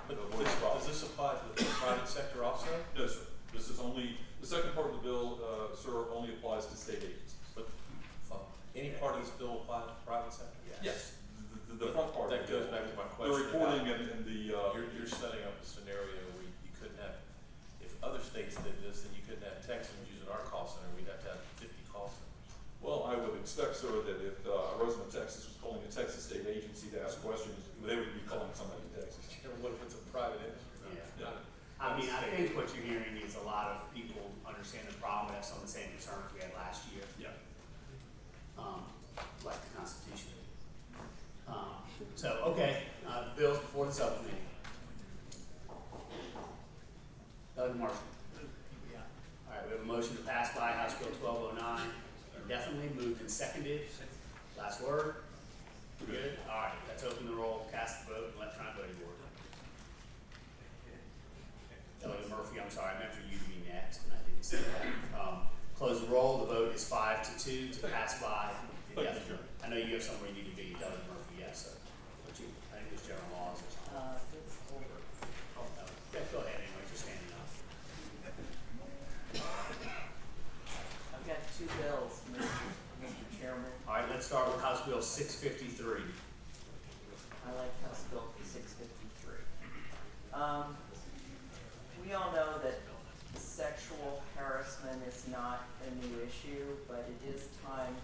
to avoid this problem. Does this apply to the private sector also? No, sir. This is only, the second part of the bill, sir, only applies to state agencies. But any part of this bill apply to the private sector? Yes. The front part. That goes back to my question. The reporting and the. You're setting up a scenario where you couldn't have, if other states did this, then you couldn't have Texans using our call center. We'd have to have 50 call centers. Well, I would expect, sir, that if a resident of Texas was calling a Texas state agency to ask questions, they would be calling somebody in Texas. What if it's a private industry? Yeah. I mean, I think what you're hearing is a lot of people understand the problem, have some of the same concerns we had last year. Yeah. Like the Constitution. So, okay, bills before the subcommittee. Doug Marshall. All right, we have a motion to pass by House Bill 1209, indefinitely moved and seconded. Last word? Good? All right, let's open the roll, cast the vote, and electronic voting board. Delegate Murphy, I'm sorry, I meant for you to be next, and I didn't say that. Close the roll, the vote is 5-2 to pass by indefinitely. I know you have somewhere you need to be, Delegate Murphy, yes, sir. I think there's general laws or something. It's over. Oh, no. Yeah, go ahead anyway, you're standing up. I've got two bills, Mr. Chairman. All right, let's start with House Bill 653. I like House Bill 653. We all know that sexual harassment is not a new issue, but it is time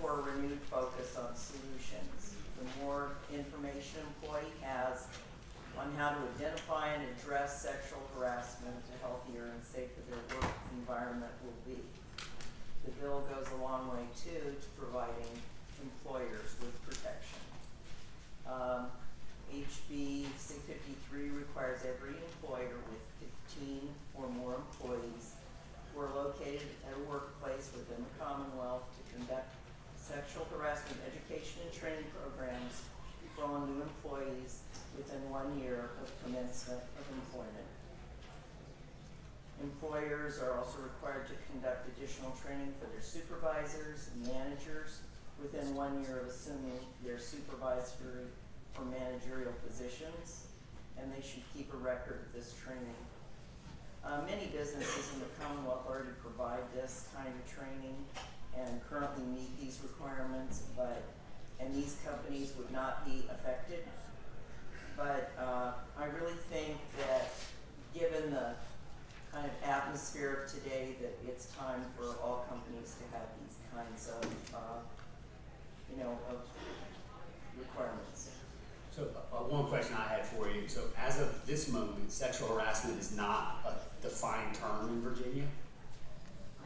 for a renewed focus on solutions. The more information an employee has on how to identify and address sexual harassment, the healthier and safer their work environment will be. The bill goes a long way too to providing employers with protection. HB 653 requires every employer with 15 or more employees who are located at a workplace within the Commonwealth to conduct sexual harassment education and training programs for all new employees within 1 year of commencement of employment. Employers are also required to conduct additional training for their supervisors and managers within 1 year of assuming their supervisory or managerial positions, and they should keep a record of this training. Many businesses in the Commonwealth already provide this kind of training and currently meet these requirements, and these companies would not be affected. But I really think that given the kind of atmosphere of today, that it's time for all companies to have these kinds of, of requirements. So one question I had for you. So as of this moment, sexual harassment is not a defined term in Virginia?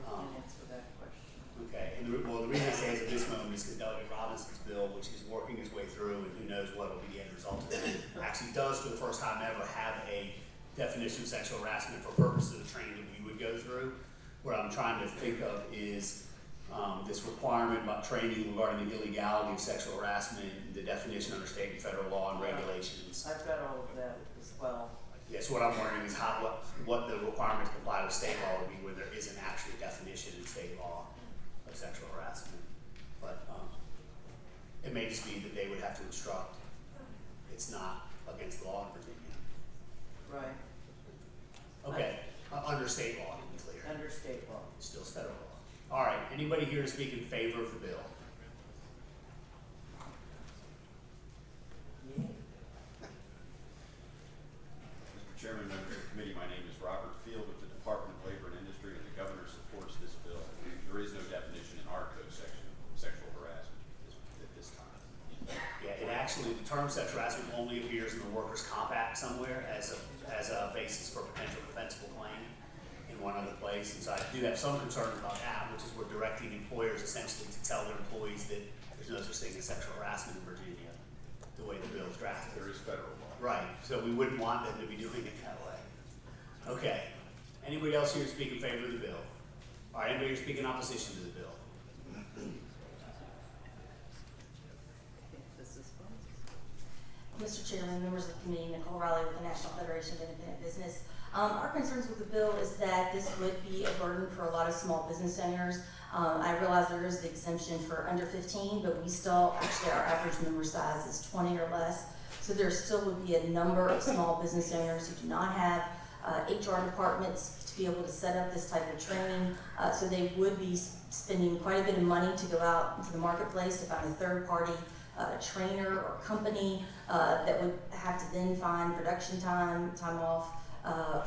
I can answer that question. Okay, and the reason I say as of this moment is because Delegate Robinson's bill, which is working its way through, and who knows what will be the end result of it, actually does for the first time ever have a definition of sexual harassment for purposes of the training that we would go through. What I'm trying to think of is this requirement about training regarding the illegality of sexual harassment, the definition under state and federal law and regulations. I've got all of that as well. Yes, what I'm wondering is what the requirement to comply with state law would be where there isn't actually a definition in state law of sexual harassment. But it may just be that they would have to instruct. It's not against the law in Virginia. Right. Okay, under state law, to be clear. Under state law. Still federal law. All right, anybody here to speak in favor of the bill? Mr. Chairman, members of the committee, my name is Robert Field with the Department of Labor and Industry, and the governor supports this bill. There is no definition in our code section of sexual harassment at this time. Yeah, it actually, the term sexual harassment only appears in the Workers' Comp Act somewhere as a basis for potential defensible claim in one other place. And so I do have some concerns about that, which is we're directing employers essentially to tell their employees that there's no such thing as sexual harassment in Virginia, the way the bill is drafted. There is federal law. Right, so we wouldn't want them to be doing it that way. Okay, anybody else here to speak in favor of the bill? All right, anybody here to speak in opposition to the bill? Mr. Chairman, members of the committee, Nicole Riley with the National Federation of Independent Business. Our concerns with the bill is that this would be a burden for a lot of small business owners. I realize there is the exemption for under 15, but we still, actually our average member size is 20 or less. So there still would be a number of small business owners who do not have HR departments to be able to set up this type of training. So they would be spending quite a bit of money to go out into the marketplace to find a third party trainer or company that would have to then find production time off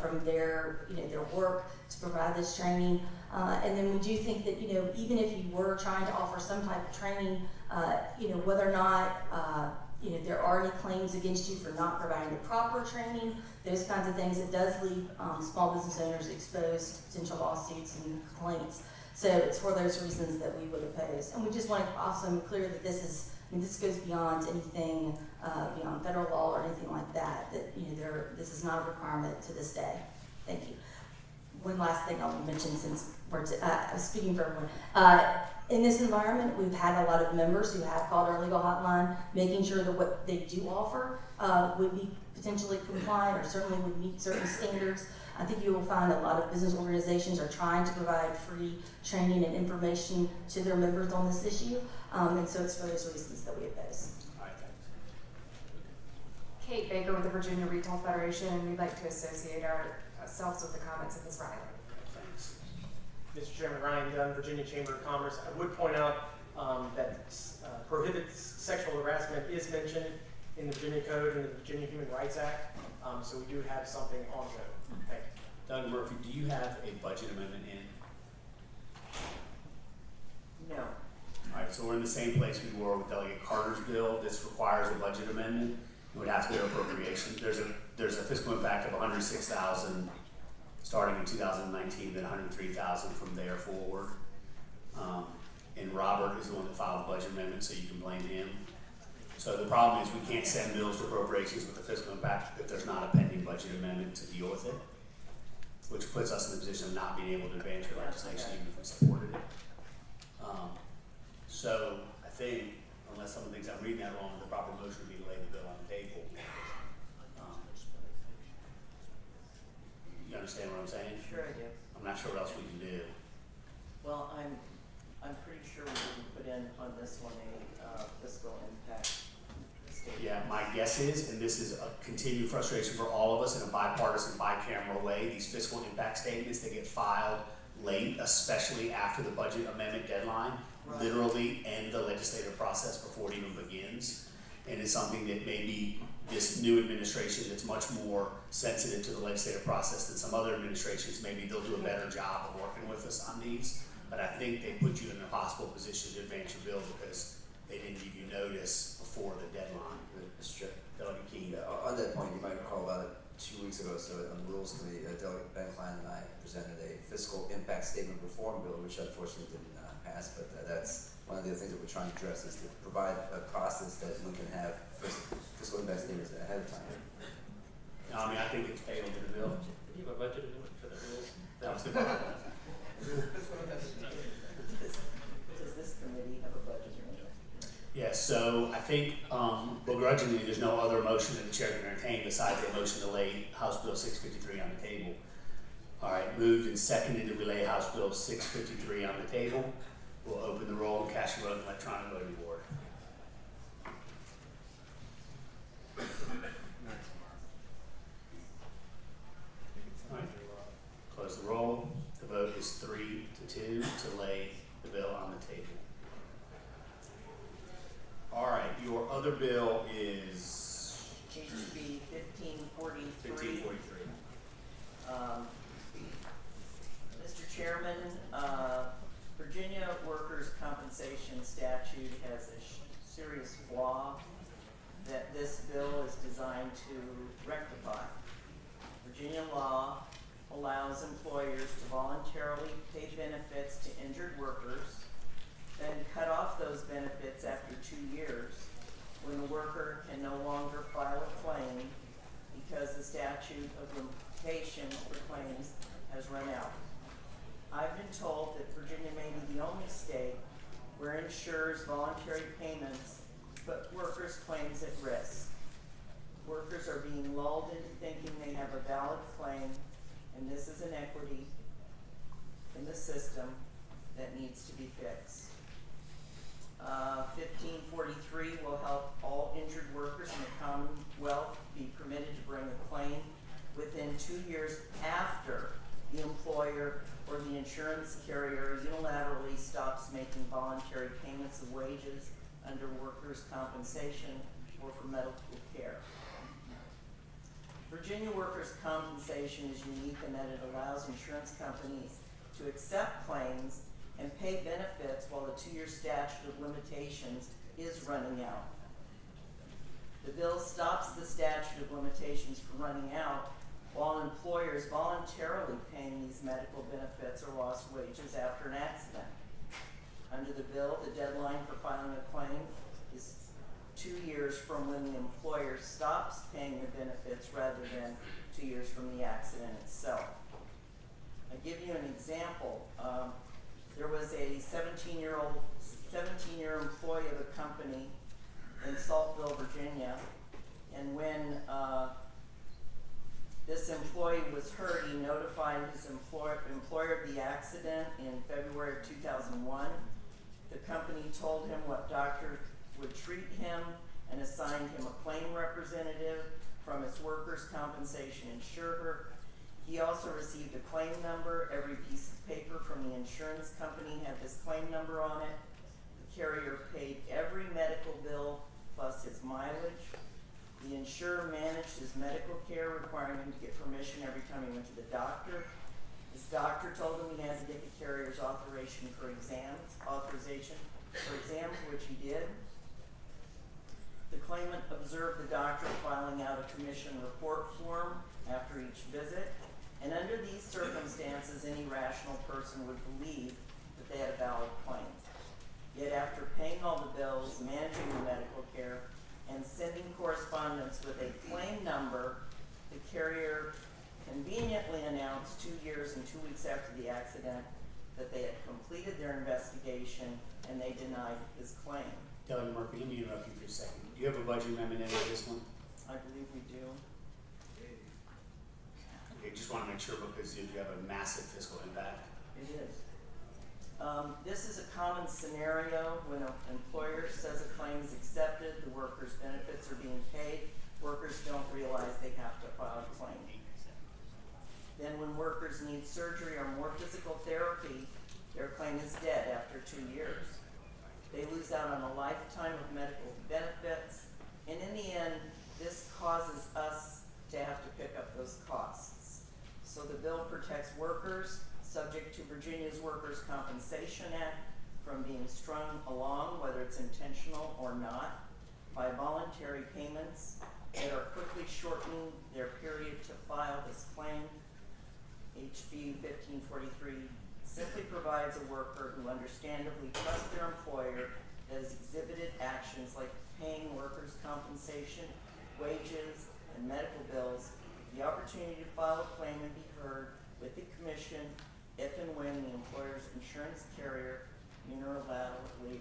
from their work to provide this training. And then we do think that even if you were trying to offer some type of training, whether or not there are any claims against you for not providing the proper training, those kinds of things, it does leave small business owners exposed to potential lawsuits and complaints. So it's for those reasons that we would oppose. And we just want to also make clear that this goes beyond anything beyond federal law or anything like that. That this is not a requirement to this day. Thank you. One last thing I'll mention since we're speaking for everyone. In this environment, we've had a lot of members who have called our legal hotline, making sure that what they do offer would be potentially compliant or certainly would meet certain standards. I think you will find a lot of business organizations are trying to provide free training and information to their members on this issue, and so it's for those reasons that we oppose. All right, thanks. Kate Baker with the Virginia Retail Federation, and we'd like to associate ourselves with the comments of Ms. Riley. Thanks. Mr. Chairman, Ryan Dunn, Virginia Chamber of Commerce. I would point out that prohibits sexual harassment is mentioned in the Virginia Code and the Virginia Human Rights Act, so we do have something on code. Thank you. Doug Murphy, do you have a budget amendment in? No. All right, so we're in the same place we were with Delegate Carter's bill. This requires a budget amendment. It would have to go to appropriation. There's a fiscal impact of $106,000 starting in 2019, then $103,000 from there forward. And Robert is the one that filed the budget amendment, so you can blame him. So the problem is we can't send bills to appropriations with the fiscal impact if there's not a pending budget amendment to deal with it, which puts us in the position of not being able to advance your legislation even if we supported it. So I think, unless someone thinks ordinance, I'm reading that wrong, the proper motion would be to lay the bill on the table. You understand what I'm saying? Sure I do. I'm not sure what else we can do. Well, I'm pretty sure we didn't put in on this one a fiscal impact statement. Yeah, my guess is, and this is a continued frustration for all of us in a bipartisan, bicameral way, these fiscal impact statements, they get filed late, especially after the budget amendment deadline, Right. literally end the legislative process before it even begins. And it's something that maybe this new administration that's much more sensitive to the legislative process than some other administrations, maybe they'll do a better job of working with us on these. But I think they put you in an impossible position to advance your bill because they didn't give you notice before the deadline. Mr. Chair. Delegate King. On that point, you might recall about 2 weeks ago, so on the Rules Committee, Delegate Ben Klein and I presented a fiscal impact statement reform bill, which unfortunately didn't pass, but that's one of the things that we're trying to address is to provide a process that we can have fiscal impact statements ahead of time. No, I mean, I think it's fatal to the bill. Do you have a budget amendment for the rules? That was the problem. Does this committee have a budget amendment? Yes, so I think begrudgingly, there's no other motion that the chair can entertain besides a motion to lay House Bill 653 on the table. All right, moved and seconded that we lay House Bill 653 on the table. We'll open the roll and cast your vote in electronic voting board. All right, close the roll. The vote is 3-2 to lay the bill on the table. All right, your other bill is HB 1543. 1543. Mr. Chairman, Virginia workers' compensation statute has a serious flaw that this bill is designed to rectify. Virginia law allows employers to voluntarily pay benefits to injured workers, then cut off those benefits after 2 years when the worker can no longer file a claim because the statute of limitations for claims has run out. I've been told that Virginia may be the only state where insurers' voluntary payments put workers' claims at risk. Workers are being lulled into thinking they have a valid claim, and this is an equity in the system that needs to be fixed. 1543 will help all injured workers in the Commonwealth be permitted to bring a claim within 2 years after the employer or the insurance carrier unilaterally stops making voluntary payments of wages under workers' compensation or for medical care. Virginia workers' compensation is unique in that it allows insurance companies to accept claims and pay benefits while the 2-year statute of limitations is running out. The bill stops the statute of limitations from running out while employers voluntarily paying these medical benefits or lost wages after an accident. Under the bill, the deadline for filing a claim is 2 years from when the employer stops paying the benefits rather than 2 years from the accident itself. I'll give you an example. There was a 17-year employee of a company in Saltville, Virginia, and when this employee was hurt, he notified his employer of the accident in February of 2001. The company told him what doctor would treat him and assigned him a claim representative from its workers' compensation insurer. He also received a claim number. Every piece of paper from the insurance company had this claim number on it. The carrier paid every medical bill plus his mileage. The insurer managed his medical care, requiring him to get permission every time he went to the doctor. His doctor told him he had to get the carrier's authorization for exams, which he did. The claimant observed the doctor filing out a commission report form after each visit, and under these circumstances, any rational person would believe that they had a valid claim. Yet after paying all the bills, managing the medical care, and sending correspondence with a claim number, the carrier conveniently announced 2 years and 2 weeks after the accident that they had completed their investigation and they denied his claim. Delegate Murphy, let me interrupt you for a second. Do you have a budget amendment in with this one? I believe we do. Okay, just wanna make sure because you have a massive fiscal impact. It is. This is a common scenario when an employer says a claim is accepted, the worker's benefits are being paid, workers don't realize they have to file a claim. Then when workers need surgery or more physical therapy, their claim is dead after 2 years. They lose out on a lifetime of medical benefits, and in the end, this causes us to have to pick up those costs. So the bill protects workers subject to Virginia's Workers' Compensation Act from being strung along, whether it's intentional or not, by voluntary payments that are quickly shortening their period to file this claim. HB 1543 simply provides a worker who understandably trusts their employer has exhibited actions like paying workers' compensation, wages, and medical bills the opportunity to file a claim and be heard with the commission if and when the employer's insurance carrier unilaterally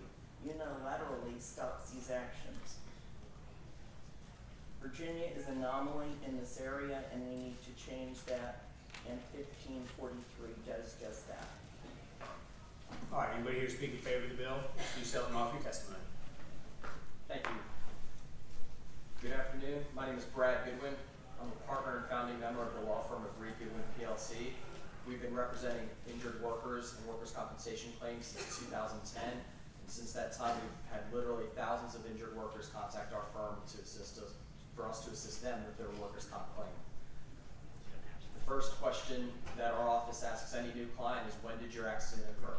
stops these actions. Virginia is an anomaly in this area, and we need to change that, and 1543 does just that. All right, anybody here speak in favor of the bill? Introduce yourself and offer your testimony. Thank you. Good afternoon. My name is Brad Goodwin. I'm a partner and founding member of the law firm of Reed Goodwin PLC. We've been representing injured workers and workers' compensation claims since 2010. And since that time, we've had literally thousands of injured workers contact our firm to assist us, for us to assist them with their workers' comp claim. The first question that our office asks any new client is, when did your accident occur?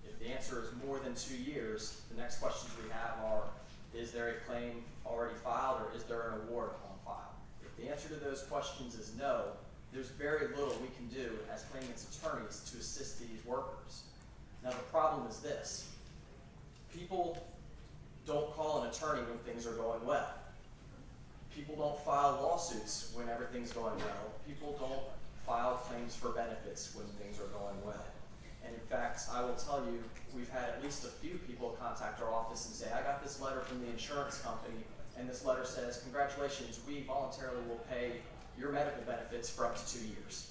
If the answer is more than 2 years, the next questions we have are, is there a claim already filed or is there an award on file? If the answer to those questions is no, there's very little we can do as claimants' attorneys to assist these workers. Now the problem is this: people don't call an attorney when things are going well. People don't file lawsuits when everything's going well. People don't file claims for benefits when things are going well. And in fact, I will tell you, we've had at least a few people contact our office and say, I got this letter from the insurance company, and this letter says, congratulations, we voluntarily will pay your medical benefits for up to 2 years.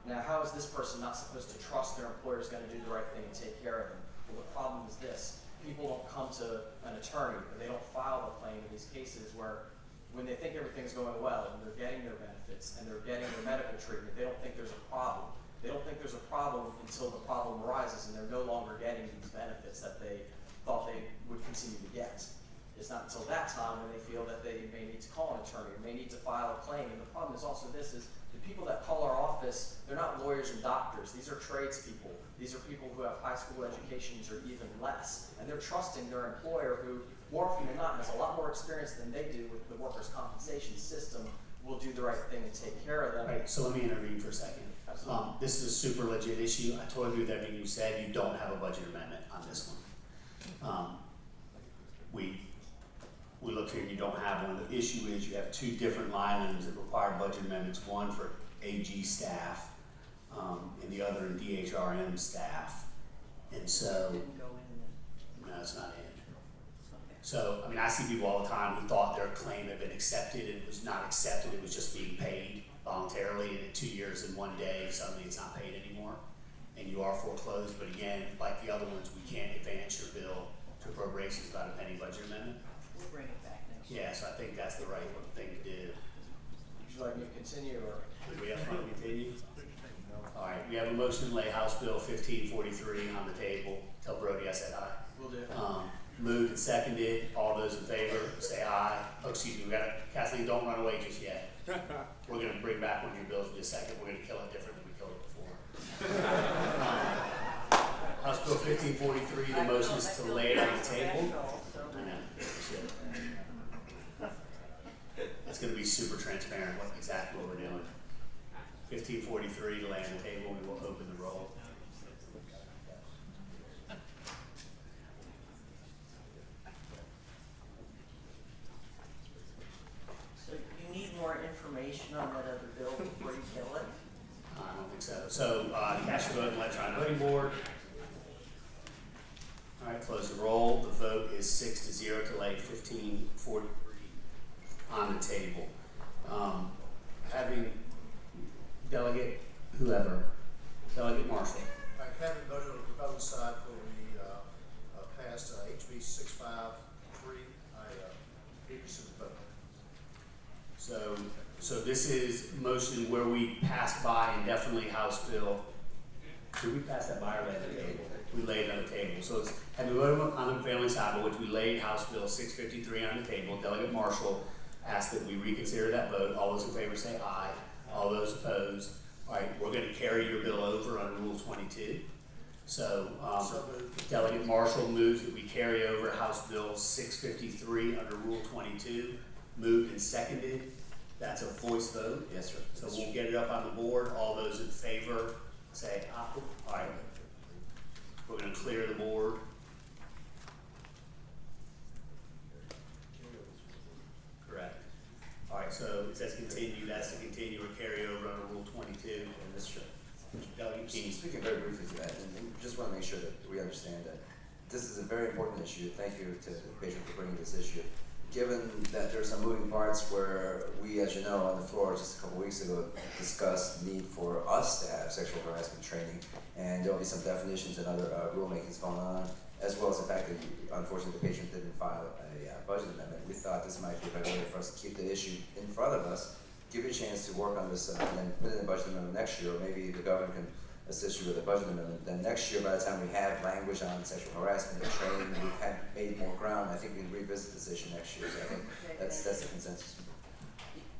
Now, how is this person not supposed to trust their employer is going to do the right thing and take care of them? Well, the problem is this: people don't come to an attorney, or they don't file a claim in these cases where, when they think everything's going well and they're getting their benefits and they're getting their medical treatment, they don't think there's a problem. They don't think there's a problem until the problem arises and they're no longer getting these benefits that they thought they would continue to get. It's not until that time when they feel that they may need to call an attorney or may need to file a claim. And the problem is also this: is the people that call our office, they're not lawyers and doctors. These are tradespeople. These are people who have high school educations or even less. And they're trusting their employer, who more often than not has a lot more experience than they do with the workers' compensation system, will do the right thing and take care of them. Right, so let me intervene for a second. This is a super legit issue. I totally agree with everything you said. You don't have a budget amendment on this one. We looked here and you don't have one. The issue is you have 2 different line items that require budget amendments, one for AG staff and the other in DHRM staff. And so, Didn't go in no, it's not in. So, I mean, I see people all the time who thought their claim had been accepted and it was not accepted, it was just being paid voluntarily, and in 2 years and 1 day, suddenly it's not paid anymore, and you are foreclosed. But again, like the other ones, we can't advance your bill to appropriations without a pending budget amendment. We'll bring it back next year. Yeah, so I think that's the right thing to do. Would you like me to continue, or? Do we have to continue? All right, we have a motion to lay House Bill 1543 on the table. Tell Brody I said aye. Will do. Moved and seconded. All those in favor, say aye. Oh, excuse me, Kathleen, don't run away just yet. We're gonna bring back one of your bills in just a second. We're gonna kill it different than we killed it before. House Bill 1543, the motion is to lay it on the table. I know, it's gonna be super transparent what exactly what we're doing. 1543 to lay on the table. We will open the roll. So you need more information on that other bill before you kill it? I don't think so. So, cast your vote in electronic voting board. All right, close the roll. The vote is 6-0 to lay 1543 on the table. Having Delegate Delegate Marshall. Having voted on the proposed side for the passed HB 653, I rescind the vote. So this is motion where we passed by indefinitely House Bill. Did we pass that by or lay it on the table? We laid it on the table. So it's having voted on the family side, by which we laid House Bill 653 on the table. Delegate Marshall asked that we reconsider that vote. All those in favor say aye. All those opposed. All right, we're going to carry your bill over under Rule 22. So Delegate Marshall moves that we carry over House Bill 653 under Rule 22. Moved and seconded. That's a voice vote. Yes, sir. So we'll get it up on the board. All those in favor say aye. All right. We're going to clear the board. Correct. All right, so it says continue. That's to continue or carry over under Rule 22. And Mr. Chair. Delegate King. Speaking very briefly to that, and just want to make sure that we understand that this is a very important issue. Thank you to the patient for bringing this issue. Given that there are some moving parts where we, as you know, on the floor just a couple weeks ago discussed the need for us to have sexual harassment training, and there will be some definitions and other rulemakings going on, as well as the fact that unfortunately the patient didn't file a budget amendment. We thought this might be a better way for us to keep the issue in front of us, give you a chance to work on this and then put it in the budget amendment next year, or maybe the governor can assist you with a budget amendment. Then next year, by the time we have language on sexual harassment and training, we've had made more ground. I think we can revisit this issue next year. So I think that's the consensus.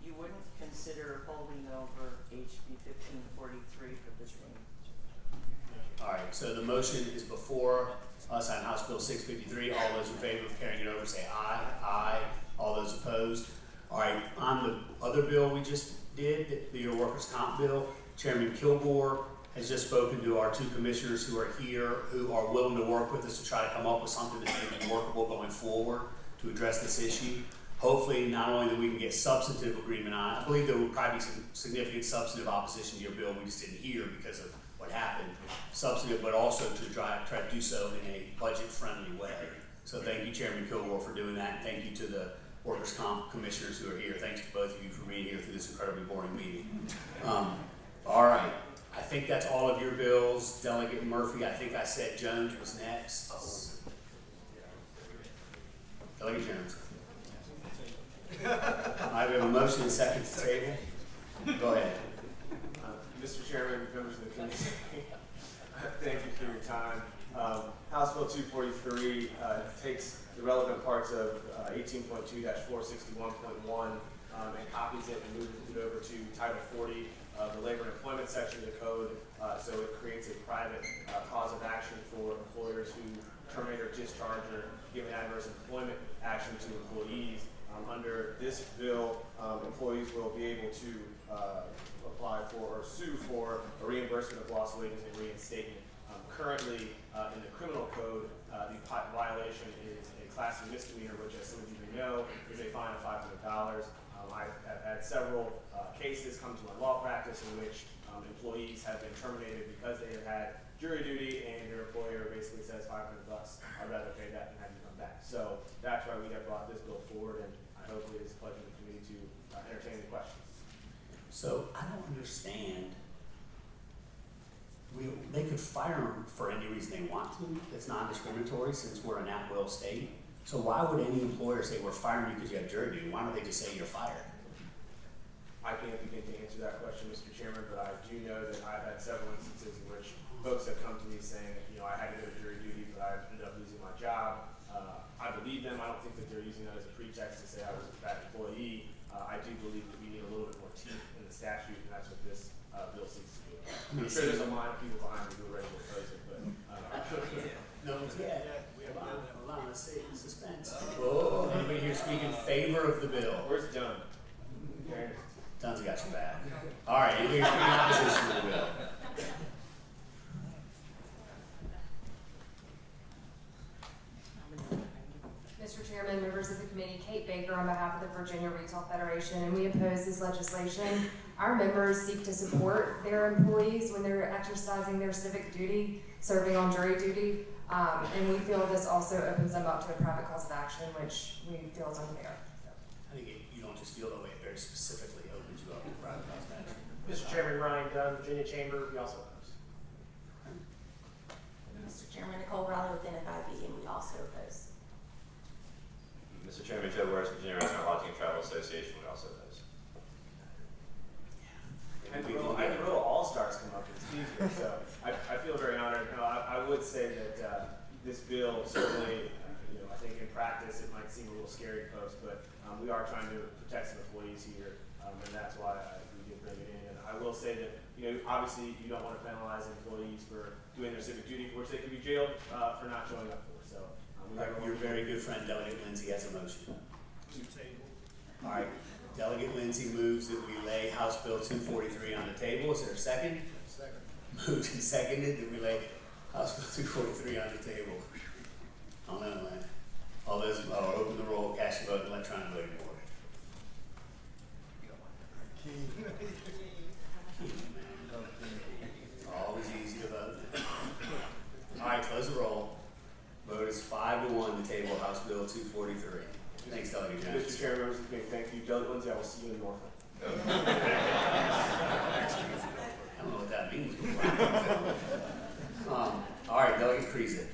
You wouldn't consider holding over HB 1543 for this one? All right, so the motion is before us on House Bill 653. All those in favor of carrying it over say aye. Aye. All those opposed. All right, on the other bill we just did, your workers' comp bill, Chairman Kilgore has just spoken to our two commissioners who are here, who are willing to work with us to try to come up with something that's going to be workable going forward to address this issue. Hopefully, not only that we can get substantive agreement on it, I believe there will probably be some significant substantive opposition to your bill we just didn't hear because of what happened, substantive, but also to try to do so in a budget-friendly way. So thank you, Chairman Kilgore, for doing that, and thank you to the workers' comp commissioners who are here. Thanks to both of you for being here through this incredibly boring meeting. All right. I think that's all of your bills. Delegate Murphy, I think I said Jones was next. Delegate Jones. I have a motion and second to table. Go ahead. Mr. Chairman, members of the committee, thank you for your time. House Bill 243 takes the relevant parts of 18.2.House and copies it and moves it over to Title 40 of the Labor and Employment section of the code. So it creates a private cause of action for employers who terminate or discharge or give an adverse employment action to employees. Under this bill, employees will be able to apply for or sue for a reimbursement of lost wages and reinstatement. Currently, in the criminal code, the violation is a class of misdemeanor, which, as some of you may know, is a fine of $500. I've had several cases come to my law practice in which employees have been terminated because they have had jury duty and their employer basically says $500. I'd rather pay that than have you come back. So that's why we have brought this bill forward, and I hope it is a pleasure to the committee to entertain the questions. So I don't understand. They could fire them for any reason they want to. It's non-discriminatory since we're an at-will state. So why would any employer say we're firing you because you have jury duty? Why don't they just say you're fired? I can't begin to answer that question, Mr. Chairman, but I do know that I've had several instances in which folks have come to me saying that, I had to go to jury duty, but I ended up losing my job. I believe them. I don't think that they're using that as a pretext to say I was a bad employee. I do believe that we need a little bit more teeth in the statute, and that's what this bill seeks to do. I'm sure there's a line of people behind me who are ready to oppose it, but No, yeah. Hold on, let's see. Suspense. Oh, anybody here speak in favor of the bill? Where's John? John's got your back. All right, anybody here speak in opposition to the bill? Mr. Chairman, members of the committee, Kate Baker on behalf of the Virginia Retail Federation, and we oppose this legislation. Our members seek to support their employees when they're exercising their civic duty, serving on jury duty. And we feel this also opens them up to a private cause of action, which we feel is unfair. I think you don't just feel that way, it very specifically opens you up to private cause of action. Mr. Chairman, Ryan Dunn, Virginia Chamber, we also oppose. Mr. Chairman, Nicole Raleigh with NFIB, and we also oppose. Mr. Chairman, Joe West, Virginia Restaurant Lodging and Travel Association would also oppose. I had the real all-stars come up and speak here, so I feel very honored. No, I would say that this bill certainly, I think in practice it might seem a little scary to folks, but we are trying to protect some employees here, and that's why we did bring it in. And I will say that, obviously you don't want to penalize employees for doing their civic duty, which they could be jailed for not showing up for. So Your very good friend Delegate Lindsay has a motion. All right, Delegate Lindsay moves that we lay House Bill 243 on the table. Is there a second? Second. Moved and seconded that we lay House Bill 243 on the table. I don't know, man. All those, open the roll, cast your vote, electronic voting board. Always easy to vote. All right, close the roll. Vote is 5-1 to table House Bill 243. Thanks, Delegate Jones. Mr. Chairman, members of the committee, thank you. Delegate Lindsay, I will see you in Norfolk. I don't know what that means. All right, Delegate Kriesik.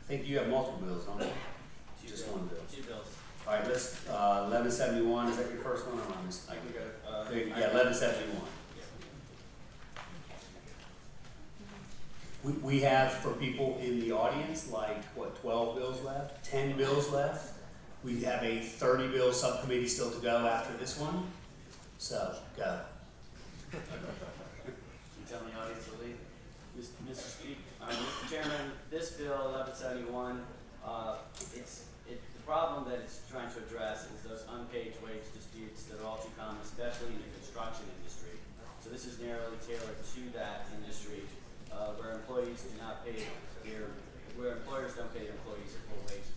I think you have multiple bills, don't you? Just one bill. Two bills. All right, let's, 1171, is that your first one or am I mistaken? I can go. Yeah, 1171. We have, for people in the audience, like, 12 bills left, 10 bills left. We have a 30-bill subcommittee still to go after this one. So, go. You tell the audience to leave. Mr. Chairman, this bill 1171, the problem that it's trying to address is those unpaid wage disputes that are all too common, especially in the construction industry. So this is narrowly tailored to that industry, where employees do not pay where employers don't pay their employees their full wages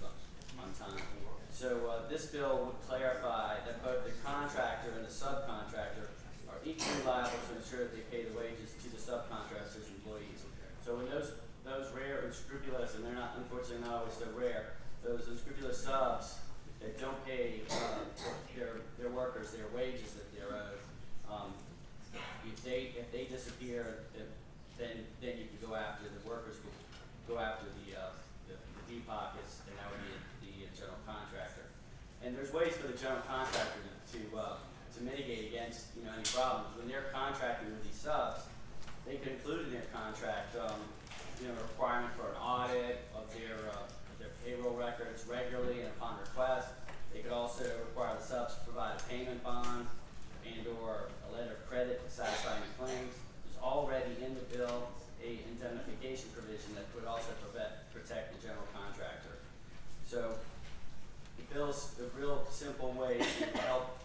on time. So this bill would clarify that both the contractor and the subcontractor are equally liable to ensure that they pay the wages to the subcontractor's employees. So when those rare unscrupulous, and they're not, unfortunately not always so rare, those unscrupulous subs that don't pay their workers their wages that they're owed, if they disappear, then you could go after the workers, could go after the deep pockets, and that would be the general contractor. And there's ways for the general contractor to mitigate against any problems when they're contracting with these subs. They could include in their contract a requirement for an audit of their payroll records regularly and upon request. They could also require the subs to provide a payment bond and/or a letter of credit to satisfy any claims. There's already in the bill a indemnification provision that would also protect the general contractor. So the bill's a real simple way to help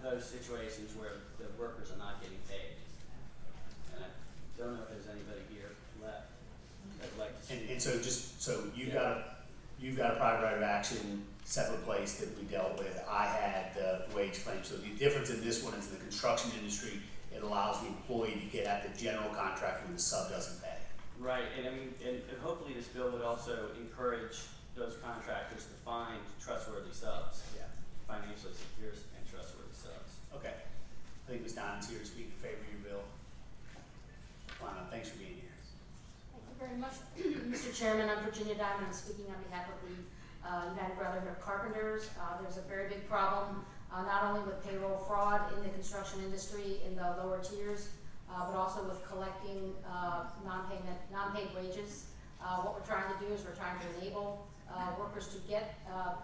those situations where the workers are not getting paid. And I don't know if there's anybody here left that'd like to speak. And so you've got a private right of action separate place that we dealt with. I had the wage claim. So the difference in this one is in the construction industry, it allows the employee to get at the general contractor when the sub doesn't pay. Right, and I mean, and hopefully this bill would also encourage those contractors to find trustworthy subs. Yeah. Financially secure and trustworthy subs. Okay. I think Ms. Donovan's here to speak in favor of your bill. Lana, thanks for being here. Thank you very much, Mr. Chairman. I'm Virginia Diamond. I'm speaking on behalf of the United Brotherhood of Carpenters. There's a very big problem, not only with payroll fraud in the construction industry in the lower tiers, but also with collecting non-paid wages. What we're trying to do is we're trying to enable workers to get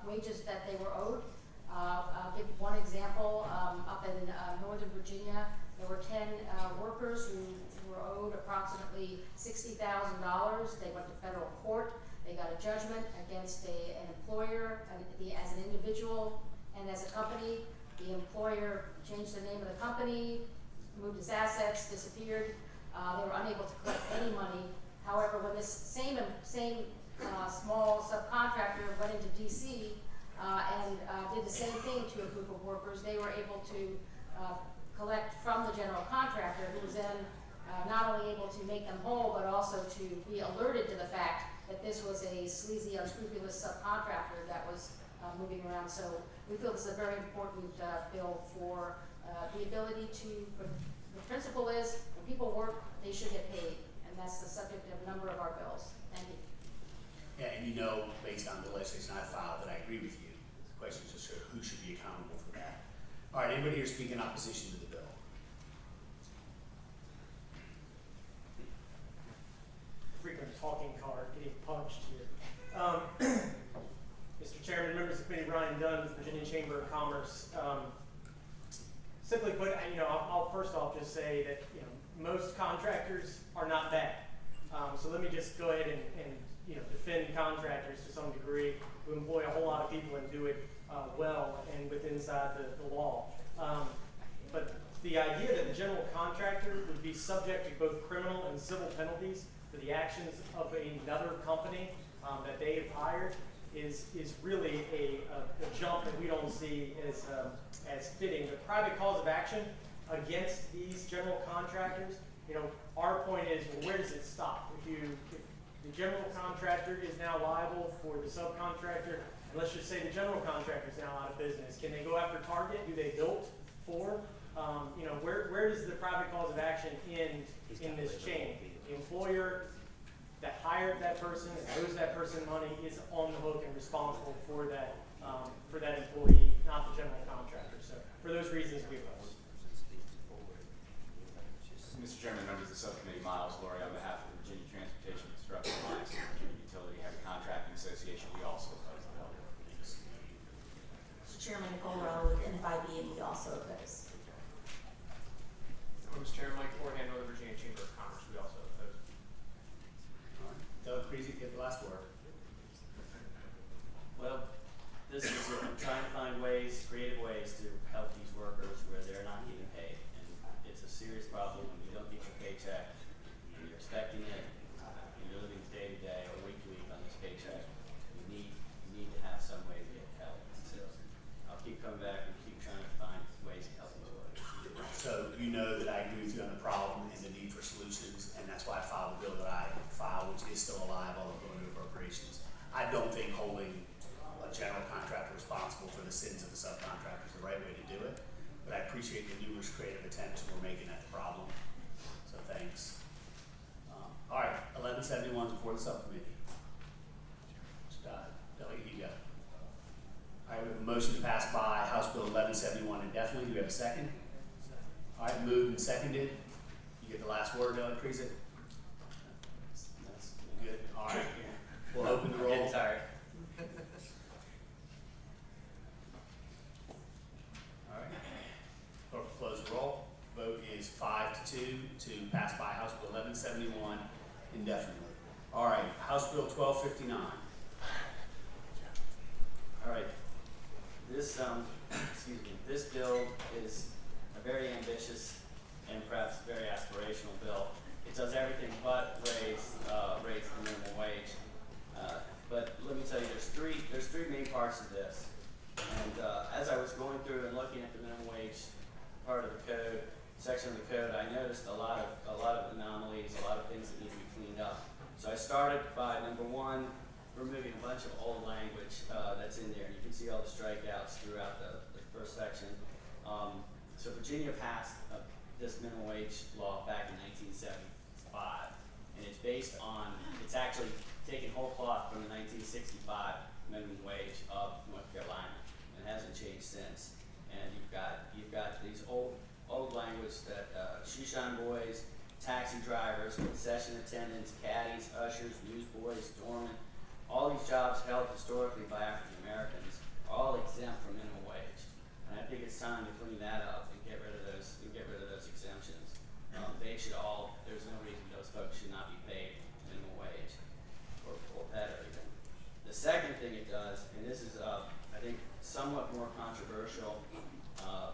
wages that they were owed. I'll give one example. Up in Northern Virginia, there were 10 workers who were owed approximately $60,000. They went to federal court. They got a judgment against an employer as an individual and as a company. The employer changed the name of the company, moved his assets, disappeared. They were unable to collect any money. However, when this same small subcontractor went into DC and did the same thing to a group of workers, they were able to collect from the general contractor, who was then not only able to make them whole, but also to be alerted to the fact that this was a sleazy, unscrupulous subcontractor that was moving around. So we feel this is a very important bill for the ability to, the principle is when people work, they should get paid. And that's the subject of a number of our bills. Thank you. Yeah, and you know, based on the legislation I filed, that I agree with you. The question is just who should be accountable for that. All right, anybody here speak in opposition to the bill? Frequent talking card, getting punched here. Mr. Chairman, members of the committee, Ryan Dunn with Virginia Chamber of Commerce. Simply put, I'll first off just say that most contractors are not bad. So let me just go ahead and defend contractors to some degree who employ a whole lot of people and do it well and inside the law. But the idea that the general contractor would be subject to both criminal and civil penalties for the actions of another company that they have hired is really a jump that we don't see as fitting. The private cause of action against these general contractors, our point is, well, where does it stop? If the general contractor is now liable for the subcontractor, and let's just say the general contractor is now out of business, can they go after Target, who they built for? Where does the private cause of action end in this chain? The employer that hired that person and owes that person money is on the hook and responsible for that employee, not the general contractor. So for those reasons, we oppose. Mr. Chairman, members of the subcommittee, Miles Laurie on behalf of the Virginia Transportation Construction Alliance and Virginia Utility Heavy Contracting Association, we also oppose the bill. Mr. Chairman, Nicole Rowell with NFIB, and we also oppose. Mr. Chairman, Mike Forehand, Northern Virginia Chamber of Commerce, we also oppose. All right, Doug Creasy, get the last word. Well, this is trying to find ways, creative ways to help these workers where they're not getting paid. And it's a serious problem when you don't get your paycheck, and you're expecting it, and you're living day to day or week to week on this paycheck. You need to have some way to get help. So I'll keep coming back and keep trying to find ways to help these workers. So you know that I agree with you on the problem and the need for solutions, and that's why I filed the bill that I filed, which is still alive, although going to appropriations. I don't think holding a general contractor responsible for the sins of the subcontractor is the right way to do it, but I appreciate the numerous creative attempts we're making at the problem, so thanks. All right, 1171 is before the subcommittee. Delegate Hugo. All right, we have a motion to pass by House Bill 1171 indefinitely. Do we have a second? All right, moved and seconded. You get the last word, Delegate Creasy? That's good. All right, we'll open the roll. I'm getting tired. All right. Clerk will close the roll. Vote is 5-2 to pass by House Bill 1171 indefinitely. All right, House Bill 1259. All right. This this bill is a very ambitious and perhaps very aspirational bill. It does everything but raise the minimum wage. But let me tell you, there's three main parts of this. And as I was going through and looking at the minimum wage part of the code, section of the code, I noticed a lot of anomalies, a lot of things that need to be cleaned up. So I started by number one, removing a bunch of old language that's in there. And you can see all the strikeouts throughout the first section. So Virginia passed this minimum wage law back in 1975, and it's actually taken whole cloth from the 1965 minimum wage of North Carolina, and it hasn't changed since. And you've got these old language that shoeshine boys, taxi drivers, concession attendants, caddies, ushers, newsboys, doormen, all these jobs held historically by African Americans are all exempt from minimum wage. And I think it's time to clean that up and get rid of those exemptions. There's no reason those folks should not be paid minimum wage or better even. The second thing it does, and this is I think somewhat more controversial,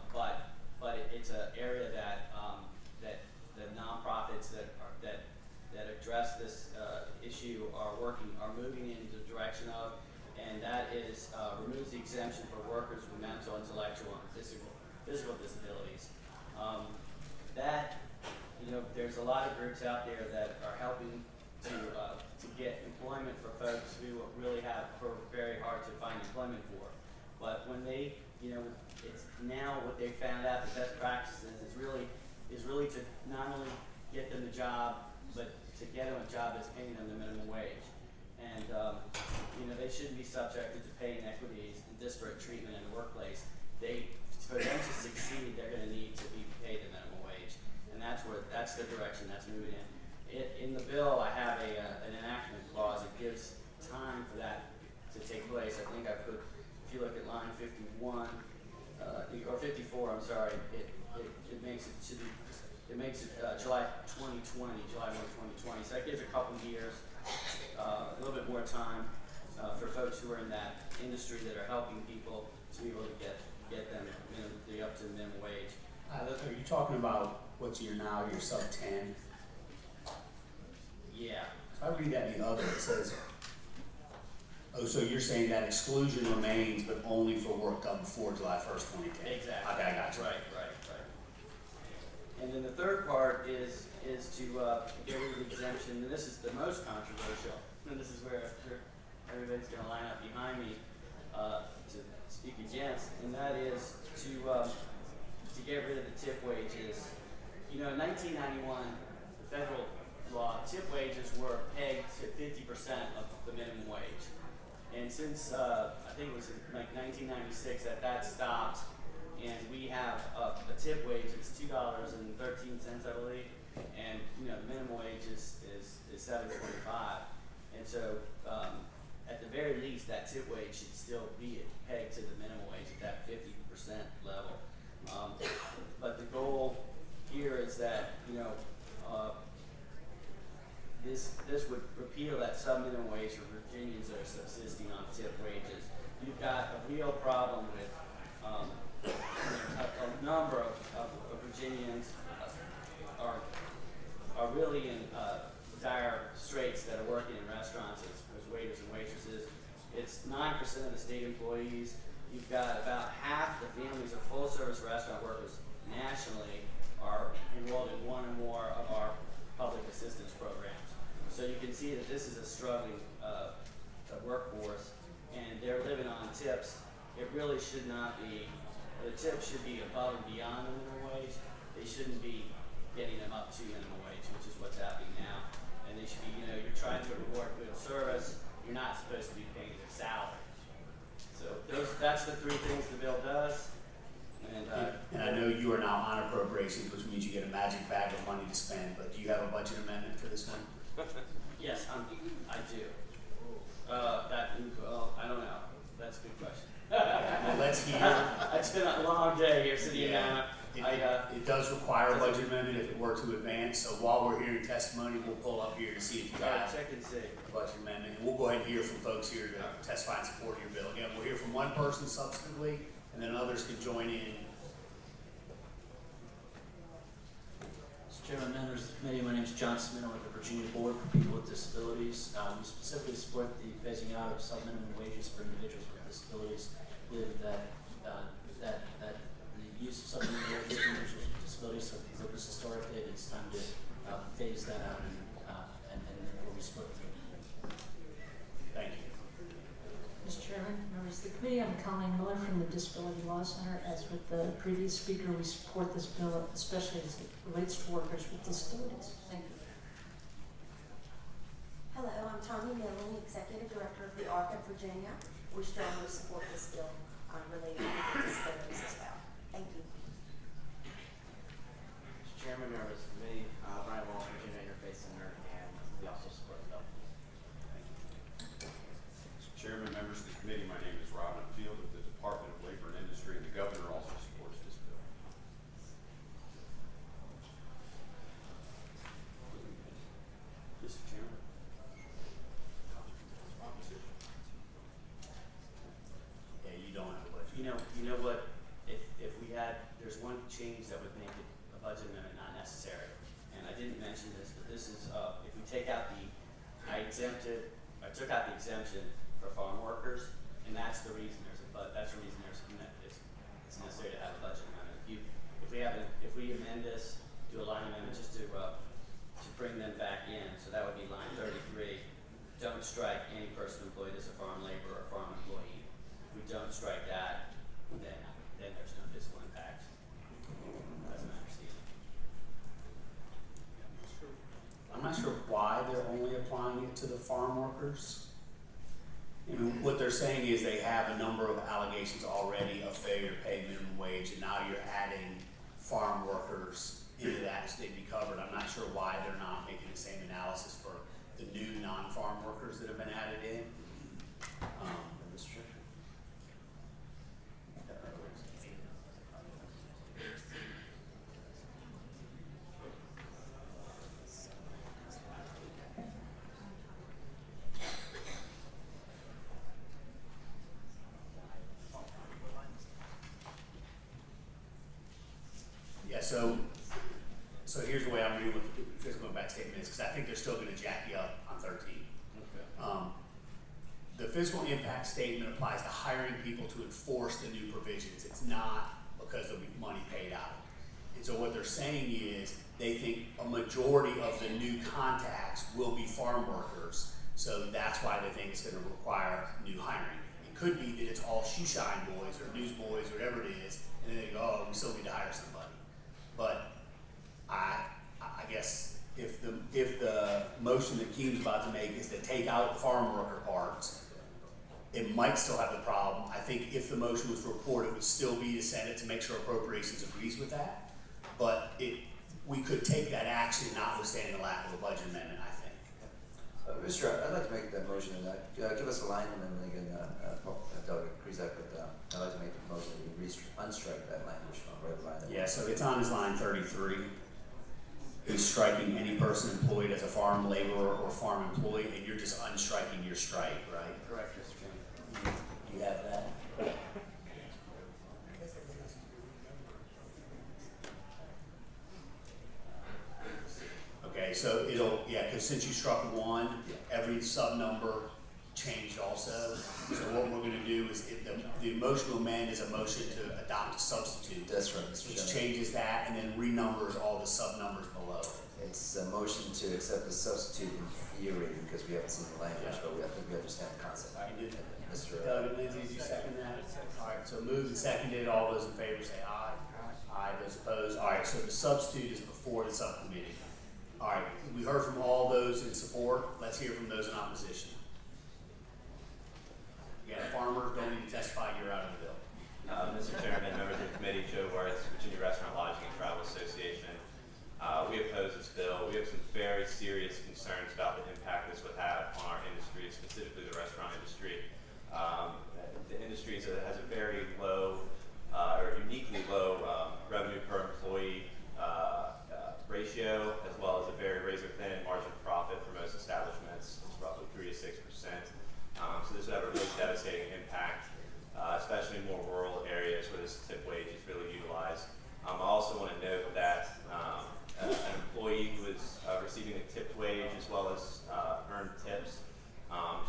but it's an area that the nonprofits that address this issue are moving in the direction of, and that is removes the exemption for workers with mental, intellectual, and physical disabilities. That there's a lot of groups out there that are helping to get employment for folks who really have worked very hard to find employment for. But when they, it's now what they found out, the best practices is really to not only get them the job, but to get them a job that's paying them the minimum wage. And they shouldn't be subjected to pay inequities and disparate treatment in the workplace. For them to succeed, they're going to need to be paid the minimum wage, and that's the direction that's moving in. In the bill, I have an enactment clause that gives time for that to take place. I think I put, if you look at line 51 or 54, I'm sorry, it makes it to July 2020, July 1, 2020. So that gives a couple years, a little bit more time for folks who are in that industry that are helping people to be able to get them up to the minimum wage. Are you talking about what's your sub 10? Yeah. So I read that in the other, it says, oh, so you're saying that exclusion remains, but only for work done before July 1st, 2010? Exactly. Okay, I got you. Right. And then the third part is to get rid of the exemption, and this is the most controversial, and this is where everybody's going to line up behind me to speak against, and that is to get rid of the tip wages. In 1991, the federal law, tip wages were pegged to 50% of the minimum wage. And since, I think it was like 1996 that stopped, and we have a tip wage, it's $2.13, I believe, and the minimum wage is $7.25. And so, at the very least, that tip wage should still be pegged to the minimum wage at that 50% level. But the goal here is that this would repeal that sub-minimum wage for Virginians that are subsisting on tip wages. You've got a real problem with a number of Virginians are really in dire straits that are working in restaurants as waiters and waitresses. It's 9% of the state employees. You've got about half the families of full-service restaurant workers nationally are enrolled in one or more of our public assistance programs. So you can see that this is a struggling workforce, and they're living on tips. It really should not be. The tips should be above and beyond the minimum wage. They shouldn't be getting them up to minimum wage, which is what's happening now. And they should be, you're trying to reward good service. You're not supposed to be paying their salary. So that's the three things the bill does. And I know you are now on appropriations, which means you get a magic bag of money to spend, but do you have a budget amendment for this one? Yes, I do. I don't know. That's a good question. Well, let's hear. It's been a long day here sitting down. It does require a budget amendment if it were to advance, so while we're hearing testimony, we'll pull up here to see if you got check and see. a budget amendment. And we'll go ahead and hear from folks here to testify in support of your bill. Again, we'll hear from one person substantively, and then others can join in. Mr. Chairman, members of the committee, my name is John Smith. I'm with the Virginia Board for People with Disabilities. We specifically support the phasing out of sub-minimum wages for individuals with disabilities. We believe that the use of sub-minimum wages for individuals with disabilities, so for this historic date, it's time to phase that out and therefore we support the Thank you. Mr. Chairman, members of the committee, I'm Colleen Miller from the Disability Law Center. As with the previous speaker, we support this bill, especially as it relates to workers with disabilities. Thank you. Hello, I'm Tanya Millen, Executive Director of the ARC of Virginia. We strongly support this bill related to disabilities as well. Thank you. Mr. Chairman, members of the committee, Brian Wall, Virginia Interfaith Center, and we also support the bill. Mr. Chairman, members of the committee, my name is Robin Field with the Department of Labor and Industry, and the governor also supports this bill. Mr. Chairman. Yeah, you don't have a budget. You know what? If we had, there's one change that would make it a budget amendment not necessary. And I didn't mention this, but this is if we take out I took out the exemption for farm workers, and that's the reason it's necessary to have a budget amendment. If we amend this, do a line amendment just to bring them back in, so that would be line 33. Don't strike any person employed as a farm laborer or farm employee. If we don't strike that, then there's no fiscal impact. That's my understanding. I'm not sure why they're only applying it to the farm workers. You know, what they're saying is they have a number of allegations already of failure to pay minimum wage, and now you're adding farm workers into that so they'd be covered. I'm not sure why they're not making the same analysis for the new non-farm workers that have been added in. Yeah, so here's the way I'm reading with the fiscal impact statement is, because I think they're still gonna jack you up on 13. The fiscal impact statement applies to hiring people to enforce the new provisions. It's not because there'll be money paid out. And so what they're saying is they think a majority of the new contacts will be farm workers, so that's why they think it's gonna require new hiring. It could be that it's all shoe shine boys or newsboys or whatever it is, and then they go, oh, we still need to hire somebody. But I guess if the motion that Keem's about to make is to take out the farm worker parts, it might still have the problem. I think if the motion was to report, it would still be to send it to make sure appropriations agrees with that. But we could take that action notwithstanding the lack of a budget amendment, I think. Mr. I'd like to make that motion and give us a line and then again, Doug agrees that, but I'd like to make the motion that we unstrike that language from red line. Yeah, so it's on his line 33. Who's striking any person employed as a farm laborer or farm employee, and you're just unstriking your strike, right? Correct, Mr. Chairman. You have that? Okay, so because since you struck one, every sub number changed also. So what we're gonna do is, the motion to amend is a motion to adopt a substitute. That's right, Mr. Which Chairman. changes that and then renumbers all the sub numbers below. It's a motion to accept the substitute in theory because we haven't seen the language, but I think we understand the concept. Mr. Doug and Lindsay, do you second that? All right, so moved and seconded. All those in favor say aye. Aye. Those opposed? All right, so the substitute is before the subcommittee. All right, we heard from all those in support. Let's hear from those in opposition. Again, farmers don't need to testify. You're out of the bill. Mr. Chairman, members of the committee, Joe Worth, Virginia Restaurant Lodging and Travel Association. We oppose this bill. We have some very serious concerns about the impact this would have on our industry, specifically the restaurant industry. The industry has a very low, or uniquely low revenue per employee ratio, as well as a very razor-thin margin of profit for most establishments. It's roughly 3 to 6%. So this would have a really devastating impact, especially in more rural areas where this tip wage is really utilized. I also want to note that an employee who is receiving a tipped wage as well as earned tips,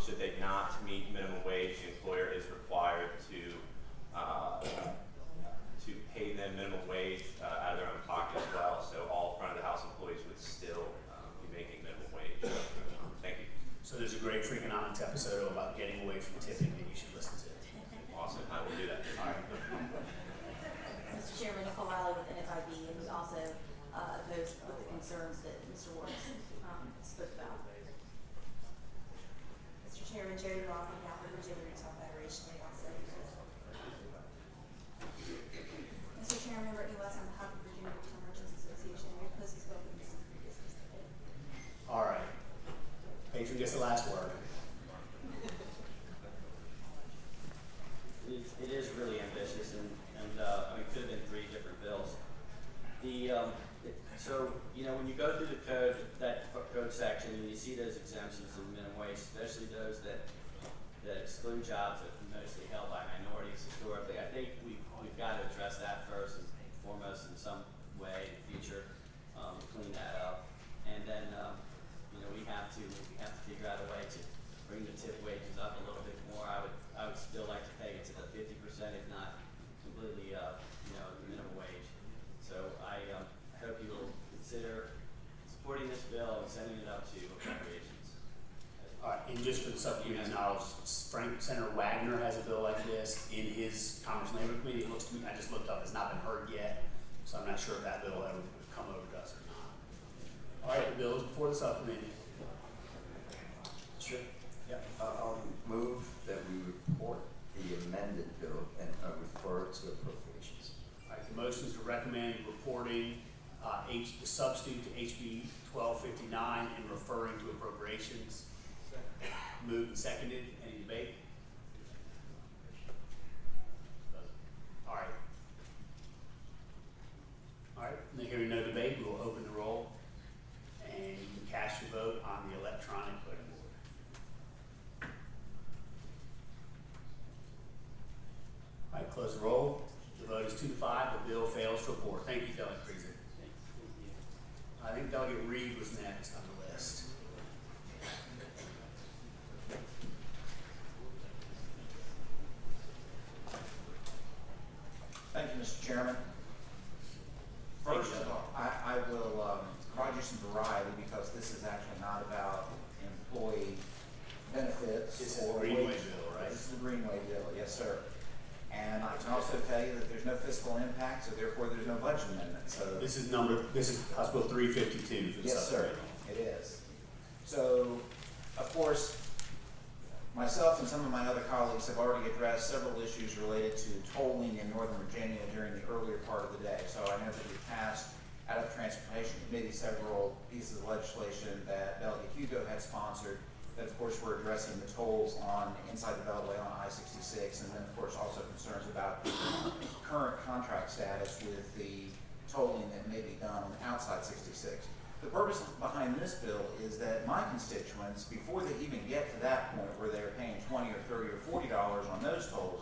should they not meet minimum wage, the employer is required to pay them minimum wage out of their own pocket as well. So all front of the house employees would still be making minimum wage. Thank you. So there's a great Freakonomics episode about getting away from tipping that you should listen to. Awesome, I will do that. All right. Mr. Chairman, Nicole Riley with NFIB, and we also oppose with the concerns that Mr. Warren spoke about. Mr. Chairman, Jerry Roth on behalf of Virginia Retail Federation, we also oppose. Mr. Chairman, Brittany West on behalf of Virginia Retail Merchants Association, we oppose this bill for the reasons previously stated. All right. Patron gets the last word. It is really ambitious, and I mean, it could have been 3 different bills. So, you know, when you go through the code, that code section, and you see those exemptions in minimum wage, especially those that exclude jobs that are mostly held by minorities historically, I think we've got to address that first and foremost in some way in the future, clean that up. And then, you know, we have to figure out a way to bring the tip wages up a little bit more. I would still like to pay it to the 50%, if not completely, you know, the minimum wage. So I hope you will consider supporting this bill and subcommittee's knowledge, Frank Senator Wagner has a bill like this in his Commerce and Labor Committee. It looks to me, I just looked up, it's not been heard yet, so I'm not sure if that bill will ever come over to us or not. All right, the bill is before the subcommittee. Sure. Yeah. I'll move that we report the amended bill and refer to appropriations. All right, the motion is to recommend reporting the substitute to HB 1259 and referring to appropriations. Moved and seconded. Any debate? All right. All right, and hearing no debate, we will open the roll and you can cast your vote on the electronic voting board. All right, close the roll. The vote is 2 to 5. The bill fails to report. Thank you, Delegate Friesen. I think Delegate Reed was next on the list. Thank you, Mr. Chairman. First, I will provide you some variety because this is actually not about employee benefits. This is the Greenway bill, right? This is the Greenway bill, yes, sir. And I can also tell you that there's no fiscal impact, so therefore there's no budget amendment. So This is House Bill 352 for the yes, sir, subcommittee. it is. So, of course, myself and some of my other colleagues have already addressed several issues related to tolling in Northern Virginia during the earlier part of the day. So I know that we passed out of Transportation Committee several pieces of legislation that Delegate Hugo had sponsored that of course we're addressing the tolls on inside the Beltway on I-66, and then of course also concerns about the current contract status with the tolling that may be done on outside 66. The purpose behind this bill is that my constituents, before they even get to that point where they're paying $20 or $30 or $40 on those tolls,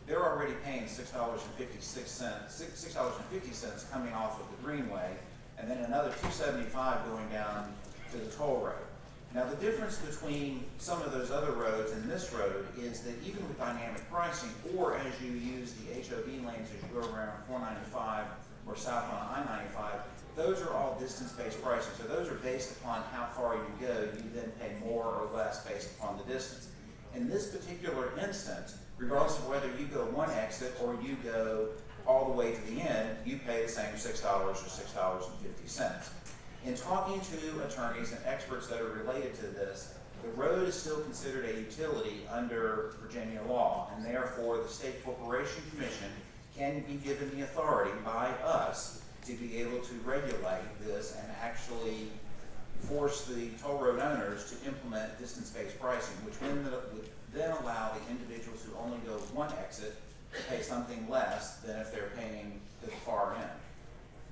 they're already paying $6.50 coming off of the Greenway, and then another $2.75 going down to the toll road. Now the difference between some of those other roads and this road is that even with dynamic pricing, or as you use the HOV lanes as you go around 495 or south on I-95, those are all distance-based pricing. So those are based upon how far you go. You then pay more or less based upon the distance. In this particular instance, regardless of whether you go one exit or you go all the way to the end, you pay the same $6 or $6.50. In talking to attorneys and experts that are related to this, the road is still considered a utility under Virginia law, and therefore the State Corporation Commission can be given the authority by us to be able to regulate this and actually force the toll road owners to implement distance-based pricing, which would then allow the individuals who only go one exit to pay something less than if they're paying to the far end.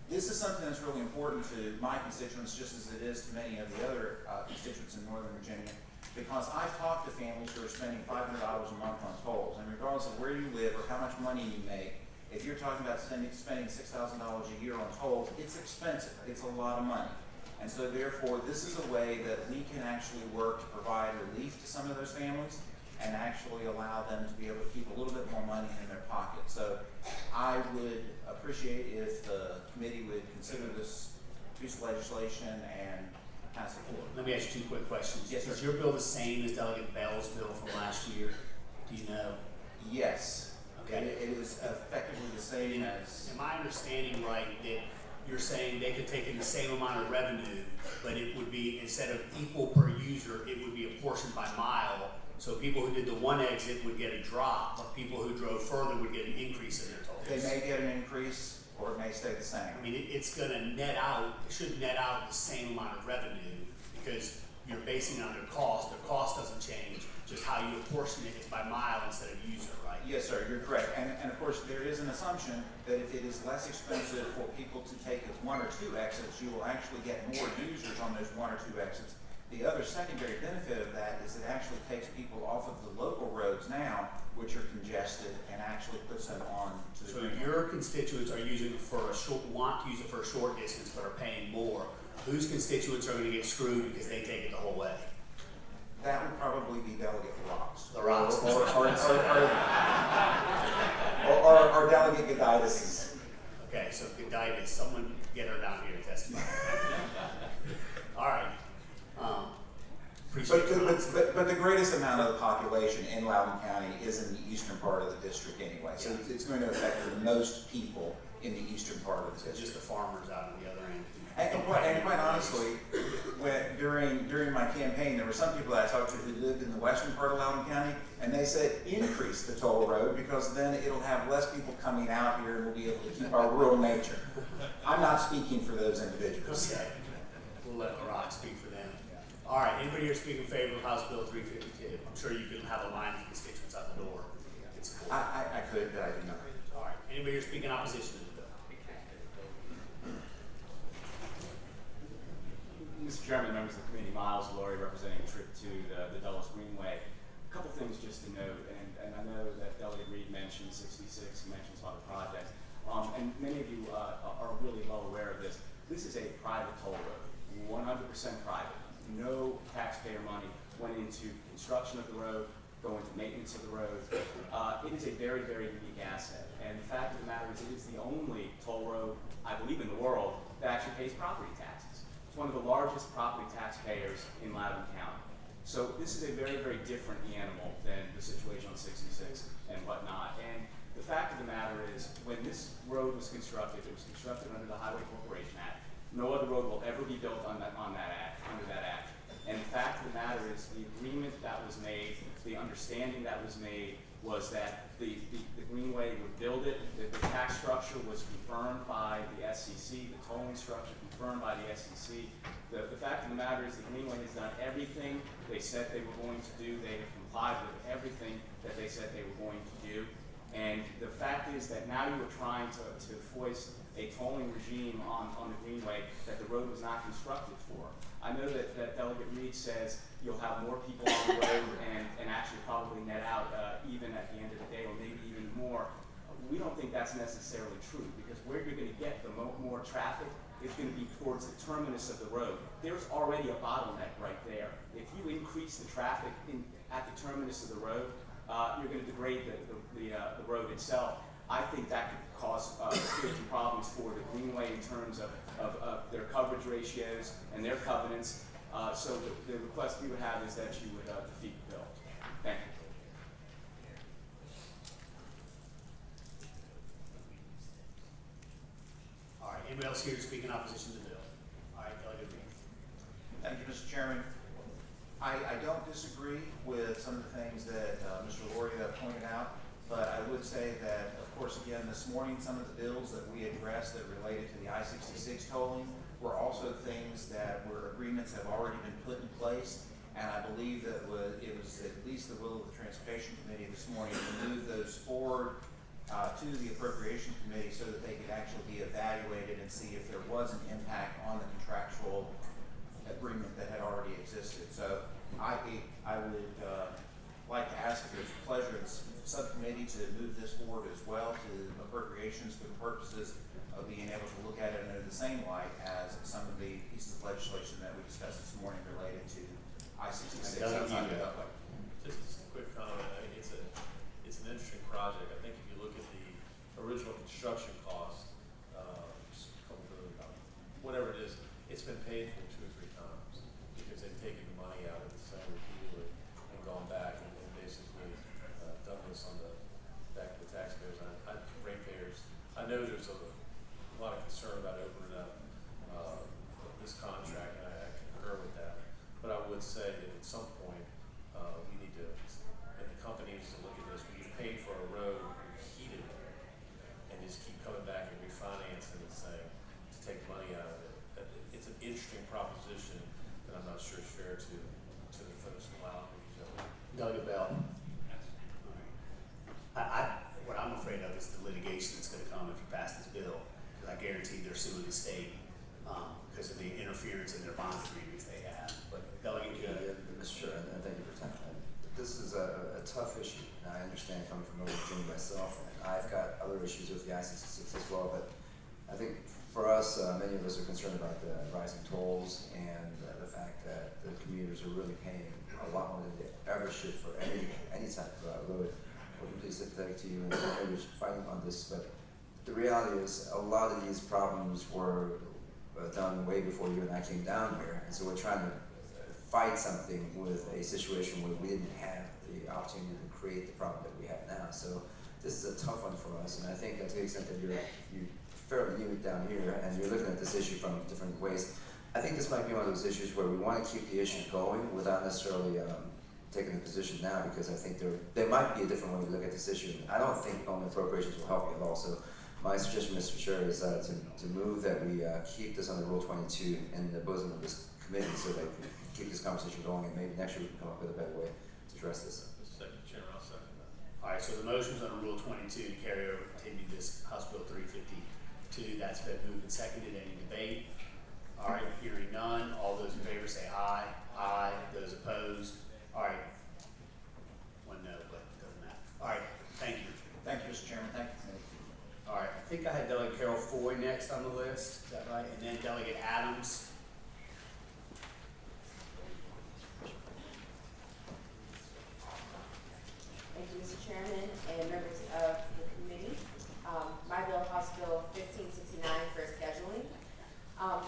This is something that's really important to my constituents, just as it is to many of the other constituents in Northern Virginia, because I've talked to families who are spending $500 a month on tolls, and regardless of where you live or how much money you make, if you're talking about spending $6,000 a year on tolls, it's expensive. It's a lot of money. And so therefore, this is a way that we can actually work to provide relief to some of those families and actually allow them to be able to keep a little bit more money in their pocket. So I would appreciate if the committee would consider this piece of legislation and pass it forward. Let me ask you 2 quick questions. Yes, sir. Is your bill the same as Delegate Bell's bill from last year? Do you know? Yes. Okay. It is effectively the same as... Am I understanding right that you're saying they could take in the same amount of revenue, but it would be, instead of equal per user, it would be apportioned by mile? So people who did the one exit would get a drop, but people who drove further would get an increase in their tolls. They may get an increase, or it may stay the same. I mean, it's going to net out, it should net out the same amount of revenue because you're basing it on their cost. Their cost doesn't change, just how you apportion it is by mile instead of user, right? Yes, sir, you're correct. And of course, there is an assumption that if it is less expensive for people to take 1 or 2 exits, you will actually get more users on those 1 or 2 exits. The other secondary benefit of that is it actually takes people off of the local roads now, which are congested, and actually puts them on to the So green your constituents are using it for a short, want to use it for a short distance, but are paying more. Whose constituents are going to get screwed because they take it the whole way? That would probably be Delegate Rocks. The Rocks. Or Delegate Goditis. Okay, so Goditis, someone get her down here to testify. All right. Appreciate it. But the greatest amount of the population in Loudoun County is in the eastern part of the district anyway, so it's going to affect the most people in the eastern part of the district. Just the farmers out on the other end. And quite honestly, during my campaign, there were some people that I talked to who lived in the western part of Loudoun County, and they said increase the toll road because then it'll have less people coming out here and we'll be able to keep our rural nature. I'm not speaking for those individuals. Okay. We'll let the rock speak for them. All right, anybody here speak in favor of House Bill 352? I'm sure you can have a line of constituents out the door. I could, but I do not. All right, anybody here speak in opposition to the bill? Mr. Chairman, members of the committee, Miles Laurie representing Trip 2, the Dulles Greenway. A couple things just to note, and I know that Delegate Reed mentioned 66, he mentioned some other projects, and many of you are really well aware of this. This is a private toll road, 100% private. No taxpayer money went into construction of the road, going to maintenance of the road. It is a very, very unique asset, and the fact of the matter is it is the only toll road, I believe, in the world that actually pays property taxes. It's one of the largest property taxpayers in Loudoun County. So this is a very, very different animal than the situation on 66 and whatnot. And the fact of the matter is, when this road was constructed, it was constructed under the Highway Corporation Act. No other road will ever be built on that act, under that act. And the fact of the matter is, the agreement that was made, the understanding that was made, was that the Greenway would build it, that the tax structure was confirmed by the SCC, the tolling structure confirmed by the SCC. The fact of the matter is the Greenway has done everything they said they were going to do. They have complied with everything that they said they were going to do. And the fact is that now you are trying to foist a tolling regime on the Greenway that the road was not constructed for. I know that Delegate Reed says you'll have more people on the road and actually probably net out even at the end of the day, or maybe even more. We don't think that's necessarily true, because where you're going to get the more traffic is going to be towards the terminus of the road. There's already a bottleneck right there. If you increase the traffic at the terminus of the road, you're going to degrade the road itself. I think that could cause security problems for the Greenway in terms of their coverage ratios and their covenants. So the request we would have is that you would defeat the bill. Thank you. All right, anybody else here to speak in opposition to the bill? All right, Delegate Reed. Thank you, Mr. Chairman. I don't disagree with some of the things that Mr. Laurie pointed out, but I would say that, of course, again, this morning, some of the bills that we addressed that related to the I-66 tolling were also things that were agreements have already been put in place, and I believe that it was at least the will of the Transportation Committee this morning to move those forward to the Appropriation Committee so that they could actually be evaluated and see if there was an impact on the contractual agreement that had already existed. So I would like to ask if there's pleasure of the subcommittee to move this forward as well to appropriations for the purposes of being able to look at it under the same light as some of the pieces of legislation that we discussed this morning related to I-66 outside the Beltway. Just a quick comment. I mean, it's an interesting project. I think if you look at the original construction cost, just a couple $1 million, whatever it is, it's been paid for 2 or 3 times because they've taken the money out of the same repeatedly and gone back and basically done this on the back of the taxpayers, ratepayers. I know there's a lot of concern about opening up this contract, and I concur with that. But I would say that at some point we need to, and the company needs to look at this. When you paid for a road, you heated it, and just keep coming back and refinancing this thing to take money out of it. It's an interesting proposition that I'm not sure is fair to the folks in Loudoun. Delegate Bell. What I'm afraid of is the litigation that's going to come if you pass this bill, because I guarantee they're suing the state because of the interference in their bond agreements they have. But Delegate Mr. Chair, and thank you for your time. This is a tough issue, and I understand coming from Northern Virginia myself, and I've got other issues with the I-66 as well, but I think for us, many of us are concerned about the rising tolls and the fact that the commuters are really paying a lot more than they ever should for any type of road. We're completely sympathetic to you and we're fighting on this, but the reality is a lot of these problems were done way before you and I came down here, and so we're trying to fight something with a situation where we didn't have the opportunity to create the problem that we have now. So this is a tough one for us, and I think to the extent that you're fairly new down here and you're looking at this issue from different ways, I think this might be one of those issues where we want to keep the issue going without necessarily taking a position now, because I think there might be a different way to look at this issue. And I don't think only appropriations will help you at all. So my suggestion, Mr. Chair, is to move that we keep this under Rule 22 in the bosom of this committee so that we can keep this conversation going, and maybe next year we can come up with a better way to address this. Mr. Chairman, I'll second that. All right, so the motion's under Rule 22 to carry over, continue this House Bill 352. That's been moved and seconded. Any debate? All right, hearing none. All those in favor say aye. Aye. Those opposed? All right. One no, but it doesn't matter. All right, thank you. Thank you, Mr. Chairman. Thank you. All right, I think I had Delegate Carol Foy next on the list. Is that right? And then Delegate Adams. Thank you, Mr. Chairman and members of the committee. My bill, House Bill 1569 for scheduling.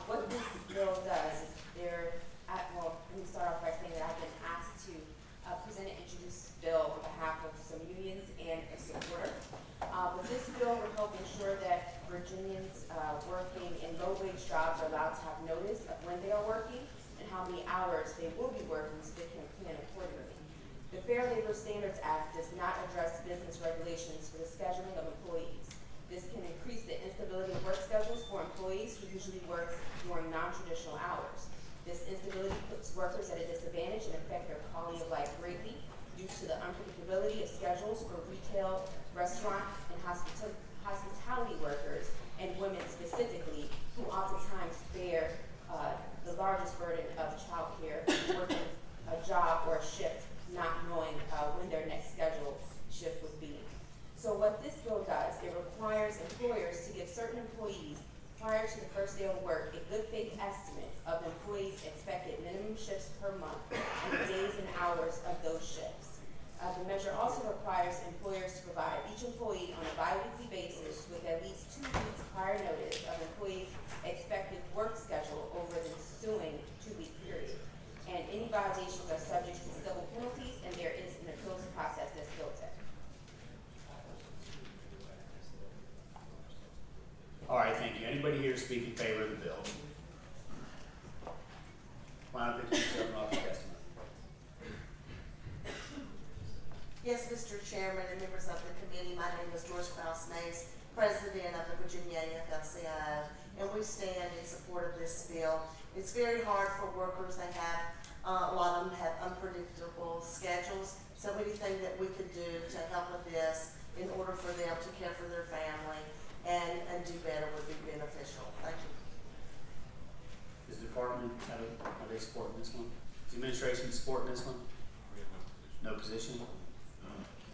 What this bill does is well, let me start off by saying that I've been asked to present and introduce this bill on behalf of some unions and a supporter. But this bill will help ensure that Virginians working in low-wage jobs are allowed to have notice of when they are working and how many hours they will be working so they can plan accordingly. The Fair Labor Standards Act does not address business regulations for the scheduling of employees. This can increase the instability of work schedules for employees who usually work during non-traditional hours. This instability puts workers at a disadvantage and affect their quality of life greatly due to the unpredictability of schedules for retail, restaurant, and hospitality workers, and women specifically, who oftentimes bear the largest burden of childcare, working a job or a shift, not knowing when their next scheduled shift would be. So what this bill does, it requires employers to give certain employees prior to the first day of work a good faith estimate of employees' expected minimum shifts per month and the days and hours of those shifts. The measure also requires employers to provide each employee on a bi-weekly basis with at least 2 weeks prior notice of employees' expected work schedule over the ensuing 2-week period. And any violations are subject to civil penalties, and there is an appeals process that's built in. All right, thank you. Anybody here to speak in favor of the bill? Line up and off your testimony. Yes, Mr. Chairman and members of the committee, my name is Doris Krause-Mays, President of the Virginia AFL-CIO, and we stand in support of this bill. It's very hard for workers. They have, a lot of them have unpredictable schedules, so anything that we could do to help with this in order for them to care for their family and do better would be beneficial. Thank you. Does the department, are they supporting this one? Is the administration supporting this one? No position?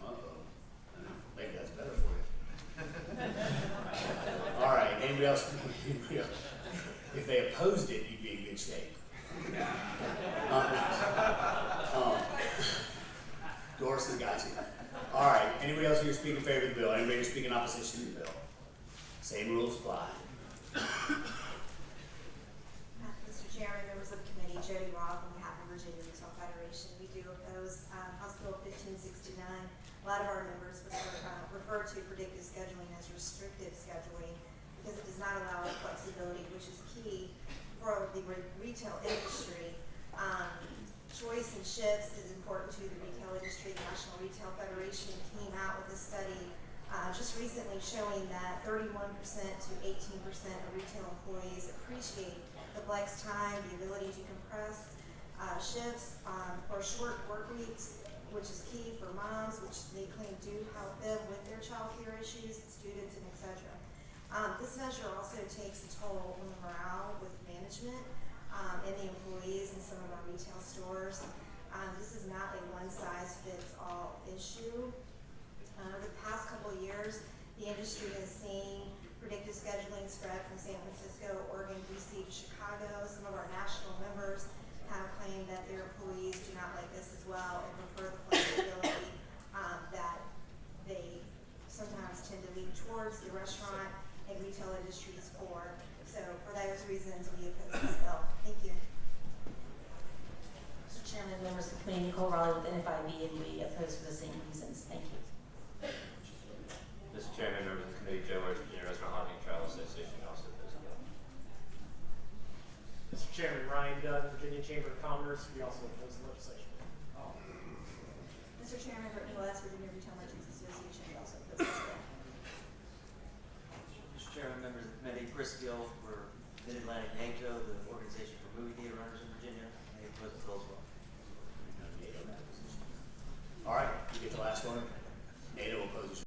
Uh-oh. Maybe that's better for you. All right, anybody else? If they opposed it, you'd be in good shape. Doris has got you. All right, anybody else here speak in favor of the bill? Anybody here speak in opposition to the bill? Same rules apply. Mr. Chairman, members of the committee, Jody Roth on behalf of Virginia Retail Federation. We do oppose House Bill 1569. A lot of our members refer to predictive scheduling as restrictive scheduling because it does not allow flexibility, which is key for the retail industry. Choice in shifts is important to the retail industry. The National Retail Federation came out with a study just recently showing that 31% to 18% of retail employees appreciate the flex time, the ability to compress shifts or short work weeks, which is key for moms, which they claim do help them with their child care issues, students, and etc. This measure also takes a toll on the morale with management and the employees in some of our retail stores. This is not a one-size-fits-all issue. Over the past couple of years, the industry has seen predictive scheduling spread from San Francisco, Oregon, DC to Chicago. Some of our national members have claimed that their employees do not like this as well and prefer the flexibility that they sometimes tend to lean towards the restaurant and retail industries for. So for those reasons, we oppose this bill. Thank you. Chairman, members of the committee, Nicole Raleigh with NFIB, and we oppose for the same reasons. Thank you. Mr. Chairman, members of the committee, Joe West, Virginia Restaurant Lobbying Travel Association, also oppose the bill. Mr. Chairman, Ryan Dunn, Virginia Chamber of Commerce, we also oppose the legislation. Mr. Chairman, Brittany West, Virginia Retail Merchants Association, we also oppose this bill. Mr. Chairman, members of the committee, Chris Gill, we're Mid-Atlantic NATO, the organization for movie theater owners in Virginia, and they oppose the bill as well. All right, you get the last one.